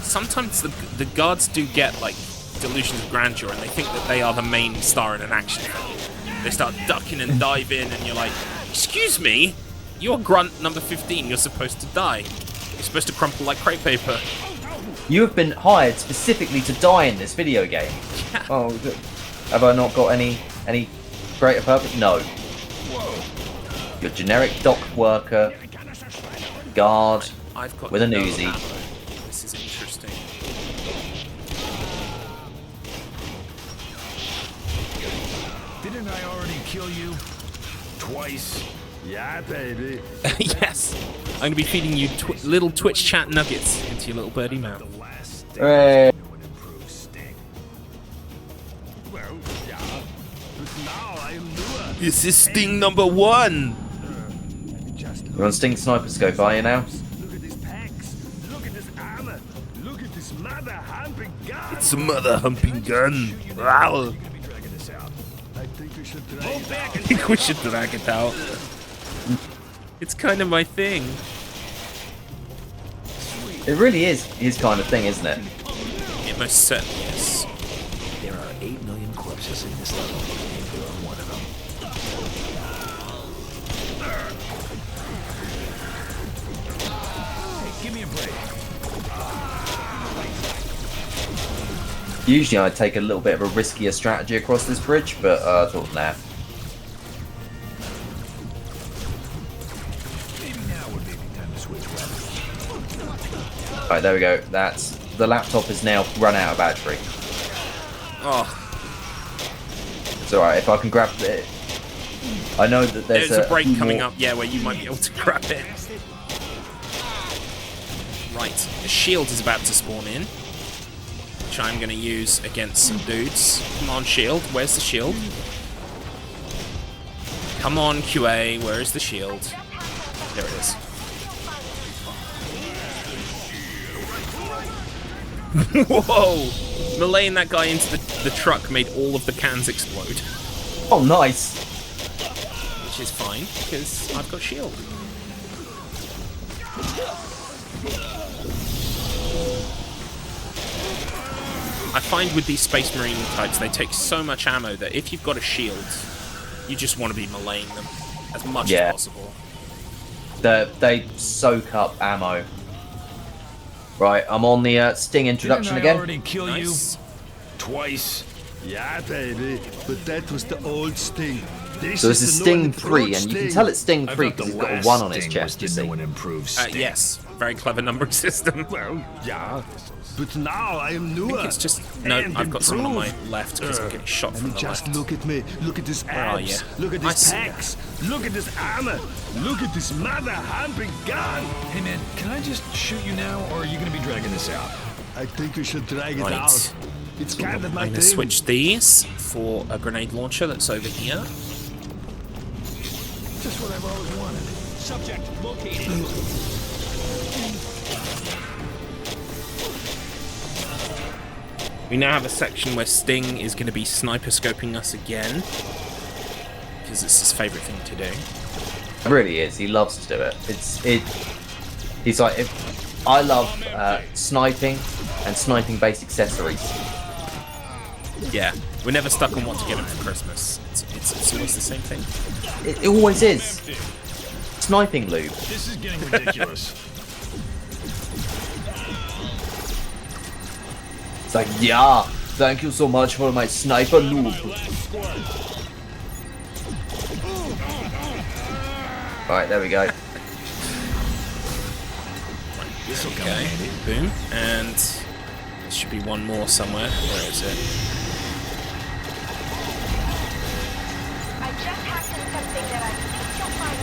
Sometimes the guards do get, like, delusions of grandeur, and they think that they are the main star in an action film. They start ducking and diving, and you're like, excuse me? You're grunt number 15, you're supposed to die. You're supposed to crumple like crepe paper. You have been hired specifically to die in this video game. Yeah. Oh, have I not got any greater purpose? No. You're generic dock worker, guard, I've got with a no Uzi. ammo. This is interesting. Didn't I already kill you? Twice. Yeah, baby. Yes. I'm going to be feeding you little Twitch chat nuggets into your little birdie mouth. Hooray. Well, yeah. But now I lure. This is sting number 1. You're on Sting Sniper Scope, are you now? Look at these packs. Look at this armor. Look at this mother humping gun. It's a mother humping gun. Wow. I think we should try I think we should drag it out. It's kind of my thing. It really is his kind of thing, isn't it? It most certainly is. There are 8 million corpses in this level, and you're one of them. Hey, give me a break. Usually I'd take a little bit of a riskier strategy across this bridge, but I thought, nah. Maybe now would be the time to switch weapons. Right, there we go. The laptop is now run out of battery. Oh, It's alright, if I can grab it. I know that there's a break few coming more- up, yeah, where you might be able to grab it. Right, the shield is about to spawn in, which I'm going to use against some dudes. Come on, shield. Where's the shield? Come on, QA. Where is the shield? There it is. Whoa! Meleeing that guy into the truck made all of the cans explode. Oh, nice. which is fine because I've got shield. I find with these Space Marine types, they take so much ammo that if you've got a shield, you just want to be meleeing them as much as possible. They soak up ammo. Right, I'm on the Sting introduction Didn't I again. already kill you twice? Yeah, baby, but that was the old Sting. So this is the Sting Northern 3, Throat and you can Sting. tell it's Sting I 3 thought the because he's got a last 1 on his Sting chest, you was the see. new and improved Sting. Yes, very clever numbering system. Well, yeah, but now I am I newer. think it's just... No, and I've got someone on my improved. left because I'm getting shot I from mean, the just left. look at me. Look at this are abs. you? Look at I this see pecs. Look at this armor. Look at this mother humping gun. Hey man, can I just shoot you now, or are you gonna be dragging this out? I think we should drag it Right. out. It's kind of my I'm going to thing. switch these for a grenade launcher that's over here. Just what I've always wanted. Subject located. We now have a section where Sting is going to be sniper scoping us again, because it's his favourite thing to do. It really is. He loves to do it. He's like, I love sniping and sniping-based accessories. Yeah, we're never stuck on what to get him for Christmas. It's always the same thing. It always is. Sniping lube. This is getting ridiculous. It's like, yeah, thank you so much for my sniper lube. Alright, there we go. This'll come Okay, in handy. boom, and there should be one more somewhere. Where is it? I just hacked in something that I think you'll find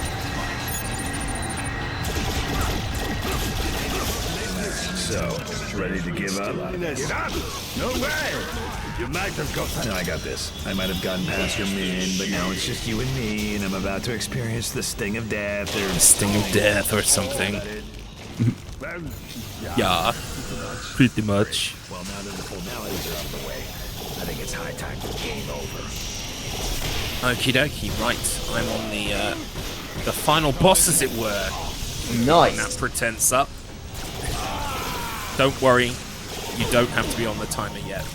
So, ready to give up? Give up? No way. You might have got I know I got this. I might have gotten past your men, but now it's just you and me, and I'm about to experience the sting of death or Sting of death or something. well, Yeah, pretty much. Well, now that the formalities are out of the way, I think it's high time for game over. Okie dokie, right. I'm on the final boss, as it were. Bring Nice. that pretense up. Don't worry, you don't have to be on the timer yet.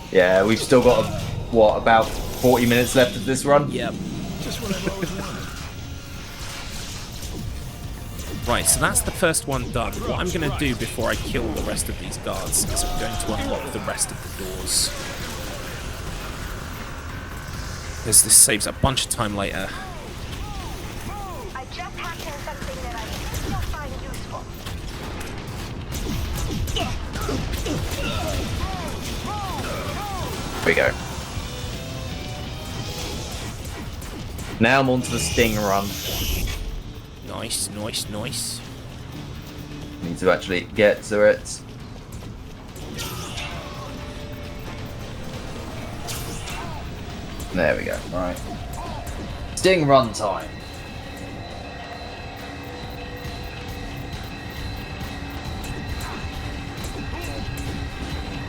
Yeah, we've still got, about 40 minutes left of this run? Yep. Just what I've always wanted. Right, so that's the first one done. What I'm going to do before I kill the rest of these guards is I'm going to unlock the rest of the doors. Because this saves a bunch of time later. I just hacked in something that I think you'll find useful. Here we go. Now I'm onto the Sting run. Nice, nice, nice. Need to actually get to it. There we go. Right. Sting run time.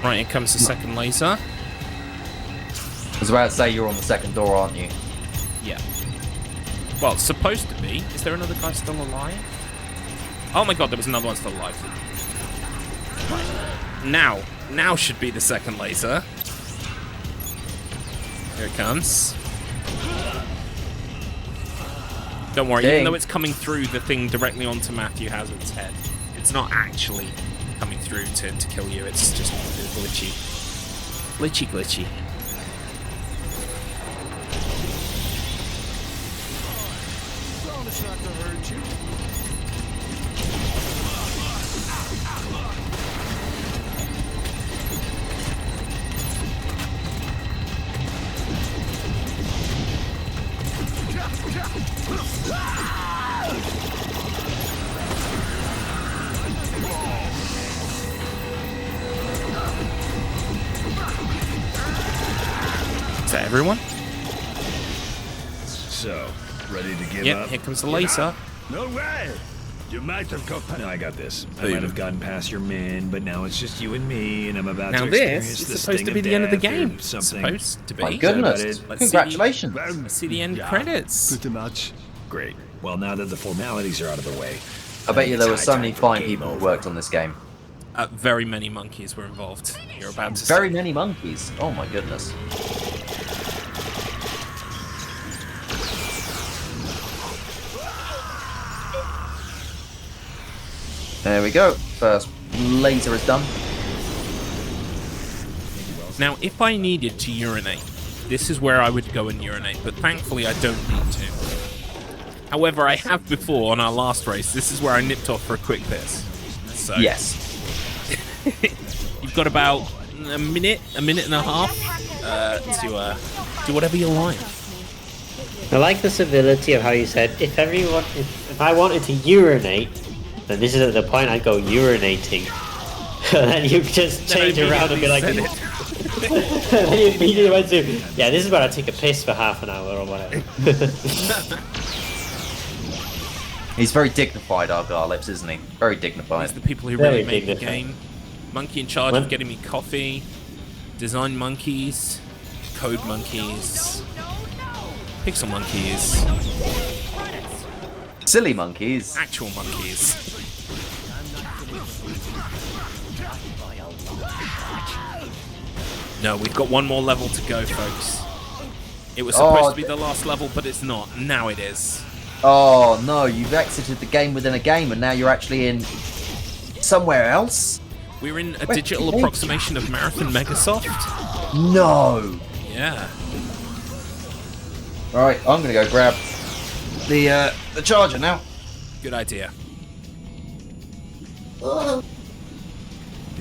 Right, here comes the second laser. I was about to say you're on the second door, aren't you? Yeah. Well, it's supposed to be. Is there another guy still alive? Oh my god, there was another one still alive. Right. Now should be the second laser. Here it comes. Don't worry, even though it's coming through the thing directly onto Matthew Hazard's head, it's not actually coming through to kill you, it's just glitchy. Glitchy. Promise not to hurt you. Is that everyone? So, ready to give Yep, up? here comes the laser. no way. You might have got. No, I got this. I Boom. might have gotten past your men, but now it's just you and me, and I'm about Now to this experience is the supposed to sting be the end of the death or game. Something. Supposed to be. My Is that goodness. about it? Let's Congratulations. Let's see the end credits. Pretty much. Great. Well, now that the formalities are out of the way, I bet you think there were it's so high many time for fine game people who over. worked on this game. Very many monkeys were involved. You're about to Very see. many monkeys. Oh my goodness. There we go. First laser is done. Now, if I needed to urinate, this is where I would go and urinate, but thankfully I don't need to. However, I have before on our last race. This is where I nipped off for a quick piss. So Yes. you've got about a minute and a half to do whatever you like. I like the civility of how you said, if I wanted to urinate, then this is at the point I'd go urinating. And then you just change around and be like, and then you immediately went to, yeah, this is where I take a piss for half an hour or whatever. He's very dignified, our Garlips, isn't he? Very dignified. These are the people who Very really made the dignified. game. Monkey in charge of getting me coffee. Design monkeys. Code monkeys. Pixel monkeys. Silly monkeys. Actual monkeys. No, we've got one more level to go, folks. It was supposed to be the last level, but it's not. Now it is. Oh no, you've exited the game within a game and now you're actually in somewhere else? We're in a digital approximation of Marathon Megasoft. No. Yeah. Alright, I'm gonna go grab the charger now. Good idea.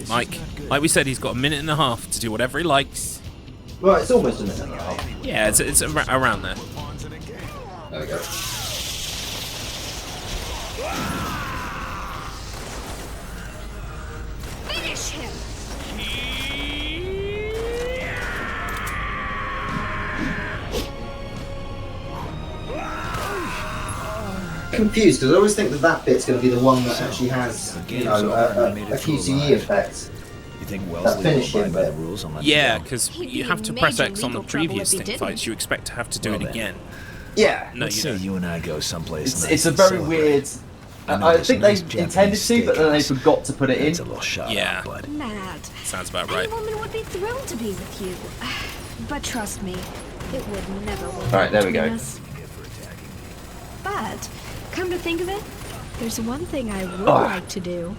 Mike, like we said, he's got a minute and a half to do whatever he likes. Right, it's almost a minute and a half. Yeah, it's around there. There we go. Finish him! Confused because I always think that bit's going to be the one that actually has, you know, a QTE effect. You think That Wellesley finished will him, abide by the but- rules on that? Yeah, because you have to press Major X on the legal trouble previous if he Sting didn't. fights. You expect to have to do Well it then. again. Yeah. No, Let's you say don't. you and I go someplace nice It's a and very celebrate. weird... know I there's think some they nice Japanese intended to, but then they steakhouse. forgot to put it in. It's a little shot Yeah. up, but Matt, Sounds about right. any woman would be thrilled to be with you. But trust me, it would never work. Alright, there we between go. us. But, come to think of it, there's one thing I would Ah. like to do.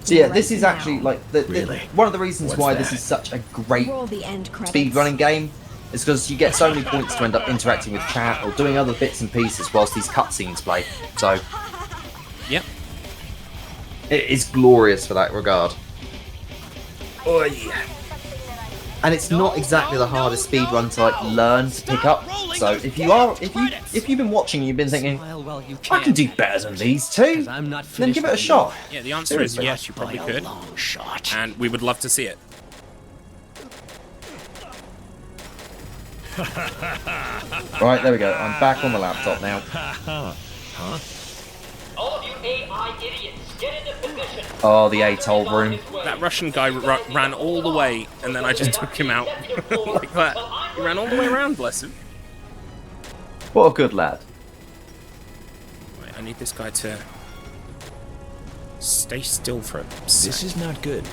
So yeah, right this is now. actually like Really? one of the reasons What's why that? this is such a great Roll the end credits. speedrunning game is because you get so many points to end up interacting with chat or doing other bits and pieces whilst these cutscenes play. So Yep. it is glorious for that regard. Oh yeah. And it's not exactly the hardest speedrun to like learn to pick up. So if you've been watching, you've been thinking, Smile while you I can do better than these two. 'cause I'm not Then finished give it a with you. shot. Yeah, the answer is Seriously. yes, you probably By could. a long shot. And we would love to see it. Right, there we go. I'm back on the laptop now. All of you AI idiots, get into position. Oh, the atoll room. That Russian guy ran all the way, and then I just took him out like that. He ran all the way around, bless him. What a good lad. Right, I need this guy to stay still for a this second. is not good.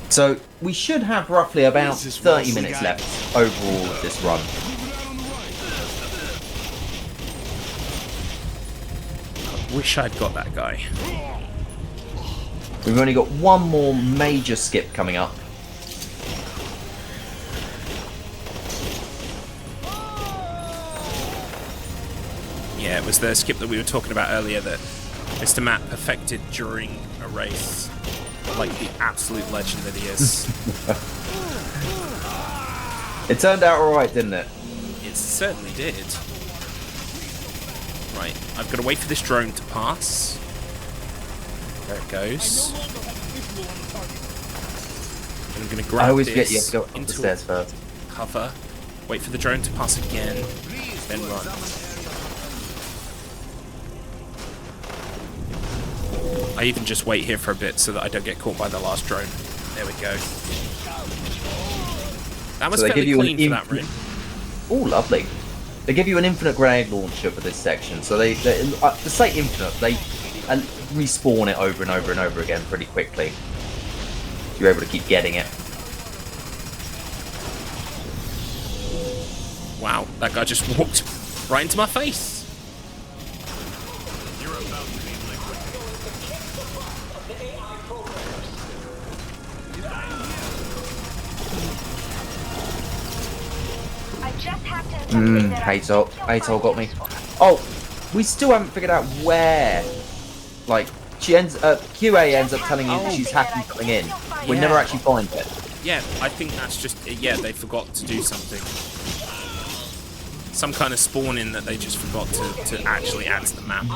So we should have roughly about This is 30 Wellesley minutes guy. left overall of this run. Wish I'd got that guy. We've only got one more major skip coming up. Yeah, it was the skip that we were talking about earlier that Mr. Matt perfected during a race. Like the absolute legend that he is. It turned out alright, didn't it? It certainly did. Right, I've got to wait for this drone to pass. There it goes. And I'm going to grab I always this forget you have to go up the into stairs first. cover. Wait for the drone to pass again. Then run. I even just wait here for a bit so that I don't get caught by the last drone. There we go. That was fairly clean for that room. Oh, lovely. They give you an infinite grenade launcher for this section. So they to say infinite, they respawn it over and over and over again pretty quickly. You're able to keep getting it. Wow, that guy just walked right into my face. I just hacked into something that Atol got me. Oh, we still haven't figured out where. Like, she ends QA ends up telling you that she's hacking something in. We never actually find it. Yeah, I think that's just, yeah, they forgot to do something. Some kind of spawn in that they just forgot to actually add to the map.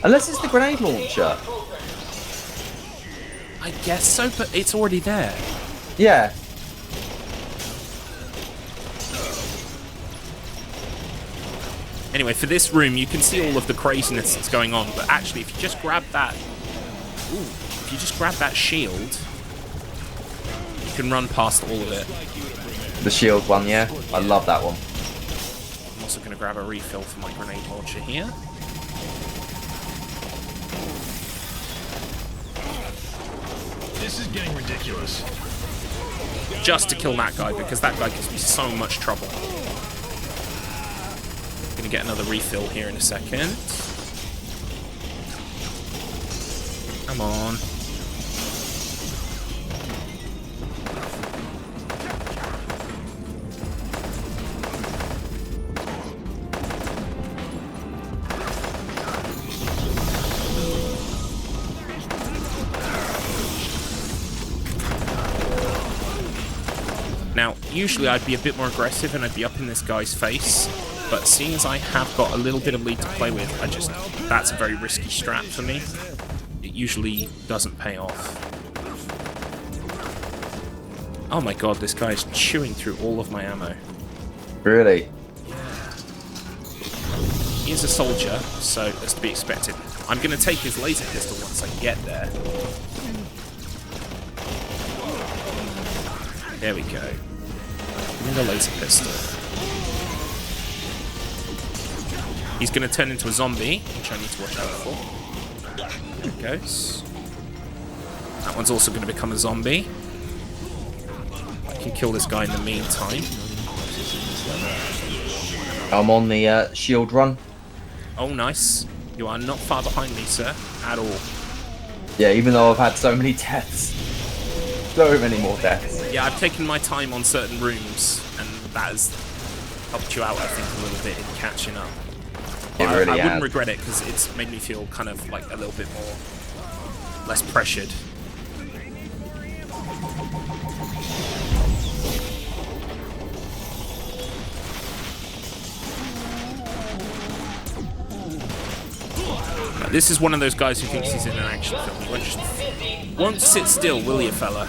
Unless it's the grenade launcher. I guess so, but it's already there. Yeah. Anyway, for this room, you can see all of the craziness that's going on, but actually, if you just grab that... Ooh, if you just grab that shield, you can run past all of it. The shield one, yeah? I love that one. I'm also going to grab a refill for my grenade launcher here. This is getting ridiculous. Just to kill that guy, because that guy gives me so much trouble. Gonna get another refill here in a second. Come on. Now, usually I'd be a bit more aggressive and I'd be up in this guy's face. But seeing as I have got a little bit of lead to play with, that's a very risky strat for me. It usually doesn't pay off. Oh my god, this guy is chewing through all of my ammo. Really? He is a soldier, so that's to be expected. I'm going to take his laser pistol once I get there. There we go. Give me the laser pistol. He's going to turn into a zombie, which I need to watch out for. There it goes. That one's also going to become a zombie. I can kill this guy in the meantime. I'm on the shield run. Oh, nice. You are not far behind me, sir, at all. Yeah, even though I've had so many deaths. So many more deaths. Yeah, I've taken my time on certain rooms, and that has helped you out, I think, a little bit in catching up. It really I wouldn't regret it, because it's made me feel kind of like a little bit more less pressured. Now, this is one of those guys who thinks he's in an action film. He won't sit still, will you, fella?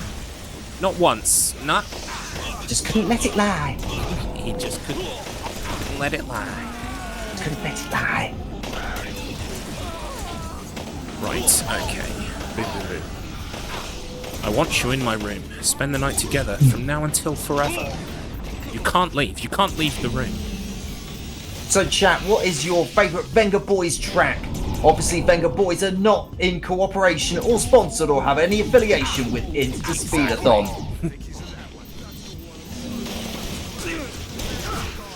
Not once. Not. Just couldn't let it lie. He just couldn't let it lie. Couldn't let it lie. Right, okay. I want you in my room. Spend the night together from now until forever. You can't leave. You can't leave the room. So, chat, what is your favourite Venga Boys track? Obviously, Venga Boys are not in cooperation or sponsored or have any affiliation with Into the Speedathon.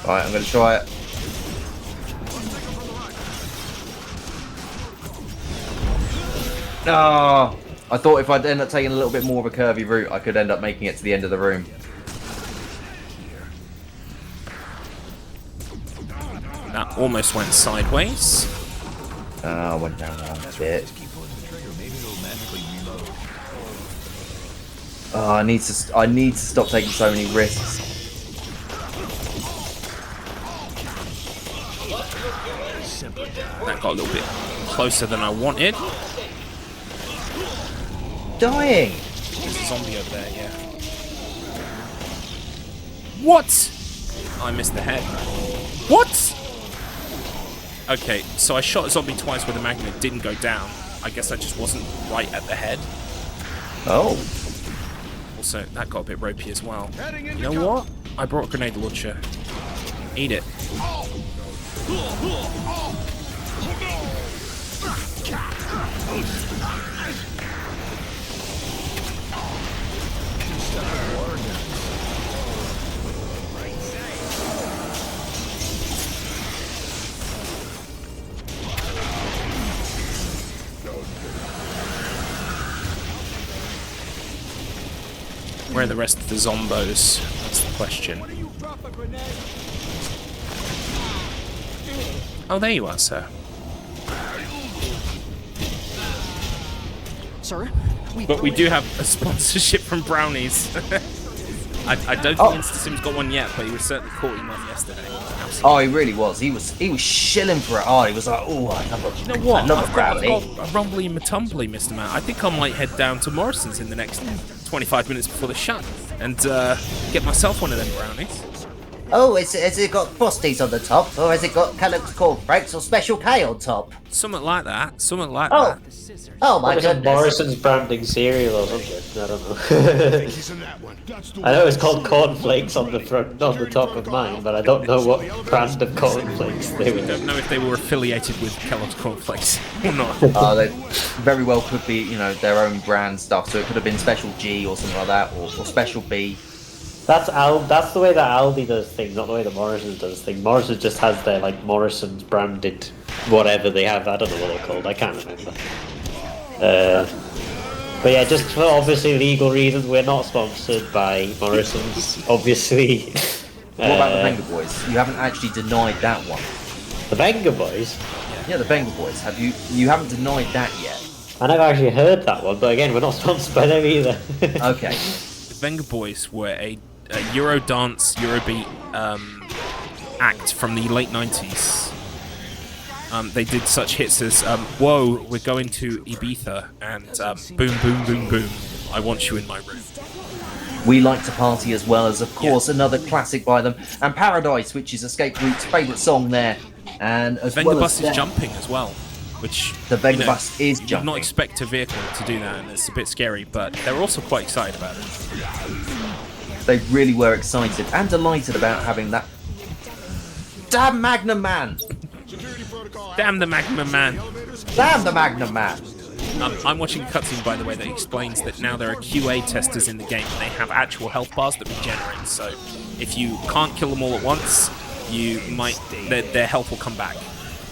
Alright, I'm going to try it. Oh, I thought if I'd end up taking a little bit more of a curvy route, I could end up making it to the end of the room. That almost went sideways. I went down a bit. Oh, I need to stop taking so many risks. That got a little bit closer than I wanted. Dying. There's a zombie over there, yeah. What? I missed the head. What? Okay, so I shot a zombie twice with a magnet, didn't go down. I guess I just wasn't right at the head. Oh. Also, that got a bit ropey as well. You know what? I brought a grenade launcher. Eat it. Where are the rest of the zombos? That's the question. Oh, there you are, sir. Sir? But we do have a sponsorship from Brownies. I don't think InstaSim's got one yet, but he was certainly caught him one yesterday. Oh, he really was. He was shilling for it. Oh, he was like, oh, you know what? I've got a rumbly and a tumbly, Mr. Matt. I think I might head down to Morrison's in the next 25 minutes before the shut and get myself one of them brownies. Oh, has it got Frosties on the top, or has it got Kellogg's cornflakes or Special K on top? Something like that. Something like that. Oh my goodness. Morrison's branding cereal or something. I don't know. I know it's called cornflakes on the front, on the top of mine, but I don't know what brand of cornflakes they were. I don't know if they were affiliated with Kellogg's cornflakes or not. They very well could be, you know, their own brand stuff. So it could have been Special G or something like that, or Special B. That's the way that Aldi does things, not the way that Morrison's does things. Morrison's just has their like Morrison's branded whatever they have. I don't know what they're called. I can't remember. But yeah, just for obviously legal reasons, we're not sponsored by Morrison's. Obviously. What about the Venga Boys? You haven't actually denied that one. The Venga Boys? Yeah, the Venga Boys. You haven't denied that yet? I never actually heard that one, but again, we're not sponsored by them either. Okay. The Venga Boys were a Eurodance, Eurobeat act from the late 90s. They did such hits as Whoa, we're going to Ibiza, and Boom, Boom, Boom, Boom, I Want You in My Room. We Like to Party, as well as, of course, another classic by them, and Paradise, which is Escape Group's favourite song there. And as Venga well Bus as is jumping as well, which the Venga Bus is you jumping. would not expect a vehicle to do that, and it's a bit scary, but they're also quite excited about it. They really were excited and delighted about having that. Damn Magnum Man! Damn the Magnum Man! Damn the Magnum Man! I'm watching a cutscene, by the way, that explains that now there are QA testers in the game, and they have actual health bars that regenerate. So if you can't kill them all at once, you might their health will come back.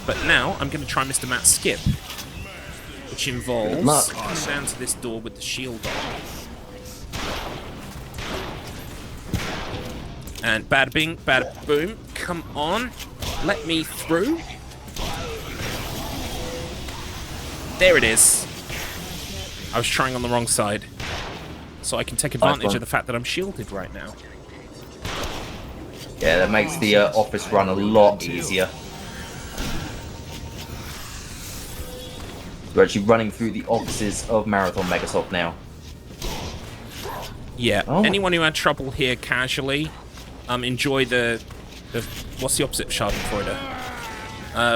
But now I'm going to try Mr. Matt's skip, which involves coming down to this door with the shield on. And bada bing, bada boom. Come on. Let me through. There it is. I was trying on the wrong side. So I can take advantage of the fact that I'm shielded right now. Yeah, that makes the office run a lot easier. We're actually running through the offices of Marathon Megasoft now. Yeah, anyone who had trouble here casually, enjoy the what's the opposite of Schadenfreude?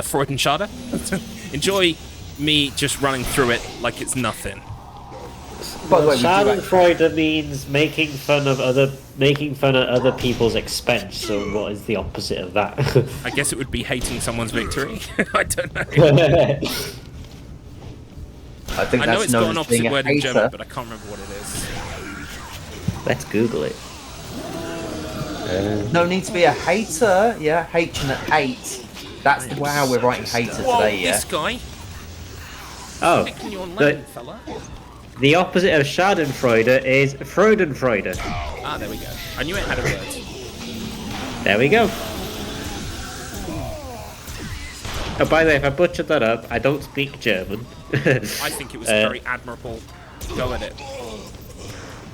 Freudenschade? Enjoy me just running through it like it's nothing. By the way, Schadenfreude means making fun at other people's expense. So what is the opposite of that? I guess it would be hating someone's victory. I don't know. I know it's got an opposite word in German, hater. but I can't remember what it is. Let's Google it. No need to be a hater. Yeah, H and a 8. That's how we're writing hater Whoa, today. Yeah. this guy. Oh, Taking you on lane, fella. the opposite of Schadenfreude is Freudenfreude. Ah, there we go. I knew it had a word. There we go. Oh, by the way, if I butchered that up, I don't speak German. I think it was a very admirable go at it.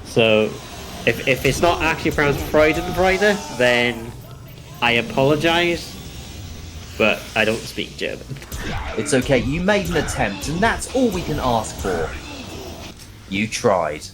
So, if it's not actually pronounced Freudenfreude, then I apologise, but I don't speak German. It's okay. You made an attempt, and that's all we can ask for. You tried.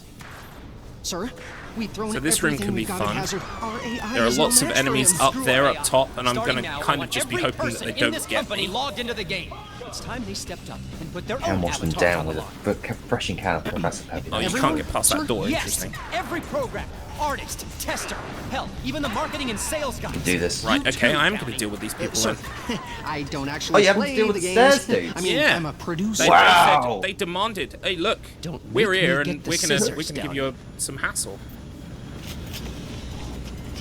Sir, We've thrown So this room everything can be we've got at fun. hazard. Our AI There are is no lots of match for enemies him. up there, up AI. top, and I'm Starting gonna now, kind I of want just be every hoping that person they in don't this get company me. logged into the game. It's time they stepped up and put their And own wash them avatars down on with the a line. refreshing can of Professor Pepper. Oh, you Everyone? can't get past that Sir? door. Yes, Interesting. every program, artist, tester, hell, even the marketing and sales guys. Do this. Right, okay, I am going to deal with these people Sir, then. I don't Oh, actually you haven't play to deal with the the games. stairs dudes? I mean, Yeah. I'm a producer. They Wow. said, they demanded, hey, look, Don't we're make me here get and the we're gonna scissors give down. you some hassle.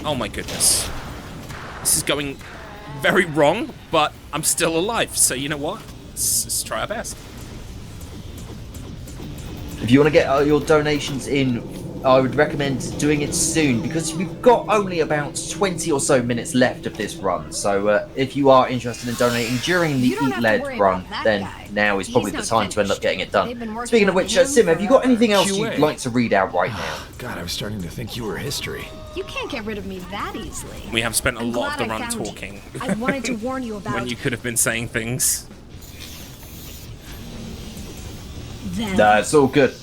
Oh my goodness. This is going very wrong, but I'm still alive, so you know what? Let's try our best. If you want to get your donations in, I would recommend doing it soon because we've got only about 20 or so minutes left of this run. So if you are interested in donating during the You don't have to Eat-led worry run, about that then guy. now is probably He's the not time to end up finished. getting it They've been done. working Speaking of on which, him Sim, have you got forever. anything else QA. you'd like to read out right now? God, I was starting to think you were history. You can't get rid of me that easily. We have spent a I'm lot of the glad I run found you. talking. I wanted to warn you about when you could have been saying things. them. No, it's all good.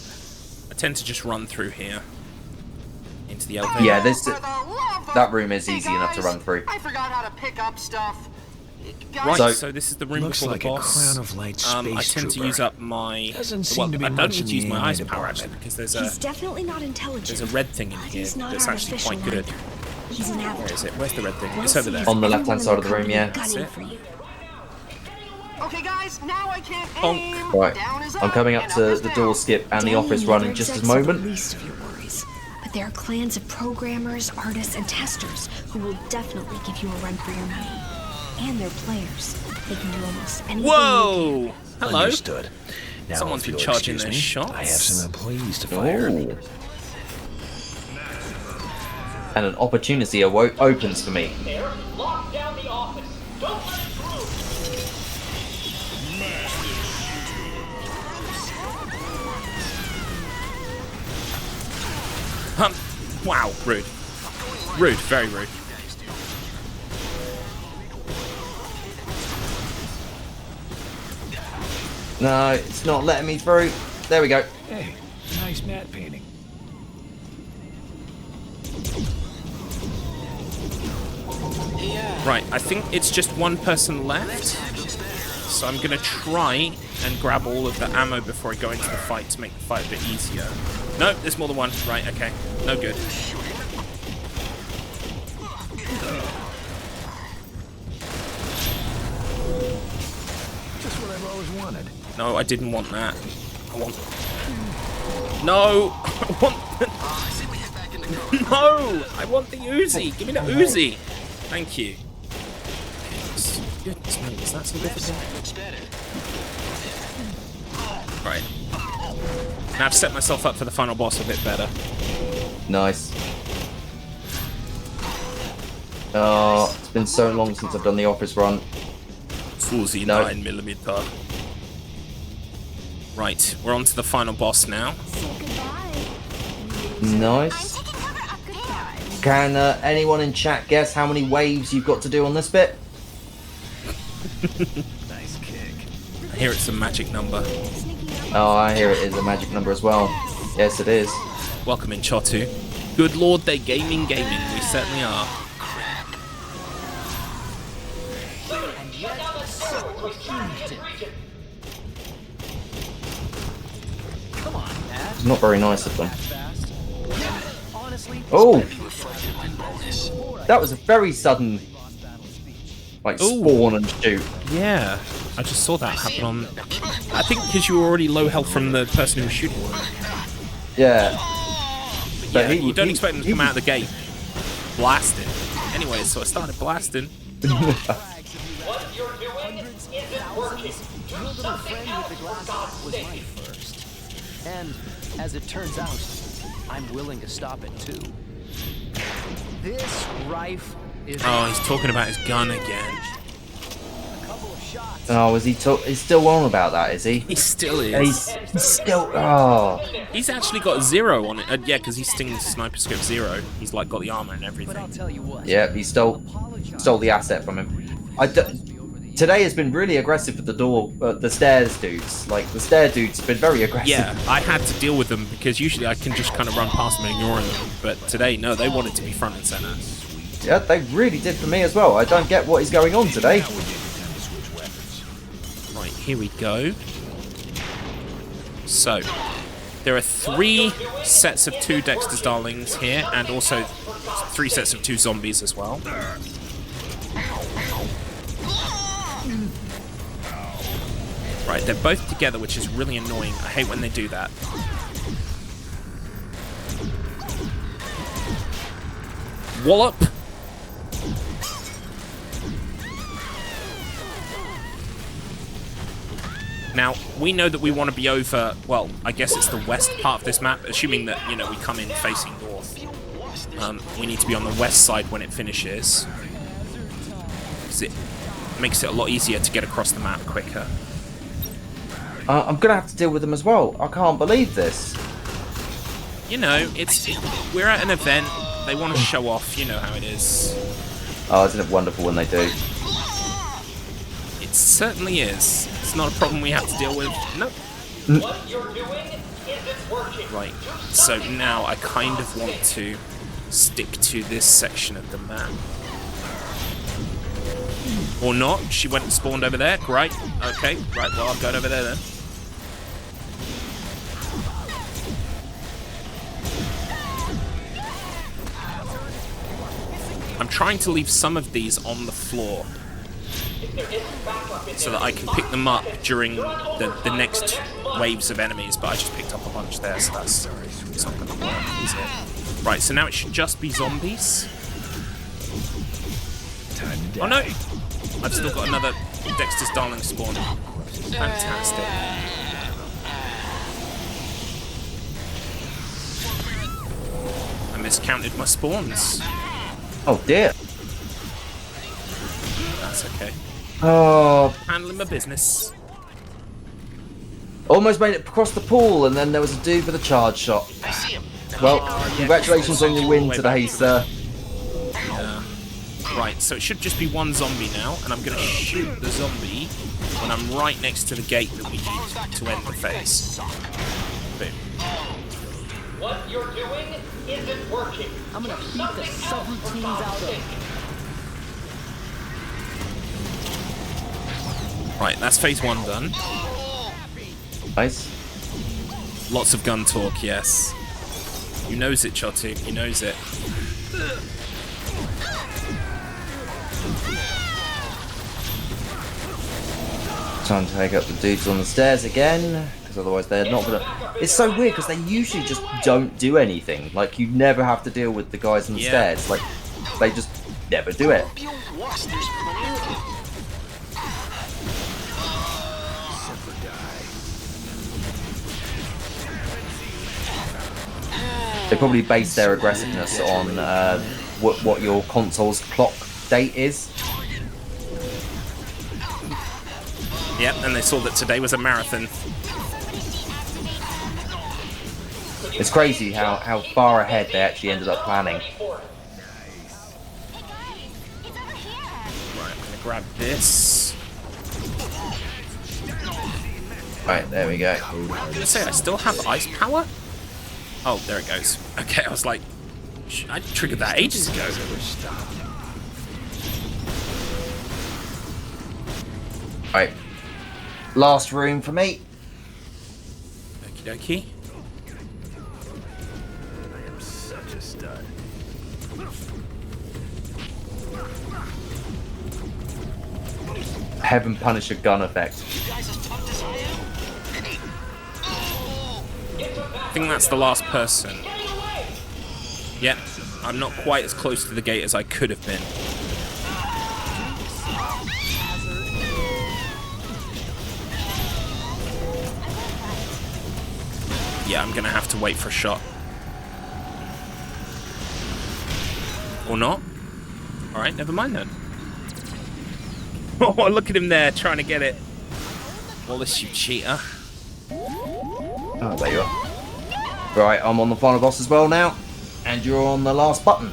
I tend to just run through here. Into the elevator. Yeah, this For the love of- that room is Hey, easy enough to guys, run through. I forgot how to pick up stuff. Guys, Right, So- so this is the room Looks before like the a boss. Crown of Light I space tend to trooper. use up my. Doesn't seem well, to be I don't much need in to use the my AI ice power department. actually because there's He's a definitely not intelligent. red thing in but here he's not that's our actually official quite good. one. He's an avatar. Where is it? Where's the red thing? We'll It's over see there. if On the everyone left-hand in side of the room, company yeah. gunning That's it. for you. Okay, guys, now I can't Bonk. aim. Right, Down is I'm coming up and to is the down. door skip and the Danny office run in never just a execs are the moment. least of your worries. But there are clans of programmers, artists, and testers who will definitely give you a run for your money. And they're players. They can do almost anything. Whoa! Hello. Understood. Now, Someone's if been you'll charging excuse their me, shots. I have some employees to fire. Ooh. And an opportunity opens for me. There, lock down the office. Don't let it through. Wow, rude. Rude, very rude. No, it's not letting me through. There we go. Hey, nice matte painting. Right, I think it's just one person left. So I'm gonna try and grab all of the ammo before I go into the fight to make the fight a bit easier. No, there's more than one. Right, okay. No good. Just what I've always wanted. No, I didn't want that. I want... No! I want... No! I want the Uzi! Give me the Uzi! Thank you. Goodness me, is that so difficult? Right. Now I've set myself up for the final boss a bit better. Nice. Oh, it's been so long since I've done the office run. Uzi No. 9mm. Right, we're on to the final boss now. Nice. Can anyone in chat guess how many waves you've got to do on this bit? Nice kick. I hear it's a magic number. Oh, I hear it is a magic number as well. Yes, it is. Welcome in, Chotu. Good lord, they're gaming. We certainly are. Shut down the server. We're starting in this region. Come on, Pat. It's not very nice of them. Fast. Honestly, Oh! That was a very sudden, like, Ooh. spawn and shoot. Yeah, I just saw that happen on... I think because you were already low health from the person who was shooting. Yeah. Yeah, he- you don't he- expect them to come out of the gate blasting. Anyway, so I started blasting. What you're doing isn't working. Do something else, for God's sake. And as it turns out, I'm willing to stop it too. This rife is Oh, he's talking about his gun again. a couple of shots. Oh, is he he's still on about that, is he? He still is. He's still... Oh. He's actually got 0 on it. Yeah, because he's Sting's sniper scope 0. He's like got the armor and But I'll everything. tell you what. Yeah, he stole the asset from him. Today has been really aggressive with the stairs dudes. Like, the stair dudes have been very aggressive. Yeah, I had to deal with them because usually I can just kind of run past them and ignoring them. But today, no, they wanted to be front and center. Yeah, they really did for me as well. I don't get what is going on today. Right, here we go. So, there are 3 sets of 2 Dexter's Darlings here, and also 3 sets of 2 zombies as well. Right, they're both together, which is really annoying. I hate when they do that. Wallop! Now, we know that we want to be over, well, I guess it's the west part of this map, assuming that, you know, we come in facing north. We need to be on the west side when it finishes, because it makes it a lot easier to get across the map quicker. I'm gonna have to deal with them as well. I can't believe this. You know, we're at an event, they want to show off, you know how it is. Oh, isn't it wonderful when they do? It certainly is. It's not a problem we have to deal with. Nope. What you're doing isn't working. Right, so now I kind of want to stick to this section of the map. Or not. She went and spawned over there. Great. Okay, right, well, I'm going over there then. I'm trying to leave some of these on the floor so that I can pick them up during the next waves of enemies, but I just picked up a bunch there, so that's not going to work, is it? Right, so now it should just be zombies. Oh no! I've still got another Dexter's Darling spawn. Fantastic. I miscounted my spawns. Oh dear. That's okay. Oh. Handling my business. Almost made it across the pool, and then there was a dude with a charge shot. I see him. Well, congratulations on your win today, sir. Right, so it should just be one zombie now, and I'm going to shoot the zombie when I'm right next to the gate that we need to end the phase. Boom. What you're doing isn't working. I'm gonna beat the subroutines out of. Right, that's phase 1 done. Nice. Lots of gun talk, yes. You knows it, Chotu. You knows it. Trying to take up the dudes on the stairs again, because otherwise they're not gonna... It's so weird, because they usually just don't do anything. Like, you never have to deal with the guys on the stairs. Like, they just never do it. They probably base their aggressiveness on what your console's clock date is. Yep, and they saw that today was a marathon. It's crazy how far ahead they actually ended up planning. Right, I'm gonna grab this. Right, there we go. I was gonna say, I still have ice power? Oh, there it goes. Okay, I was like, I triggered that ages ago. Right. Last room for me. Okie dokie. I am such a stud. Heaven Punisher gun effect. I think that's the last person. Yep, I'm not quite as close to the gate as I could have been. Yeah, I'm gonna have to wait for a shot. Or not. Alright, never mind then. Oh, look at him there, trying to get it. Wallace, you cheater. Oh, there you are. Right, I'm on the final boss as well now. And you're on the last button.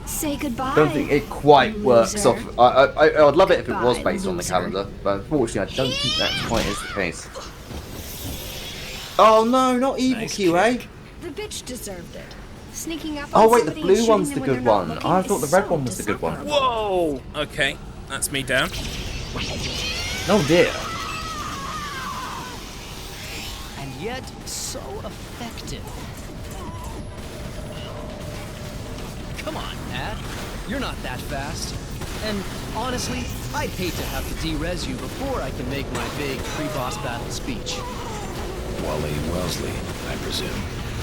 Say goodbye. I don't think it quite works off. loser. I'd love it if it was Goodbye, based on the loser. calendar, but unfortunately, I don't think that quite is the case. Oh no, not evil Nice QA. kick. The bitch deserved it. Sneaking up Oh on wait, the somebody and blue shooting one's them the when they're good not one. looking I is thought the red so one was the good one. dishonorable. Whoa! Okay, that's me down. Oh dear. And yet so effective. Come on, Pat. You're not that fast. And honestly, I'd hate to have to de-res you before I can make my big pre-boss battle speech. Wally Wellesley, I presume.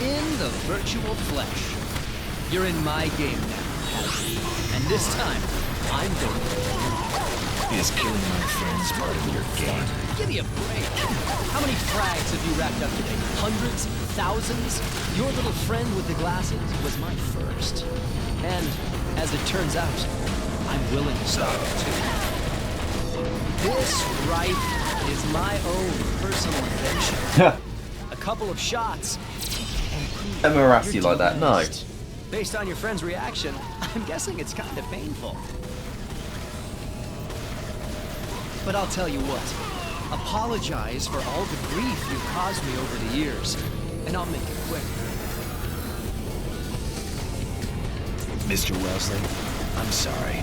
In the virtual flesh. You're in my game now, Pat. And this time, I'm going to Is killing my friends part of your game? give me a break. How many frags have you racked up today? Hundreds? Thousands? Your little friend with the glasses was my first. And, as it turns out, I'm willing to stop it too. This rifle is my own personal invention. A couple of shots. Don't harass you like that, no. Based on your friend's reaction, I'm guessing it's kind of painful. But I'll tell you what. Apologize for all the grief you've caused me over the years, and I'll make it quick. Mr. Wellesley, I'm sorry.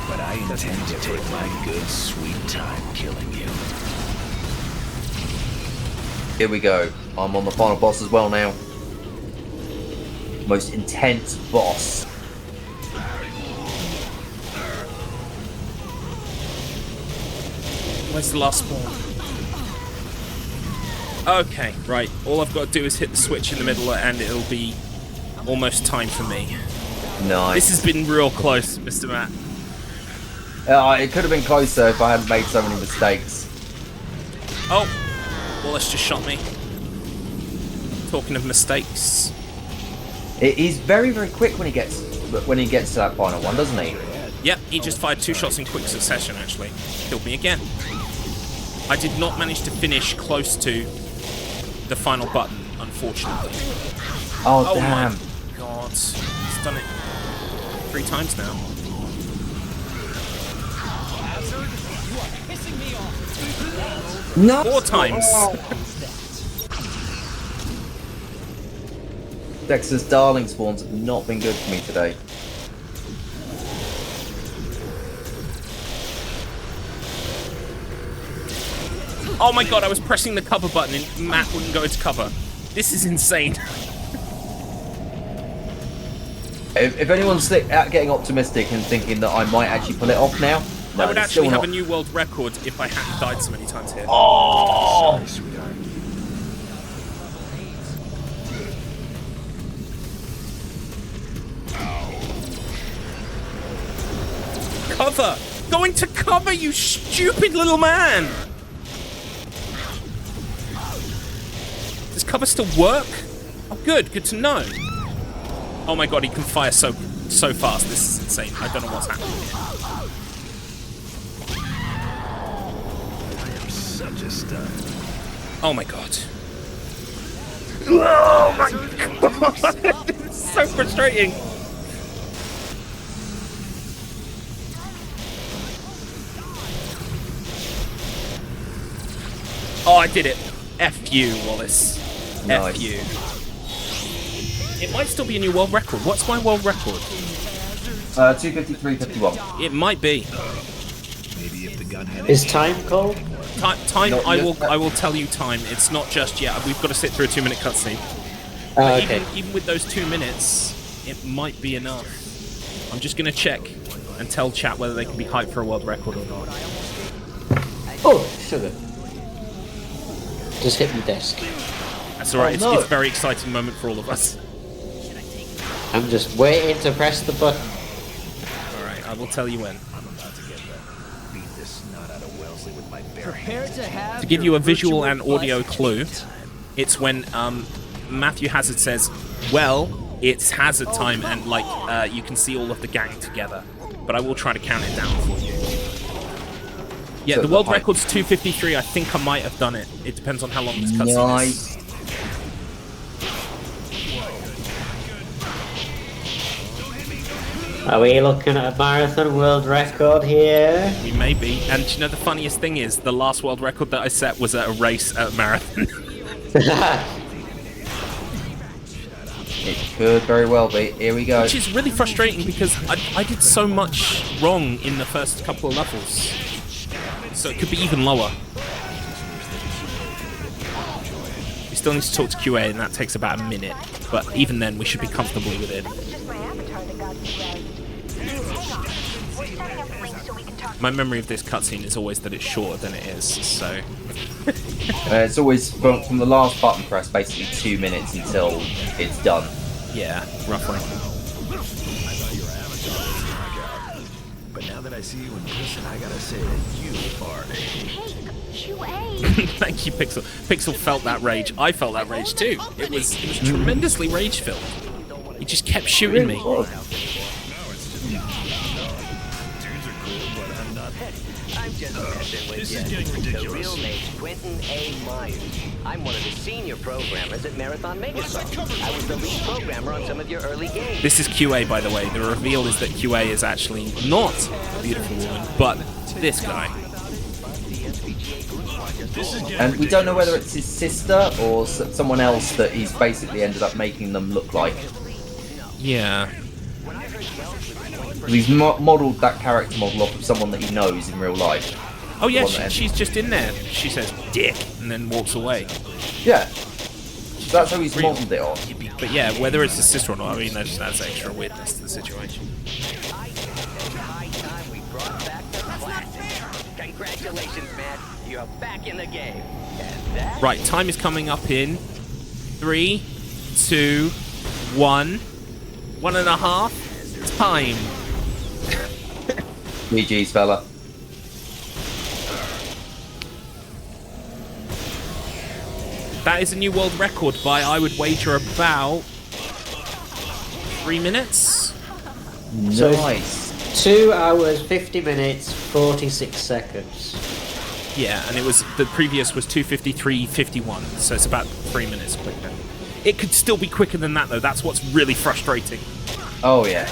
But I intend to take my good, sweet time killing you. Here we go. I'm on the final boss as well now. Most intense boss. Where's the last spawn? Okay, right. All I've got to do is hit the switch in the middle and it'll be almost time for me. Nice. This has been real close, Mr. Matt. It could have been closer if I hadn't made so many mistakes. Oh, Wallace just shot me. Talking of mistakes. He's very, very quick when he gets to that final one, doesn't he? Yep, he just fired 2 shots in quick succession, actually. Killed me again. I did not manage to finish close to the final button, unfortunately. Oh damn. My god. He's done it 3 times now. No. 4 times. Dexter's darling spawns have not been good for me today. Oh my god, I was pressing the cover button and Matt wouldn't go into cover. This is insane. If anyone's getting optimistic and thinking that I might actually pull it off now, no, I would it's actually still have not. a new world record if I hadn't died so many times here. Oh! Cover! Go into cover, you stupid little man! Does cover still work? Oh, good to know. Oh my god, he can fire so fast. This is insane. I don't know what's happening. I am such a stud. Oh my god. Oh my god! It's so frustrating. Oh, I did it. F you, Wallace. Nice. F you. It might still be a new world record. What's my world record? 253.51. It might be. Maybe if the gun had Is time called? Time. Not I yet. will tell you time. It's not just yet. We've got to sit through a 2-minute cutscene. Oh, But okay. even with those 2 minutes, it might be enough. I'm just gonna check and tell chat whether they can be hyped for a world record or not. Oh, sugar. Just hit my desk. That's alright. Oh, no. It's a very exciting moment for all of us. I'm just waiting to press the button. Alright, I will tell you when. beat the snot out of Wellesley with my bare Prepare to have To give you your a visual virtual and audio flesh clue, kicked. it's when Matthew Hazard says, well, it's hazard time, and like you can see all of the gang together. But I will try to count it down for you. Yeah, So the world the height- record's 2:53. I think I might have done it. It depends on how long this cutscene is. Nice. Are we looking at a marathon world record here? We may be. And you know, the funniest thing is, the last world record that I set was at a race at a marathon. It could very well be. Here we go. Which is really frustrating because I did so much wrong in the first couple of levels. So it could be even lower. We still need to talk to QA, and that takes about a minute. But even then, we should be comfortably within. My memory of this cutscene is always that it's shorter than it is, so... It's always, from the last button press, basically 2 minutes until it's done. Yeah, roughly. But now that I see you in person, I gotta say that you are Thank you, Pixel. Pixel felt that rage. I felt that rage too. It was tremendously rage-filled. He just kept shooting me. I'm just messing with you. The real name's Quentin A. Myers. I'm one of the senior programmers at Marathon Megasoft. I was the lead programmer on some of your early games. This is QA, by the way. The reveal is that QA is actually not a beautiful woman, but this guy. And we don't know whether it's his sister or someone else that he's basically ended up making them look like. Yeah. He's modelled that character model off of someone that he knows in real life. Oh yeah, she's just in there. She says, dick, and then walks away. Yeah. That's how he's modelled it on. But yeah, whether it's his sister or not, I mean, that just adds extra weirdness to the situation. Congratulations, Matt. You're back in the game. Right, time is coming up in 3, 2, 1, 1.5. Time. GG's, fella. That is a new world record by, I would wager, about 3 minutes. Nice. 2 hours, 50 minutes, 46 seconds. Yeah, and it was the previous was 2:53:51, so it's about 3 minutes quicker. It could still be quicker than that, though. That's what's really frustrating. Oh yeah.